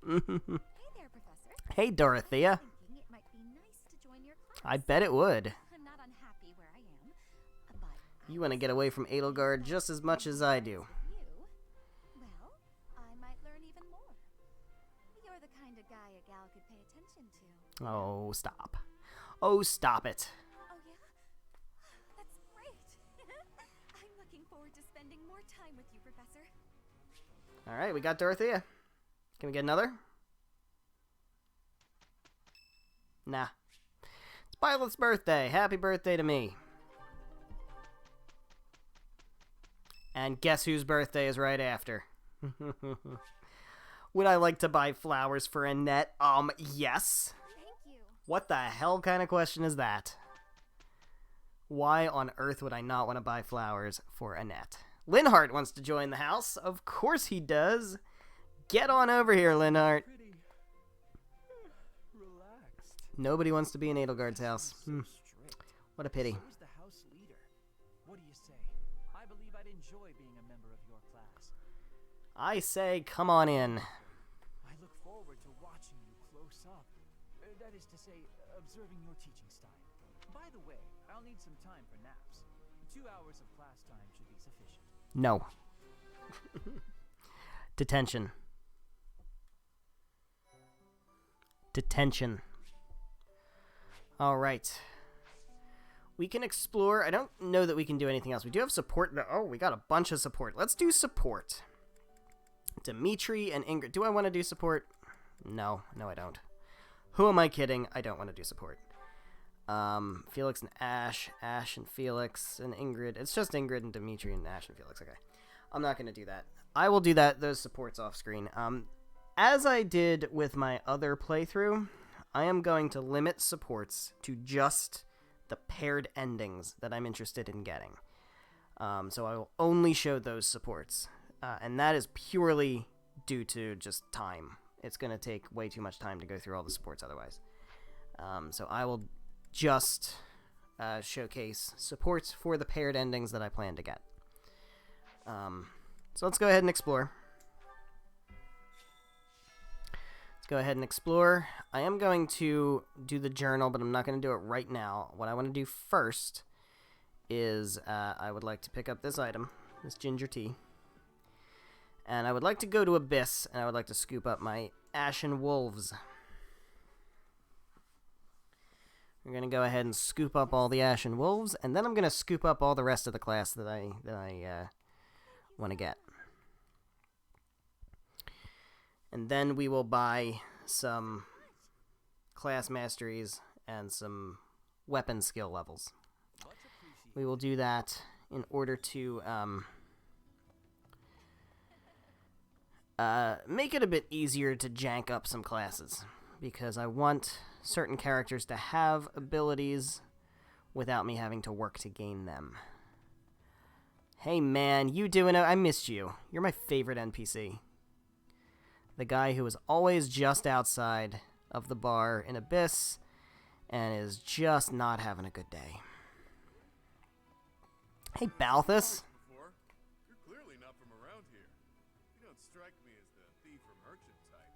Hey there, Professor. Hey, Dorothea. Thinking it might be nice to join your class. I bet it would. I'm not unhappy where I am, but You want to get away from Edelgard just as much as I do. you, well, I might learn even more. You're the kind of guy a gal could pay attention to. Oh, stop. Oh, stop it. Oh yeah? That's great. I'm looking forward to spending more time with you, Professor. Alright, we got Dorothea. Can we get another? Nah. It's Violet's birthday. Happy birthday to me. And guess whose birthday is right after? Would I like to buy flowers for Annette? Yes. Thank you. What the hell kind of question is that? Why on earth would I not want to buy flowers for Annette? Linhart wants to join the house. Of course he does. Get on over here, Linhart. Relaxed. Nobody wants to be in Edelgard's house. What a pity. So is the house leader. What do you say? I believe I'd enjoy being a member of your class. I say, come on in. I look forward to watching you close up. That is to say, observing your teaching style. By the way, I'll need some time for naps. 2 hours of class time should be sufficient. No. Detention. Detention. Alright. We can explore. I don't know that we can do anything else. We do have support. Oh, we got a bunch of support. Let's do support. Dimitri and Ingrid. Do I want to do support? No. No, I don't. Who am I kidding? I don't want to do support. Felix and Ash. Ash and Felix and Ingrid. It's just Ingrid and Dimitri and Ash and Felix. Okay. I'm not going to do that. I will do those supports off screen. As I did with my other playthrough, I am going to limit supports to just the paired endings that I'm interested in getting. So I will only show those supports. And that is purely due to just time. It's going to take way too much time to go through all the supports otherwise. So I will just showcase supports for the paired endings that I plan to get. So let's go ahead and explore. I am going to do the journal, but I'm not going to do it right now. What I want to do first is I would like to pick up this item, this ginger tea. And I would like to go to Abyss, and I would like to scoop up my Ashen Wolves. We're going to go ahead and scoop up all the Ashen Wolves, and then I'm going to scoop up all the rest of the class that I want to get. And then we will buy some class masteries and some weapon skill levels. We will do that in order to make it a bit easier to jank up some classes, because I want certain characters to have abilities without me having to work to gain them. Hey man, you doing it? I missed you. You're my favorite NPC. The guy who is always just outside of the bar in Abyss and is just not having a good day. Hey, Balthus. You're clearly not from around here. You don't strike me as the thief or merchant type.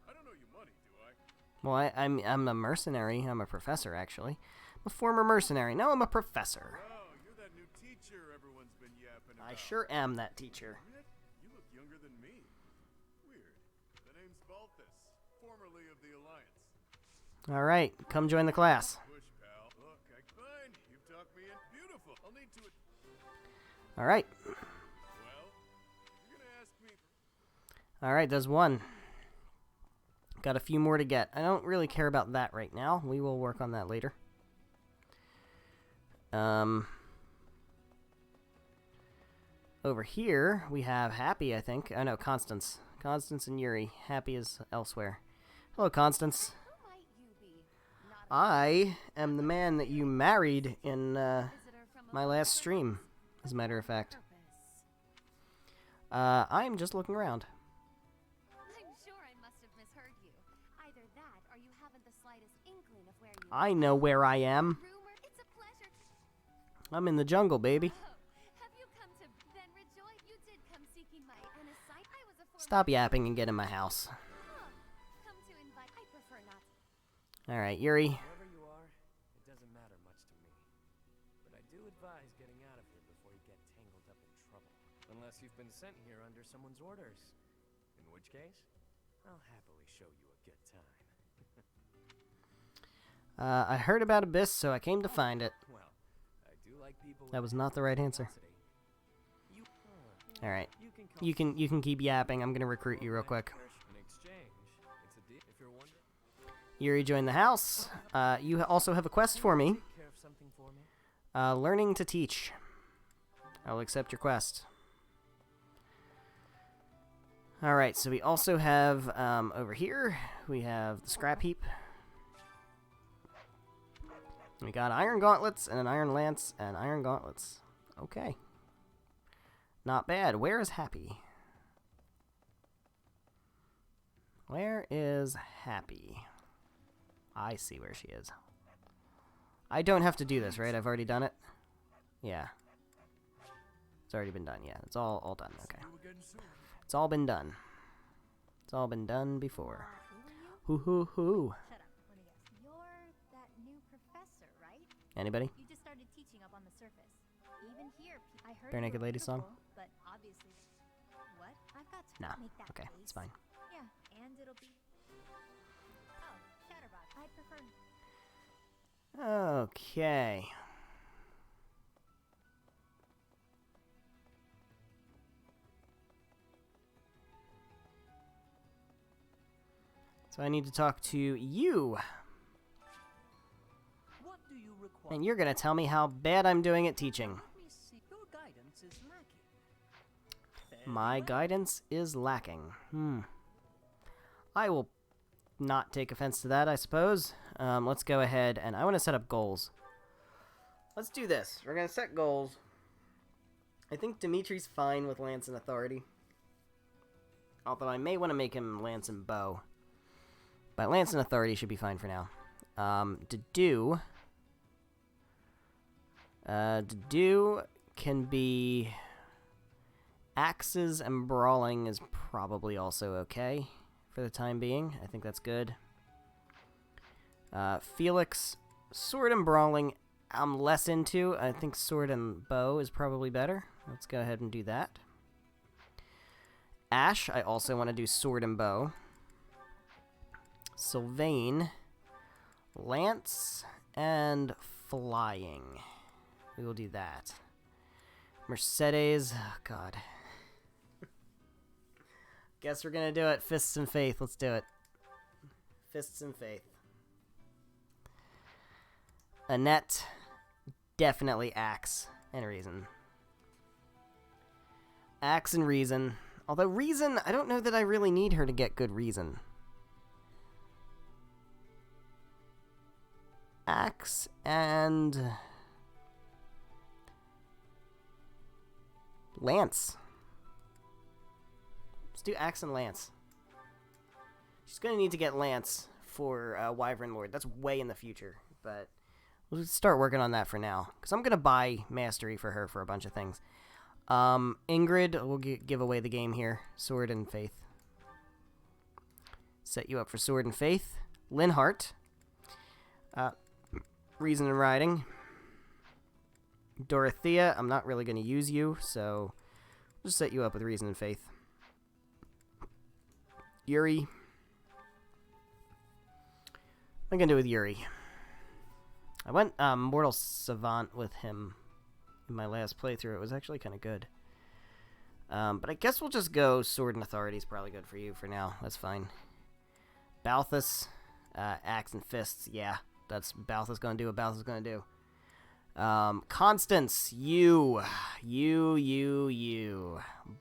I don't owe you money, do I? Well, I'm a mercenary. I'm a professor, actually. I'm a former mercenary. Now I'm a professor. Oh, you're that new teacher everyone's been yapping about. I sure am that teacher. You look younger than me. Weird. The name's Balthus, formerly of the Alliance. All right, come join the class. Push, pal. Look, fine. You've talked me in. Beautiful. I'll need to. All right. Well, you're gonna ask me. All right, there's one. Got a few more to get. I don't really care about that right now. We will work on that later. Over here, we have Happy, I think. Oh, no, Constance. Constance and Yuri. Happy is elsewhere. Hello, Constance. I am the man that you married in my last stream, as a matter of fact. I'm just looking around. I'm sure I must have misheard you. Either that, or you haven't the slightest inkling of where you I know where I am. It's a pleasure. I'm in the jungle, baby. Have you come to then rejoice? You did come seeking my insight. I was a Stop yapping and get in my house. Come to invite. I prefer not. All right, Yuri. Wherever you are, it doesn't matter much to me. But I do advise getting out of here before you get tangled up in trouble. Unless you've been sent here under someone's orders. In which case, I'll happily show you a good time. I heard about Abyss, so I came to find it. Well, I do like people. That was not the right answer. All right, you can keep yapping. I'm gonna recruit you real quick. In exchange, it's a deal. If you're wondering, Yuri joined the house. You also have a quest for me. take care of something for me. Learning to teach. I'll accept your quest. All right, so we also have over here. We have the scrap heap. We got iron gauntlets and an iron lance and iron gauntlets. Okay. Not bad. Where is Happy? Where is Happy? I see where she is. I don't have to do this, right? I've already done it? Yeah. It's already been done, yeah. It's all done, okay. It's all been done. It's all been done before. Hoo hoo hoo. Shut up. Let me guess. You're that new professor, right? Anybody? You just started teaching up on the surface. Even here, I heard Bare you Naked were Ladies song? beautiful, but obviously, what? I've got to No. make that Okay, face. it's fine. Yeah, and it'll be. Oh, Chatterbox. I prefer. Okay. So I need to talk to you. What do you require? And you're going to tell me how bad I'm doing at teaching. Let me see. Your guidance is lacking. My guidance is lacking. I will not take offense to that, I suppose. Let's go ahead, and I want to set up goals. Let's do this. We're going to set goals. I think Dimitri's fine with Lance and Authority. Although I may want to make him Lance and Bow. But Lance and Authority should be fine for now. To do can be Axes and Brawling is probably also okay for the time being. I think that's good. Felix, Sword and Brawling, I'm less into. I think Sword and Bow is probably better. Let's go ahead and do that. Ash, I also want to do Sword and Bow. Sylvain, Lance, and Flying. We will do that. Mercedes, oh god. Guess we're gonna do it. Fists and Faith, let's do it. Fists and Faith. Annette, definitely Axe and Reason. Axe and Reason. Although Reason, I don't know that I really need her to get good Reason. Axe and Lance. Let's do Axe and Lance. She's going to need to get Lance for Wyvern Lord. That's way in the future, but we'll start working on that for now. Because I'm going to buy Mastery for her for a bunch of things. Ingrid, we'll give away the game here. Sword and Faith. Set you up for Sword and Faith. Linhart. Reason and Riding. Dorothea, I'm not really going to use you, so we'll just set you up with Reason and Faith. Yuri. I'm going to do with Yuri. I went Mortal Savant with him in my last playthrough. It was actually kind of good. But I guess we'll just go Sword and Authority is probably good for you for now. That's fine. Balthus, Axe and Fists. Yeah, that's Balthus going to do what Balthus is going to do. Constance, you.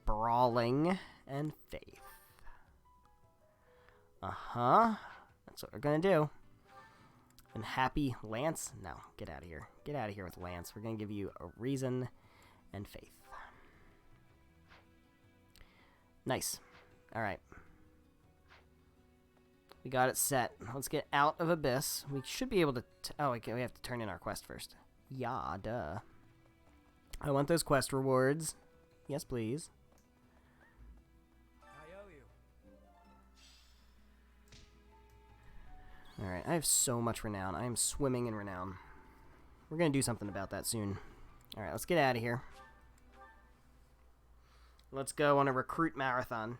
Brawling and Faith. That's what we're going to do. And Happy Lance? No, get out of here. Get out of here with Lance. We're going to give you a Reason and Faith. Nice. Alright. We got it set. Let's get out of Abyss. We should be able to... oh, okay, we have to turn in our quest first. Yeah, duh. I want those quest rewards. Yes, please. I owe you. Alright, I have so much renown. I am swimming in renown. We're going to do something about that soon. Alright, let's get out of here. Let's go on a recruit marathon.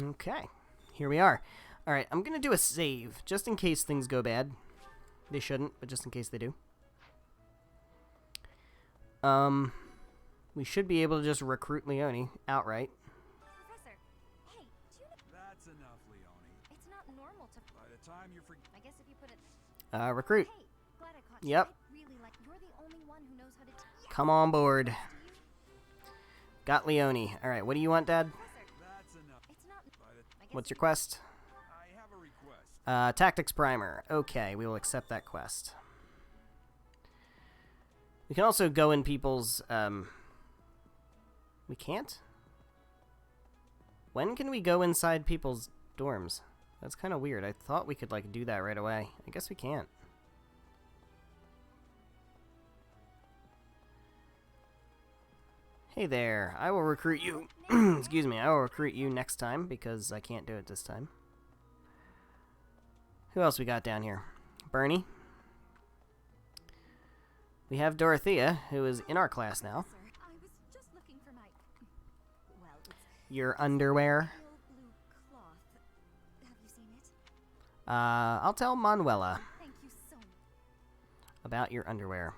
Okay, here we are. Alright, I'm going to do a save, just in case things go bad. They shouldn't, but just in case they do. We should be able to just recruit Leone outright. Professor, hey, do you know... That's enough, Leone. It's not normal to... By the time you forget... I guess if you put it... Recruit. Hey, glad I caught Yep. you. Really, like, you're the only one who knows how to... Come on board. Got Leone. Alright, what do you want, Dad? That's enough. It's not... What's your quest? I have a request. Tactics Primer. Okay, we will accept that quest. We can also go in people's, we can't? When can we go inside people's dorms? That's kind of weird. I thought we could, like, do that right away. I guess we can't. Hey there, I will recruit you. Excuse me, I will recruit you next time because I can't do it this time. Who else we got down here? Bernie. We have Dorothea, who is in our class now. I was just looking for my... well, it's... Your underwear. pale blue cloth. Have you seen it? I'll tell Manuela Thank you so much. about your underwear.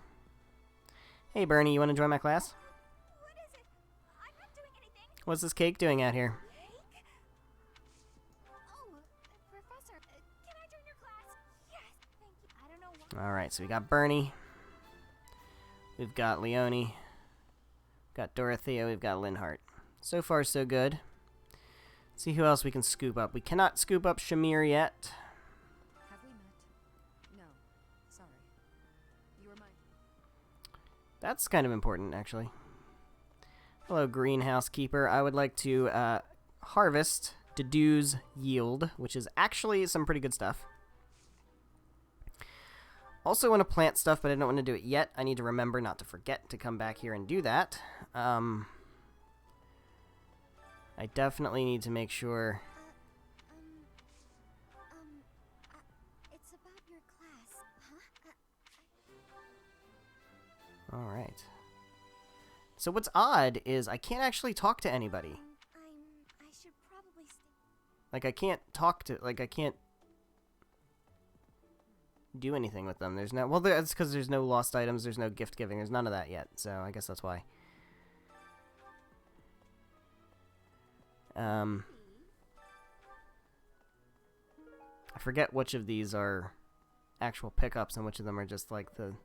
Hey, Bernie, you want to join my class? What is it? I'm not doing anything. What's this cake doing out here? Cake? Oh, Professor, can I join your class? Yes, thank you. I don't know why. Alright, so we got Bernie. We've got Leone. Got Dorothea. We've got Linhart. So far, so good. Let's see who else we can scoop up. We cannot scoop up Shamir yet. Have we met? No. Sorry. You were my... That's kind of important, actually. Hello, Greenhouse Keeper. I would like to harvest Dedue's yield, which is actually some pretty good stuff. Also want to plant stuff, but I don't want to do it yet. I need to remember not to forget to come back here and do that. I definitely need to make sure... It's about your class, huh? Alright. So what's odd is I can't actually talk to anybody. I should probably stay. Like, I can't talk to... Like, I can't do anything with them. There's no... Well, that's because there's no lost items, there's no gift giving, there's none of that yet. So I guess that's why. I forget which of these are actual pickups and which of them are just like the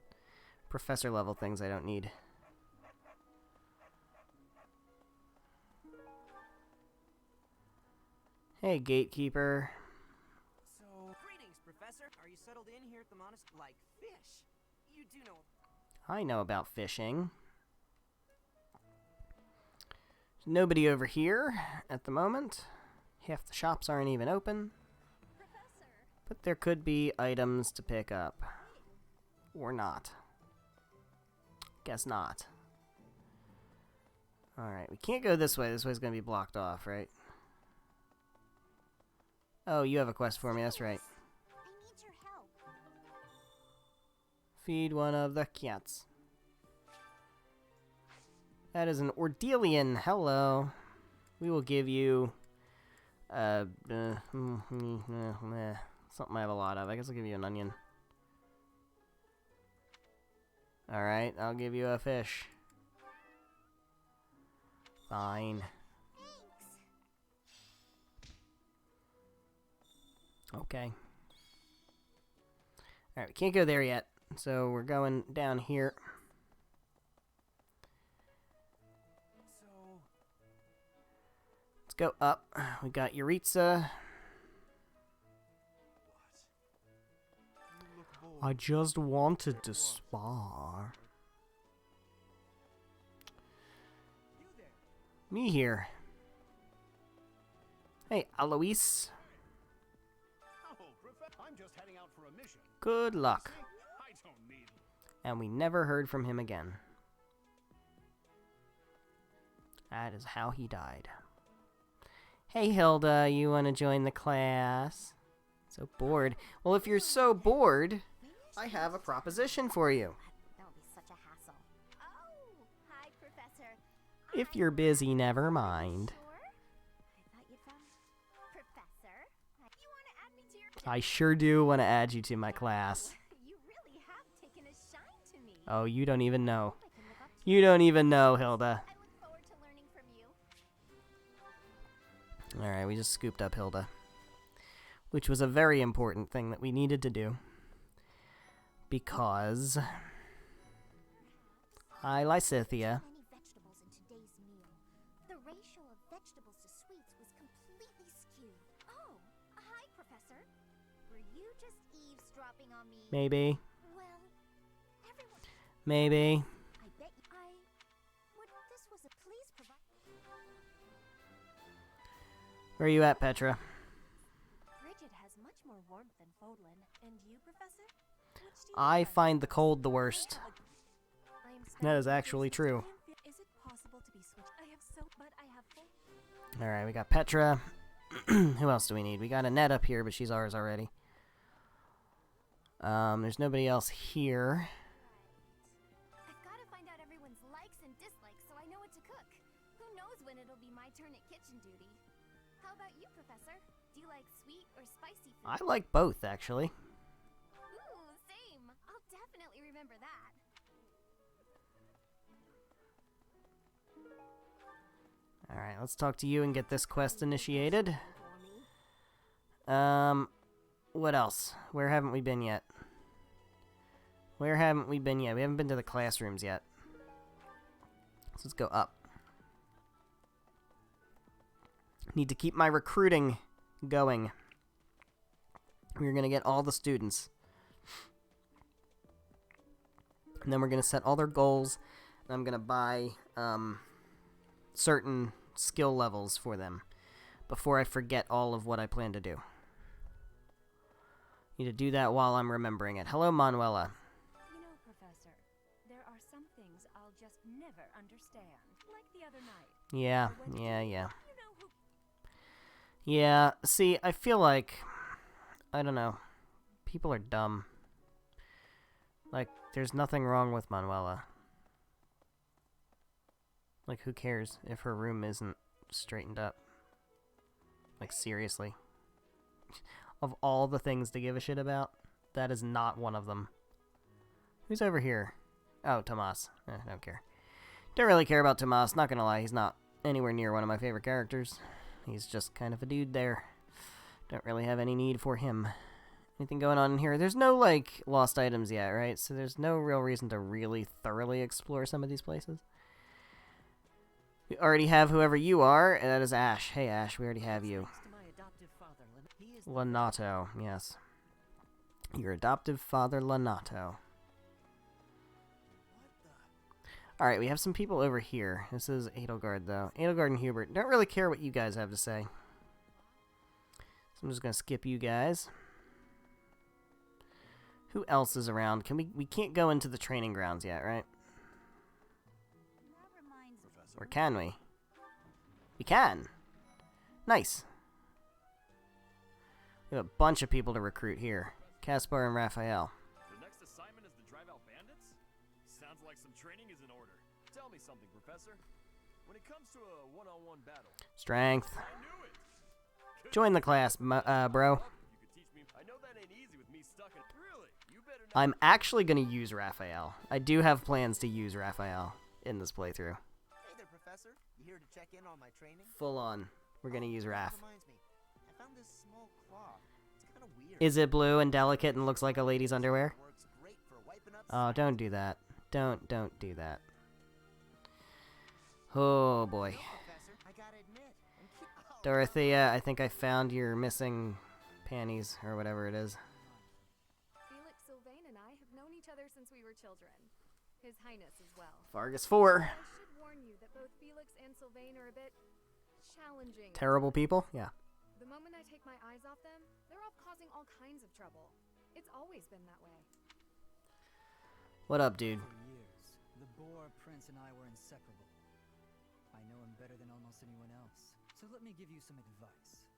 professor level things I don't need. Hey, gatekeeper. So, greetings, Professor. Are you settled in here at the monastery? Like fish? You do know... I know about fishing. There's nobody over here at the moment. Half the shops aren't even open. But there could be items to pick up. Or not. Guess not. Alright, we can't go this way. This way's gonna be blocked off, right? Oh, you have a quest for me, that's right. I need your help. Feed one of the cats. That is an Ordelian. Hello. We will give you... something I have a lot of. I guess I'll give you an onion. Alright, I'll give you a fish. Fine. Okay. Alright, we can't go there yet. So we're going down here. Let's go up. We got Yuritsa. I just wanted to spar. Me here. Hey, Alois. I'm just heading out for a mission. Good luck. I don't need... And we never heard from him again. That is how he died. Hey, Hilda, you want to join the class? So bored. Well, if you're so bored, I have a proposition for you. That'll be such a hassle. Oh, hi, Professor. If you're busy, never mind. I thought you'd found Professor. You want to add me to your... I sure do want to add you to my class. You really have taken a shine to me. Oh, you don't even know. You don't even know, Hilda. I look forward to learning from you. Alright, we just scooped up Hilda. Which was a very important thing that we needed to do. Because... Hi, Lysithia. Many vegetables in today's meal. The ratio of vegetables to sweets was completely skewed. Oh, hi, Professor. Were you just eavesdropping on me? Maybe. Well, everyone... Maybe. I bet you... This was a... Please provide... Where are you at, Petra? Bridget has much more warmth than Fodlan. And you, Professor? I find the cold the worst. That is actually true. Is it possible to be switched? I have so... But I have full... Alright, we got Petra. Who else do we need? We got Annette up here, but she's ours already. There's nobody else here. I've got to find out everyone's likes and dislikes so I know what to cook. Who knows when it'll be my turn at kitchen duty. How about you, Professor? Do you like sweet or spicy food? I like both, actually. Ooh, same. I'll definitely remember that. Alright, let's talk to you and get this quest initiated. What else? Where haven't we been yet? Where haven't we been yet? We haven't been to the classrooms yet. So let's go up. Need to keep my recruiting going. We're going to get all the students. And then we're going to set all their goals. And I'm going to buy certain skill levels for them before I forget all of what I plan to do. Need to do that while I'm remembering it. Hello, Manuela. You know, Professor, there are some things I'll just never understand. Like the other night. Yeah. Yeah, see, I feel like, I don't know, people are dumb. Like, there's nothing wrong with Manuela. Like, who cares if her room isn't straightened up? Like, seriously. Of all the things to give a shit about, that is not one of them. Who's over here? Oh, Tomas. I don't care. Don't really care about Tomas, not gonna lie, he's not anywhere near one of my favorite characters. He's just kind of a dude there. Don't really have any need for him. Anything going on in here? There's no, like, lost items yet, right? So there's no real reason to really thoroughly explore some of these places. We already have whoever you are, and that is Ash. Hey, Ash, we already have you. Lanato, yes. Your adoptive father, Lanato. Alright, we have some people over here. This is Edelgard, though. Edelgard and Hubert. Don't really care what you guys have to say. So I'm just going to skip you guys. Who else is around? We can't go into the training grounds yet, right? Or can we? We can! Nice. We have a bunch of people to recruit here. Caspar and Raphael. The next assignment is to drive out bandits? Sounds like some training is in order. Tell me something, Professor. When it comes to a one-on-one battle... Strength. I knew it! Join the class, bro. I know that ain't easy with me stuck in... Really? You better not... I'm actually going to use Raphael. I do have plans to use Raphael in this playthrough. Hey there, Professor. You here to check in on my training? Full on. We're going to use Raph. Reminds me. I found this small cloth. It's kind of weird. Is it blue and delicate and looks like a lady's underwear? Works great for wiping up. Oh, don't do that. Don't do that. Oh, boy. Dorothea, I think I found your missing panties, or whatever it is. Felix Sylvain and I have known each other since we were children. His Highness as well. Fargus 4. I should warn you that both Felix and Sylvain are a bit challenging. Terrible people? Yeah. The moment I take my eyes off them, they're off causing all kinds of trouble. It's always been that way. What up, dude? For years, the Boar Prince and I were inseparable. I know him better than almost anyone else, so let me give you some advice.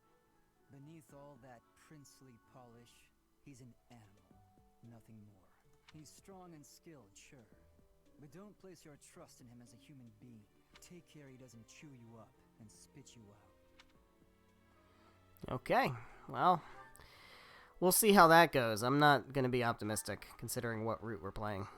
Beneath all that princely polish, he's an animal, nothing more. He's strong and skilled, sure, but don't place your trust in him as a human being. Take care he doesn't chew you up and spit you out. Okay, well, we'll see how that goes. I'm not going to be optimistic, considering what route we're playing.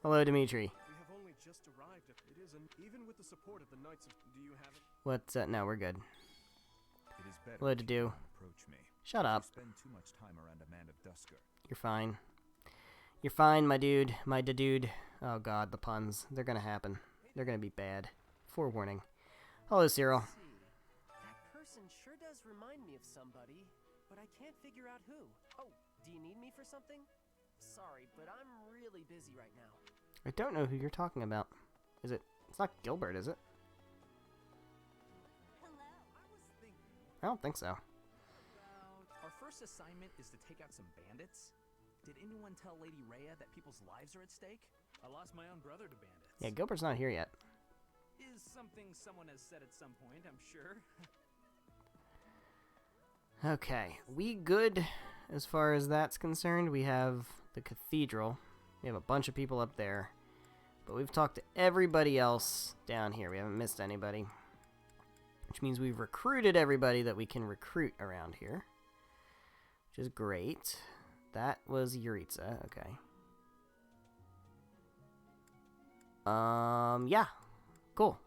Hello, Dimitri. We have only just arrived. It is even with the support of the Knights of... Do you have it? What's that? No, we're good. It is better What to do? Approach me. Shut up. You spend too much time around a man of Dusker. You're fine. You're fine, my dude. My dude. Oh god, the puns. They're gonna happen. They're gonna be bad. Forewarning. Hello, Cyril. That person sure does remind me of somebody, but I can't figure out who. Oh, do you need me for something? Sorry, but I'm really busy right now. I don't know who you're talking about. Is it? It's not Gilbert, is it? I don't think so. Our first assignment is to take out some bandits. Did anyone tell Lady Rhea that people's lives are at stake? I lost my own brother to bandits. Yeah, Gilbert's not here yet. Is something someone has said at some point, I'm sure. Okay, we good as far as that's concerned. We have the cathedral. We have a bunch of people up there. But we've talked to everybody else down here. We haven't missed anybody. which means we've recruited everybody that we can recruit around here, which is great. That was Yuritsa, okay. Yeah, cool.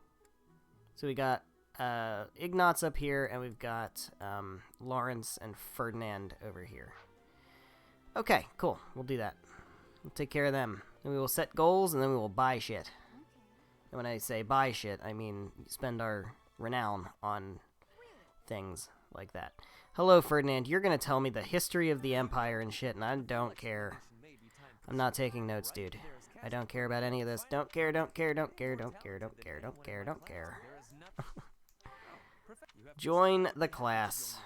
So we got Ignatz up here, and we've got Lawrence and Ferdinand over here. Okay, cool. We'll do that. We'll take care of them. Then we will set goals, and then we will buy shit. And when I say buy shit, I mean spend our renown on things like that. Hello, Ferdinand. You're going to tell me the history of the Empire and shit, and I don't care. I'm not taking notes, dude. I don't care about any of this. Don't care, don't care, don't care, don't care, don't care, don't care, don't care. Join the class.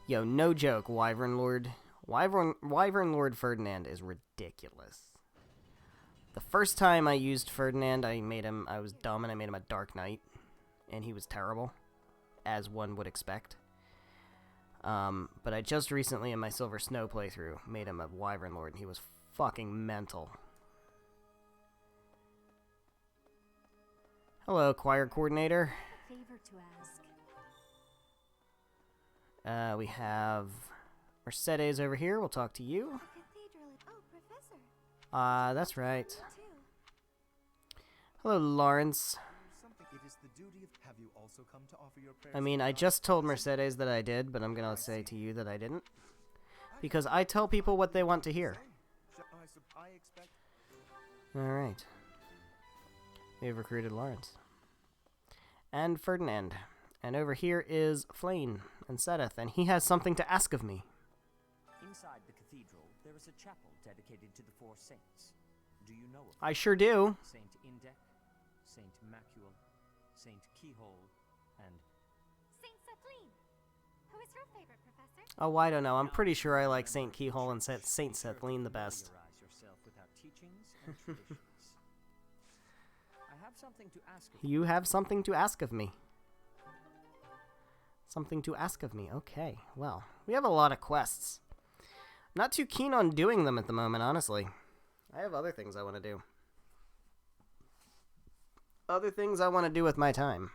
Yo, no joke, Wyvern Lord. Wyvern Lord Ferdinand is ridiculous. The first time I used Ferdinand, I was dumb and I made him a Dark Knight. And he was terrible, as one would expect. But I just recently, in my Silver Snow playthrough, made him a Wyvern Lord, and he was fucking mental. Hello, choir coordinator. Favor to ask. We have Mercedes over here. We'll talk to you. Oh, Professor. That's right. Hello, Lawrence. I mean, I just told Mercedes that I did, but I'm gonna say to you that I didn't. Because I tell people what they want to hear. Alright. We have recruited Lawrence. And Ferdinand. And over here is Flane and Sedith, and he has something to ask of me. Inside the cathedral, there is a chapel dedicated to the four saints. Do you know of them? I sure do. Saint Indec, Saint Macule, Saint Keyhole, and Saint Kathleen. Who is your favorite, Professor? Oh, I don't know. I'm pretty sure I like Saint Keyhole and Saint Kathleen the best. yourself with our teachings and traditions. I have something to ask of You have something to ask of me. Something to ask of me. Okay, well, we have a lot of quests. Not too keen on doing them at the moment, honestly. I have other things I want to do. Other things I want to do with my time.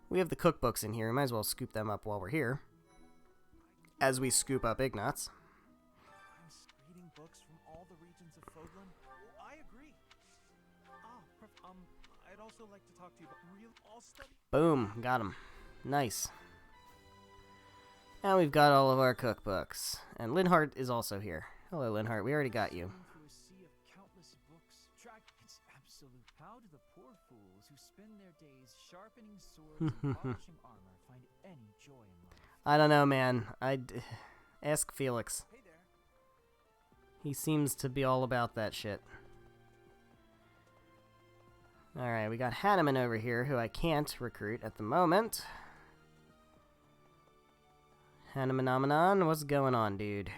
We have the cookbooks in here. We might as well scoop them up while we're here. As we scoop up Ignatz. Reading books from all the regions of Fodlan? I agree. I'd also like to talk to you about real all study. Boom, got him. Nice. Now we've got all of our cookbooks. And Linhart is also here. Hello, Linhart. We already got you. It's absolute. How do the poor fools who spend their days sharpening swords and polishing armor find any joy in life? I don't know, man. Ask Felix. Hey there. He seems to be all about that shit. Alright, we got Hanneman over here, who I can't recruit at the moment. Hanneman, what's going on, dude?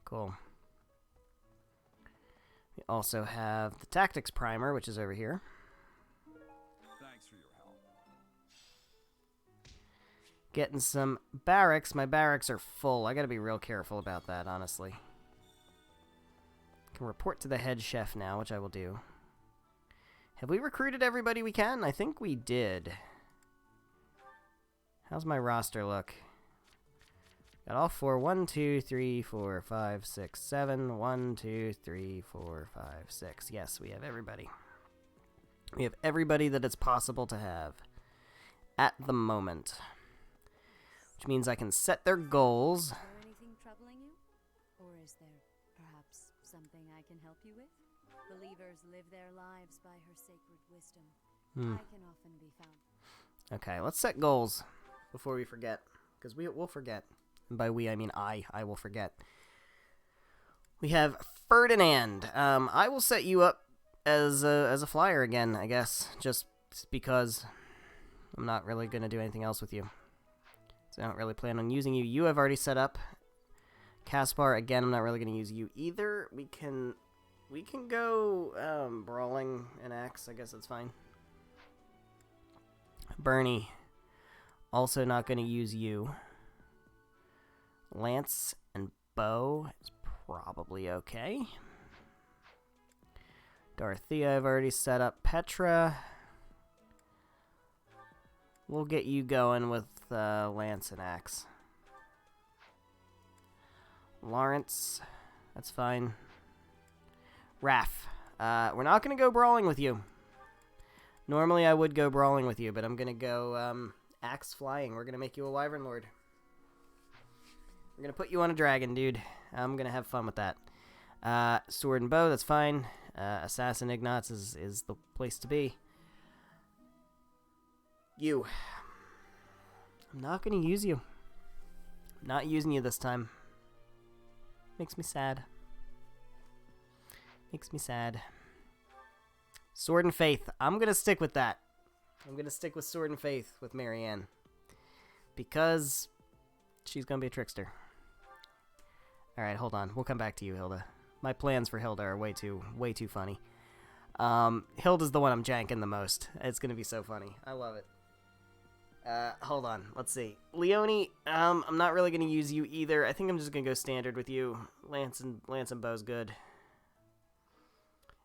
Cool. We also have the Tactics Primer, which is over here. Thanks for your help. Getting some barracks. My barracks are full. I gotta be real careful about that, honestly. Can report to the head chef now, which I will do. Have we recruited everybody we can? I think we did. How's my roster look? Got all four. 1, 2, 3, 4, 5, 6, 7. 1, 2, 3, 4, 5, 6. Yes, we have everybody. We have everybody that it's possible to have at the moment. Which means I can set their goals. Is there anything troubling you? Or is there perhaps something I can help you with? Believers live their lives by her sacred wisdom. I can often be found. Okay, let's set goals before we forget. Because we'll forget. And by we, I mean I will forget. We have Ferdinand. I will set you up as a flyer again, I guess. Just because I'm not really going to do anything else with you. So I don't really plan on using you. You have already set up. Caspar, again, I'm not really going to use you either. We can go Brawling and Axe. I guess that's fine. Bernie, also not going to use you. Lance and Bow is probably okay. Dorothea, I've already set up. Petra. We'll get you going with Lance and Axe. Lawrence. That's fine. Raph. We're not going to go brawling with you. Normally I would go brawling with you, but I'm going to go Axe flying. We're going to make you a Wyvern Lord. We're going to put you on a dragon, dude. I'm going to have fun with that. Sword and bow, that's fine. Assassin Ignatz is the place to be. You. I'm not going to use you. I'm not using you this time. Makes me sad. Makes me sad. Sword and Faith. I'm going to stick with that. I'm going to stick with Sword and Faith with Marianne. Because she's going to be a trickster. Alright, hold on. We'll come back to you, Hilda. My plans for Hilda are way too funny. Hilda's the one I'm janking the most. It's going to be so funny. I love it. Hold on. Let's see. Leonie, I'm not really going to use you either. I think I'm just going to go standard with you. Lance and bow's good.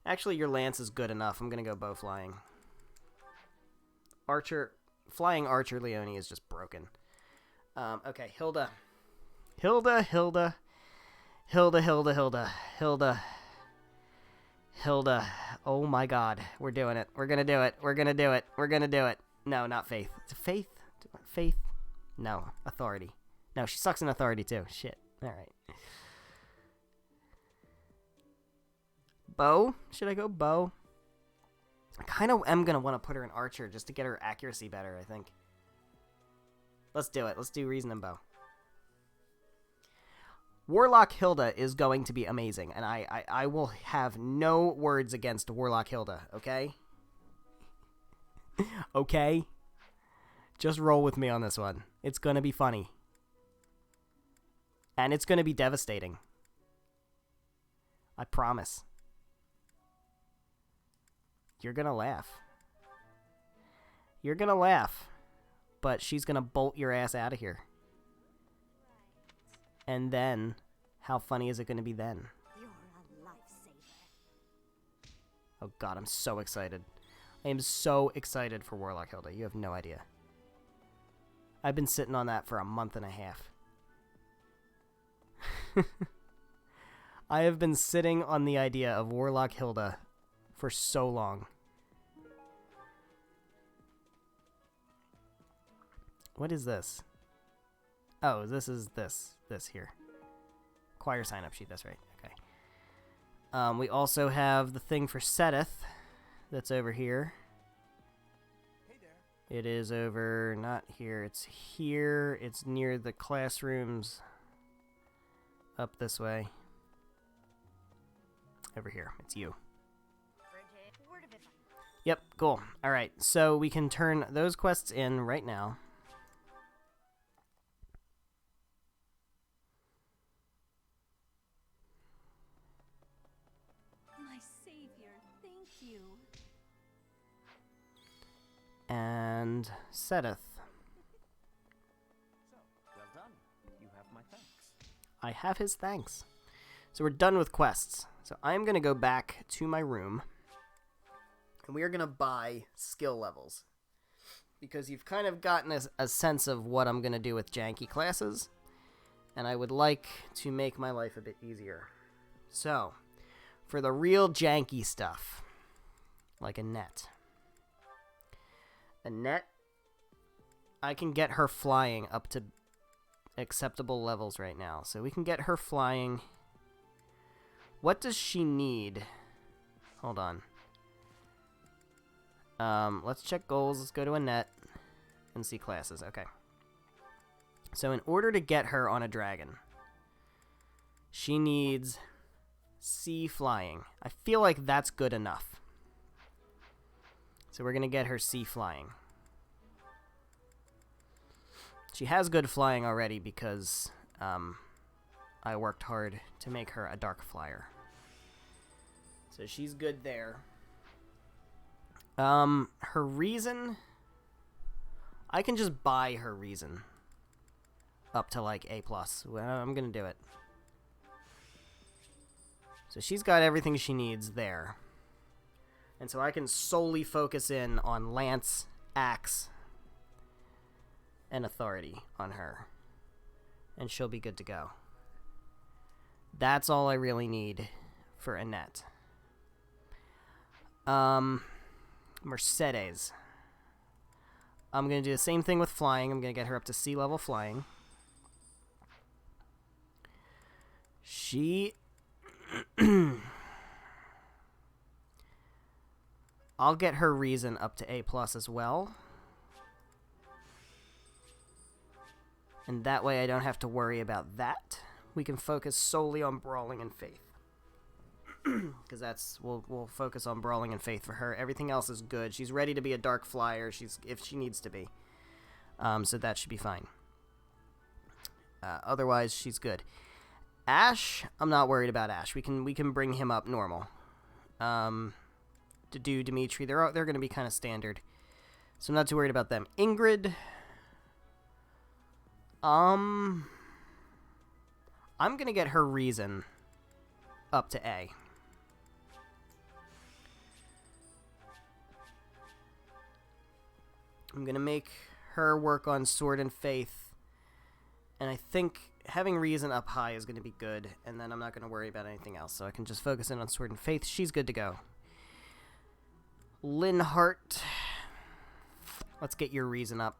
Actually, your lance is good enough. I'm going to go bow flying. Flying archer Leonie is just broken. Okay, Hilda. Hilda. Oh my god. We're doing it. We're going to do it. No, not Faith. Faith? Faith? No. Authority. No, she sucks in authority too. Shit. Alright. Bow? Should I go bow? I kind of am going to want to put her in archer just to get her accuracy better, I think. Let's do it. Let's do reason and bow. Warlock Hilda is going to be amazing, and I will have no words against Warlock Hilda, okay? Okay? Just roll with me on this one. It's going to be funny. And it's going to be devastating. I promise. You're going to laugh. You're going to laugh. But she's going to bolt your ass out of here. And then, how funny is it going to be then? You're a lifesaver. Oh god, I'm so excited. I am so excited for Warlock Hilda. You have no idea. I've been sitting on that for a month and a half. I have been sitting on the idea of Warlock Hilda for so long. What is this? Oh, this is this here. Choir sign-up sheet, that's right. Okay. We also have the thing for Sedith that's over here. Hey there. It is over, not here, it's here. It's near the classrooms. Up this way. Over here. It's you. Yep, cool. Alright, so we can turn those quests in right now. My savior, thank you. And Sedith. So, well done. You have my thanks. I have his thanks. So we're done with quests. So I'm going to go back to my room. And we are going to buy skill levels. Because you've kind of gotten a sense of what I'm going to do with janky classes. And I would like to make my life a bit easier. So, for the real janky stuff, like Annette. Annette, I can get her flying up to acceptable levels right now. So we can get her flying. What does she need? Hold on. Let's check goals. Let's go to Annette and see classes. Okay. So in order to get her on a dragon, she needs sea flying. I feel like that's good enough. So we're going to get her sea flying. She has good flying already because I worked hard to make her a dark flyer. So she's good there. Her reason, I can just buy her reason up to like A+. Well, I'm gonna do it. So she's got everything she needs there. And so I can solely focus in on Lance, Axe, and Authority on her. And she'll be good to go. That's all I really need for Annette. Mercedes. I'm going to do the same thing with flying. I'm going to get her up to sea level flying. She... I'll get her reason up to A+ as well. And that way I don't have to worry about that. We can focus solely on Brawling and Faith. Because we'll focus on Brawling and Faith for her. Everything else is good. She's ready to be a Dark Flyer if she needs to be. So that should be fine. Otherwise, she's good. Ash, I'm not worried about Ash. We can bring him up normal. To do Dimitri, they're going to be kind of standard. So I'm not too worried about them. Ingrid, I'm going to get her reason up to A. I'm going to make her work on Sword and Faith. And I think having reason up high is going to be good. And then I'm not going to worry about anything else. So I can just focus in on Sword and Faith. She's good to go. Linhart. Let's get your reason up.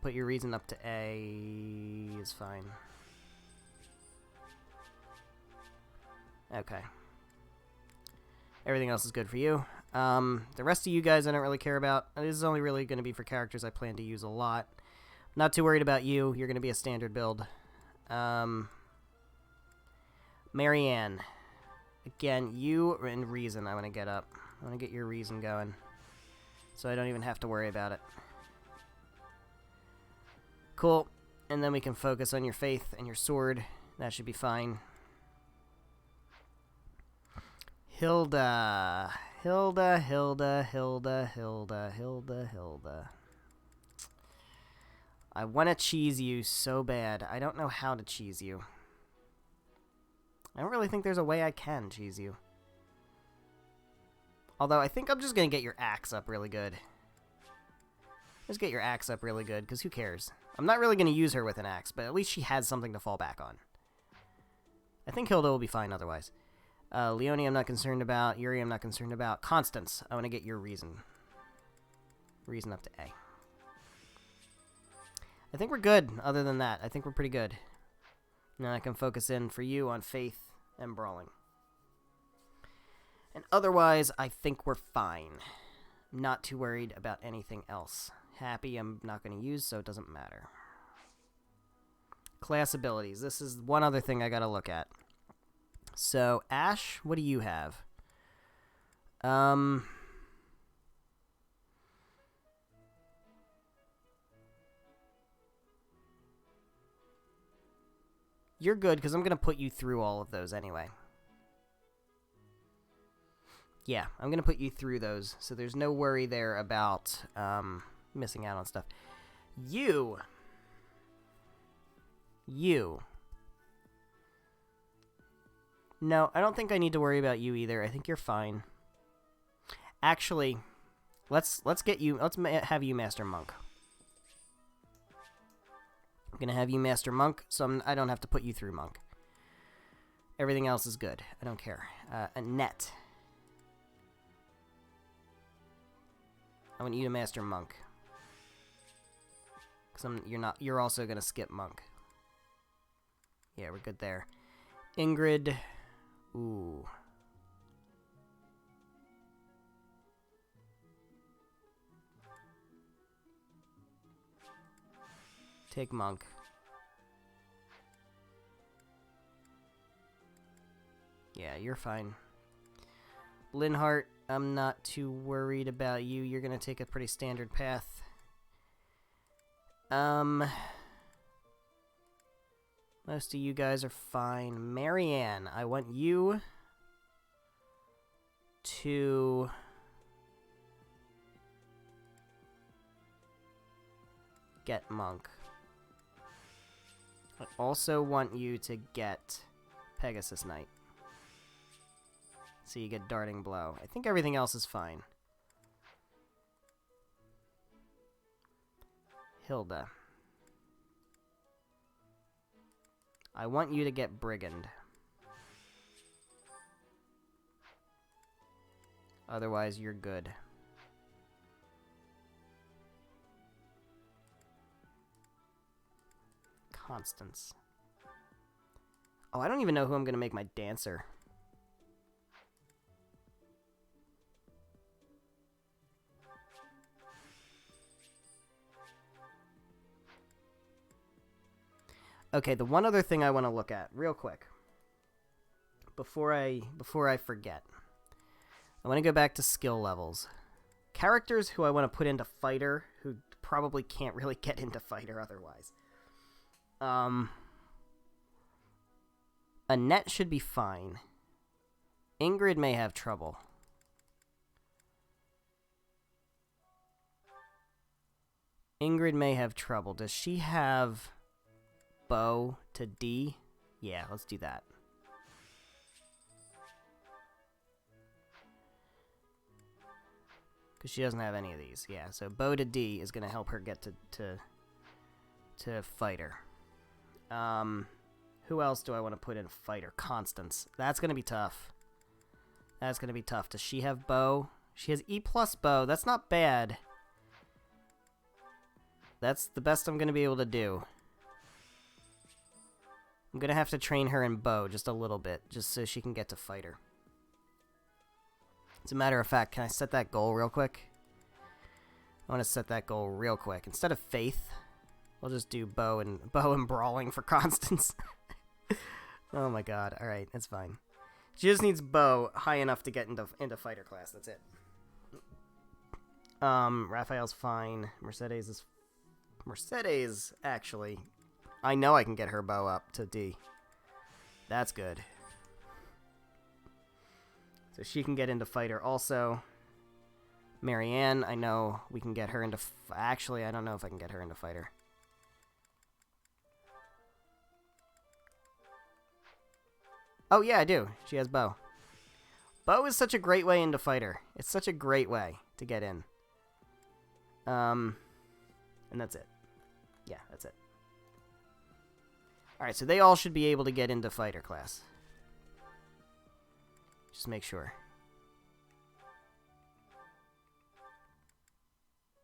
Put your reason up to A is fine. Okay. Everything else is good for you. The rest of you guys I don't really care about. This is only really going to be for characters I plan to use a lot. Not too worried about you. You're going to be a standard build. Marianne. Again, you and reason I want to get up. I want to get your reason going. So I don't even have to worry about it. Cool. And then we can focus on your faith and your sword. That should be fine. Hilda. Hilda. I want to cheese you so bad. I don't know how to cheese you. I don't really think there's a way I can cheese you. Although I think I'm just going to get your axe up really good. Just get your axe up really good, because who cares? I'm not really going to use her with an axe, but at least she has something to fall back on. I think Hilda will be fine otherwise. Leonie I'm not concerned about. Yuri I'm not concerned about. Constance, I want to get your reason. Reason up to A. I think we're good, other than that. I think we're pretty good. Now I can focus in for you on faith and brawling. And otherwise, I think we're fine. Not too worried about anything else. Happy I'm not going to use, so it doesn't matter. Class abilities. This is one other thing I got to look at. So, Ash, what do you have? You're good, because I'm going to put you through all of those anyway. Yeah, I'm going to put you through those, so there's no worry there about missing out on stuff. You. No, I don't think I need to worry about you either. I think you're fine. Actually, let's get you. Let's have you Master Monk. I'm gonna have you Master Monk, so I don't have to put you through Monk. Everything else is good. I don't care. Annette. I want you to Master Monk. Because you're also gonna skip Monk. Yeah, we're good there. Ingrid. Ooh. Take Monk. Yeah, you're fine. Linhart, I'm not too worried about you. You're gonna take a pretty standard path. Most of you guys are fine. Marianne, I want you to get Monk. I also want you to get Pegasus Knight. So you get Darting Blow. I think everything else is fine. Hilda. I want you to get Brigand. Otherwise, you're good. Constance. Oh, I don't even know who I'm going to make my dancer. Okay, the one other thing I want to look at real quick before I forget. I want to go back to skill levels. Characters who I want to put into fighter who probably can't really get into fighter otherwise. Annette should be fine. Ingrid may have trouble. Ingrid may have trouble. Does she have bow to D? Yeah, let's do that. Because she doesn't have any of these. Yeah, so bow to D is going to help her get to fighter. Who else do I want to put in fighter? Constance. That's going to be tough. That's going to be tough. Does she have bow? She has E plus bow. That's not bad. That's the best I'm going to be able to do. I'm going to have to train her in bow just a little bit, just so she can get to fighter. As a matter of fact, can I set that goal real quick? I want to set that goal real quick. Instead of faith, we'll just do bow and brawling for Constance. Oh my god. Alright, that's fine. She just needs bow high enough to get into fighter class. That's it. Raphael's fine. Mercedes, actually. I know I can get her bow up to D. That's good. So she can get into fighter also. Marianne, I know we can get her into... Actually, I don't know if I can get her into fighter. Oh, yeah, I do. She has bow. Bow is such a great way into fighter. It's such a great way to get in. And that's it. Yeah, that's it. Alright, so they all should be able to get into fighter class. Just make sure.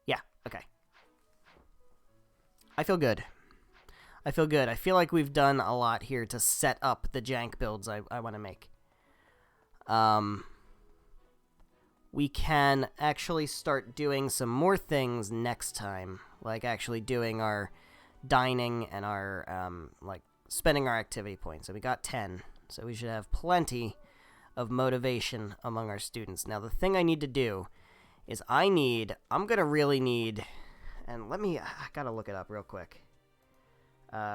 Yeah, okay. I feel good. I feel good. I feel like we've done a lot here to set up the jank builds I want to make. We can actually start doing some more things next time. Like actually doing our dining and our, like, spending our activity points. So we got 10. So we should have plenty of motivation among our students. Now, the thing I need to do is I'm going to really need, and I got to look it up real quick.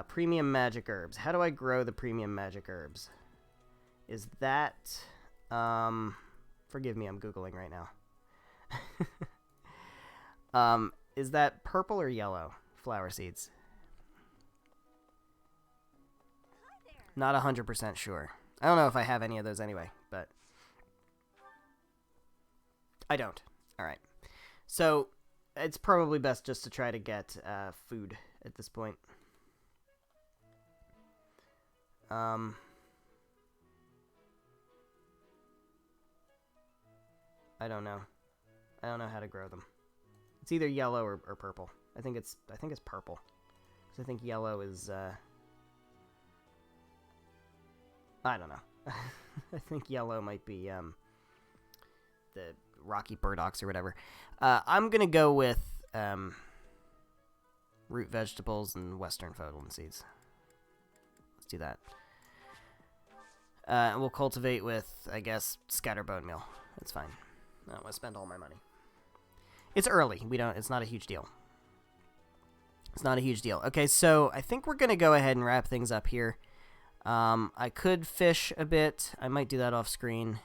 Premium magic herbs. How do I grow the premium magic herbs? Is that, forgive me, I'm Googling right now. Is that purple or yellow flower seeds? Not 100% sure. I don't know if I have any of those anyway, but I don't. Alright. So, it's probably best just to try to get food at this point. I don't know. I don't know how to grow them. It's either yellow or purple. I think it's purple. Because I think yellow is, I don't know. I think yellow might be, the rocky burdocks or whatever. I'm gonna go with, root vegetables and western fodland seeds. Let's do that. And we'll cultivate with, I guess, scatter bone meal. That's fine. I don't want to spend all my money. It's early. It's not a huge deal. It's not a huge deal. Okay, so I think we're going to go ahead and wrap things up here. I could fish a bit. I might do that off screen.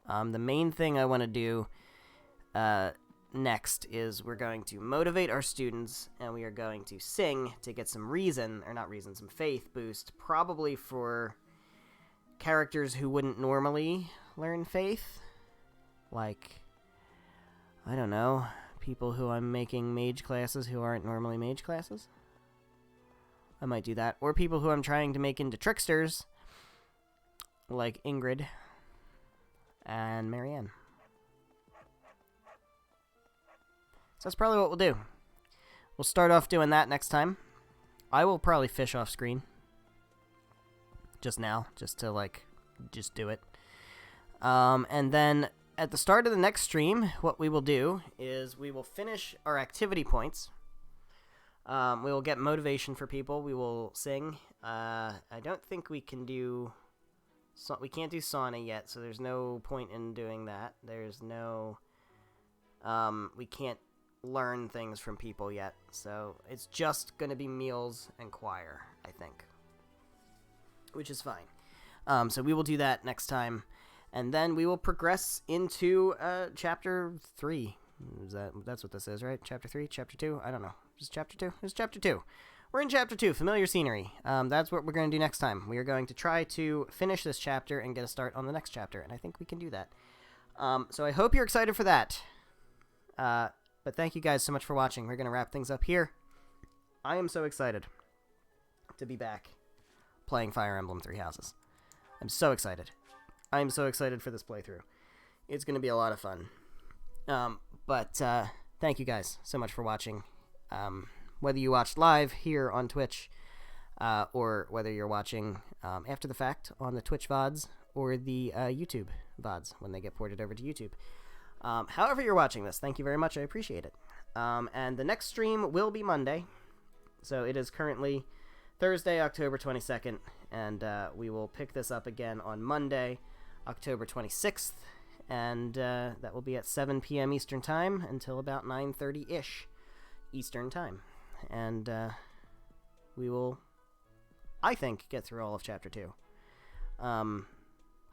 The main thing I want to do next is we're going to motivate our students, and we are going to sing to get some some faith boost, probably for characters who wouldn't normally learn Faith. Like, I don't know, people who I'm making mage classes who aren't normally mage classes. I might do that. Or people who I'm trying to make into tricksters, like Ingrid and Marianne. So that's probably what we'll do. We'll start off doing that next time. I will probably fish off screen. Just now. Just to, like, just do it. And then at the start of the next stream, what we will do is we will finish our activity points. We will get motivation for people. We will sing. I don't think we can do... we can't do sauna yet, so there's no point in doing that. There's no... we can't learn things from people yet, so it's just going to be meals and choir, I think. Which is fine. So we will do that next time. And then we will progress into Chapter 3. That's what this is, right? Chapter 3? Chapter 2? I don't know. Is it Chapter 2? It's Chapter 2. We're in Chapter 2, Familiar Scenery. That's what we're going to do next time. We are going to try to finish this chapter and get a start on the next chapter, and I think we can do that. So I hope you're excited for that. But thank you guys so much for watching. We're going to wrap things up here. I am so excited to be back playing Fire Emblem Three Houses. I'm so excited. I'm so excited for this playthrough. It's going to be a lot of fun. But thank you guys so much for watching. Whether you watched live here on Twitch, or whether you're watching after the fact on the Twitch VODs or the YouTube VODs when they get ported over to YouTube. However you're watching this, thank you very much. I appreciate it. And the next stream will be Monday. So it is currently Thursday, October 22nd, and we will pick this up again on Monday, October 26th, and that will be at 7 p.m. Eastern Time until about 9:30-ish Eastern Time. And we will, I think, get through all of Chapter 2.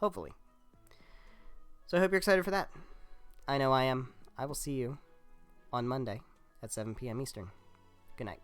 Hopefully. So I hope you're excited for that. I know I am. I will see you on Monday at 7 p.m. Eastern. Good night.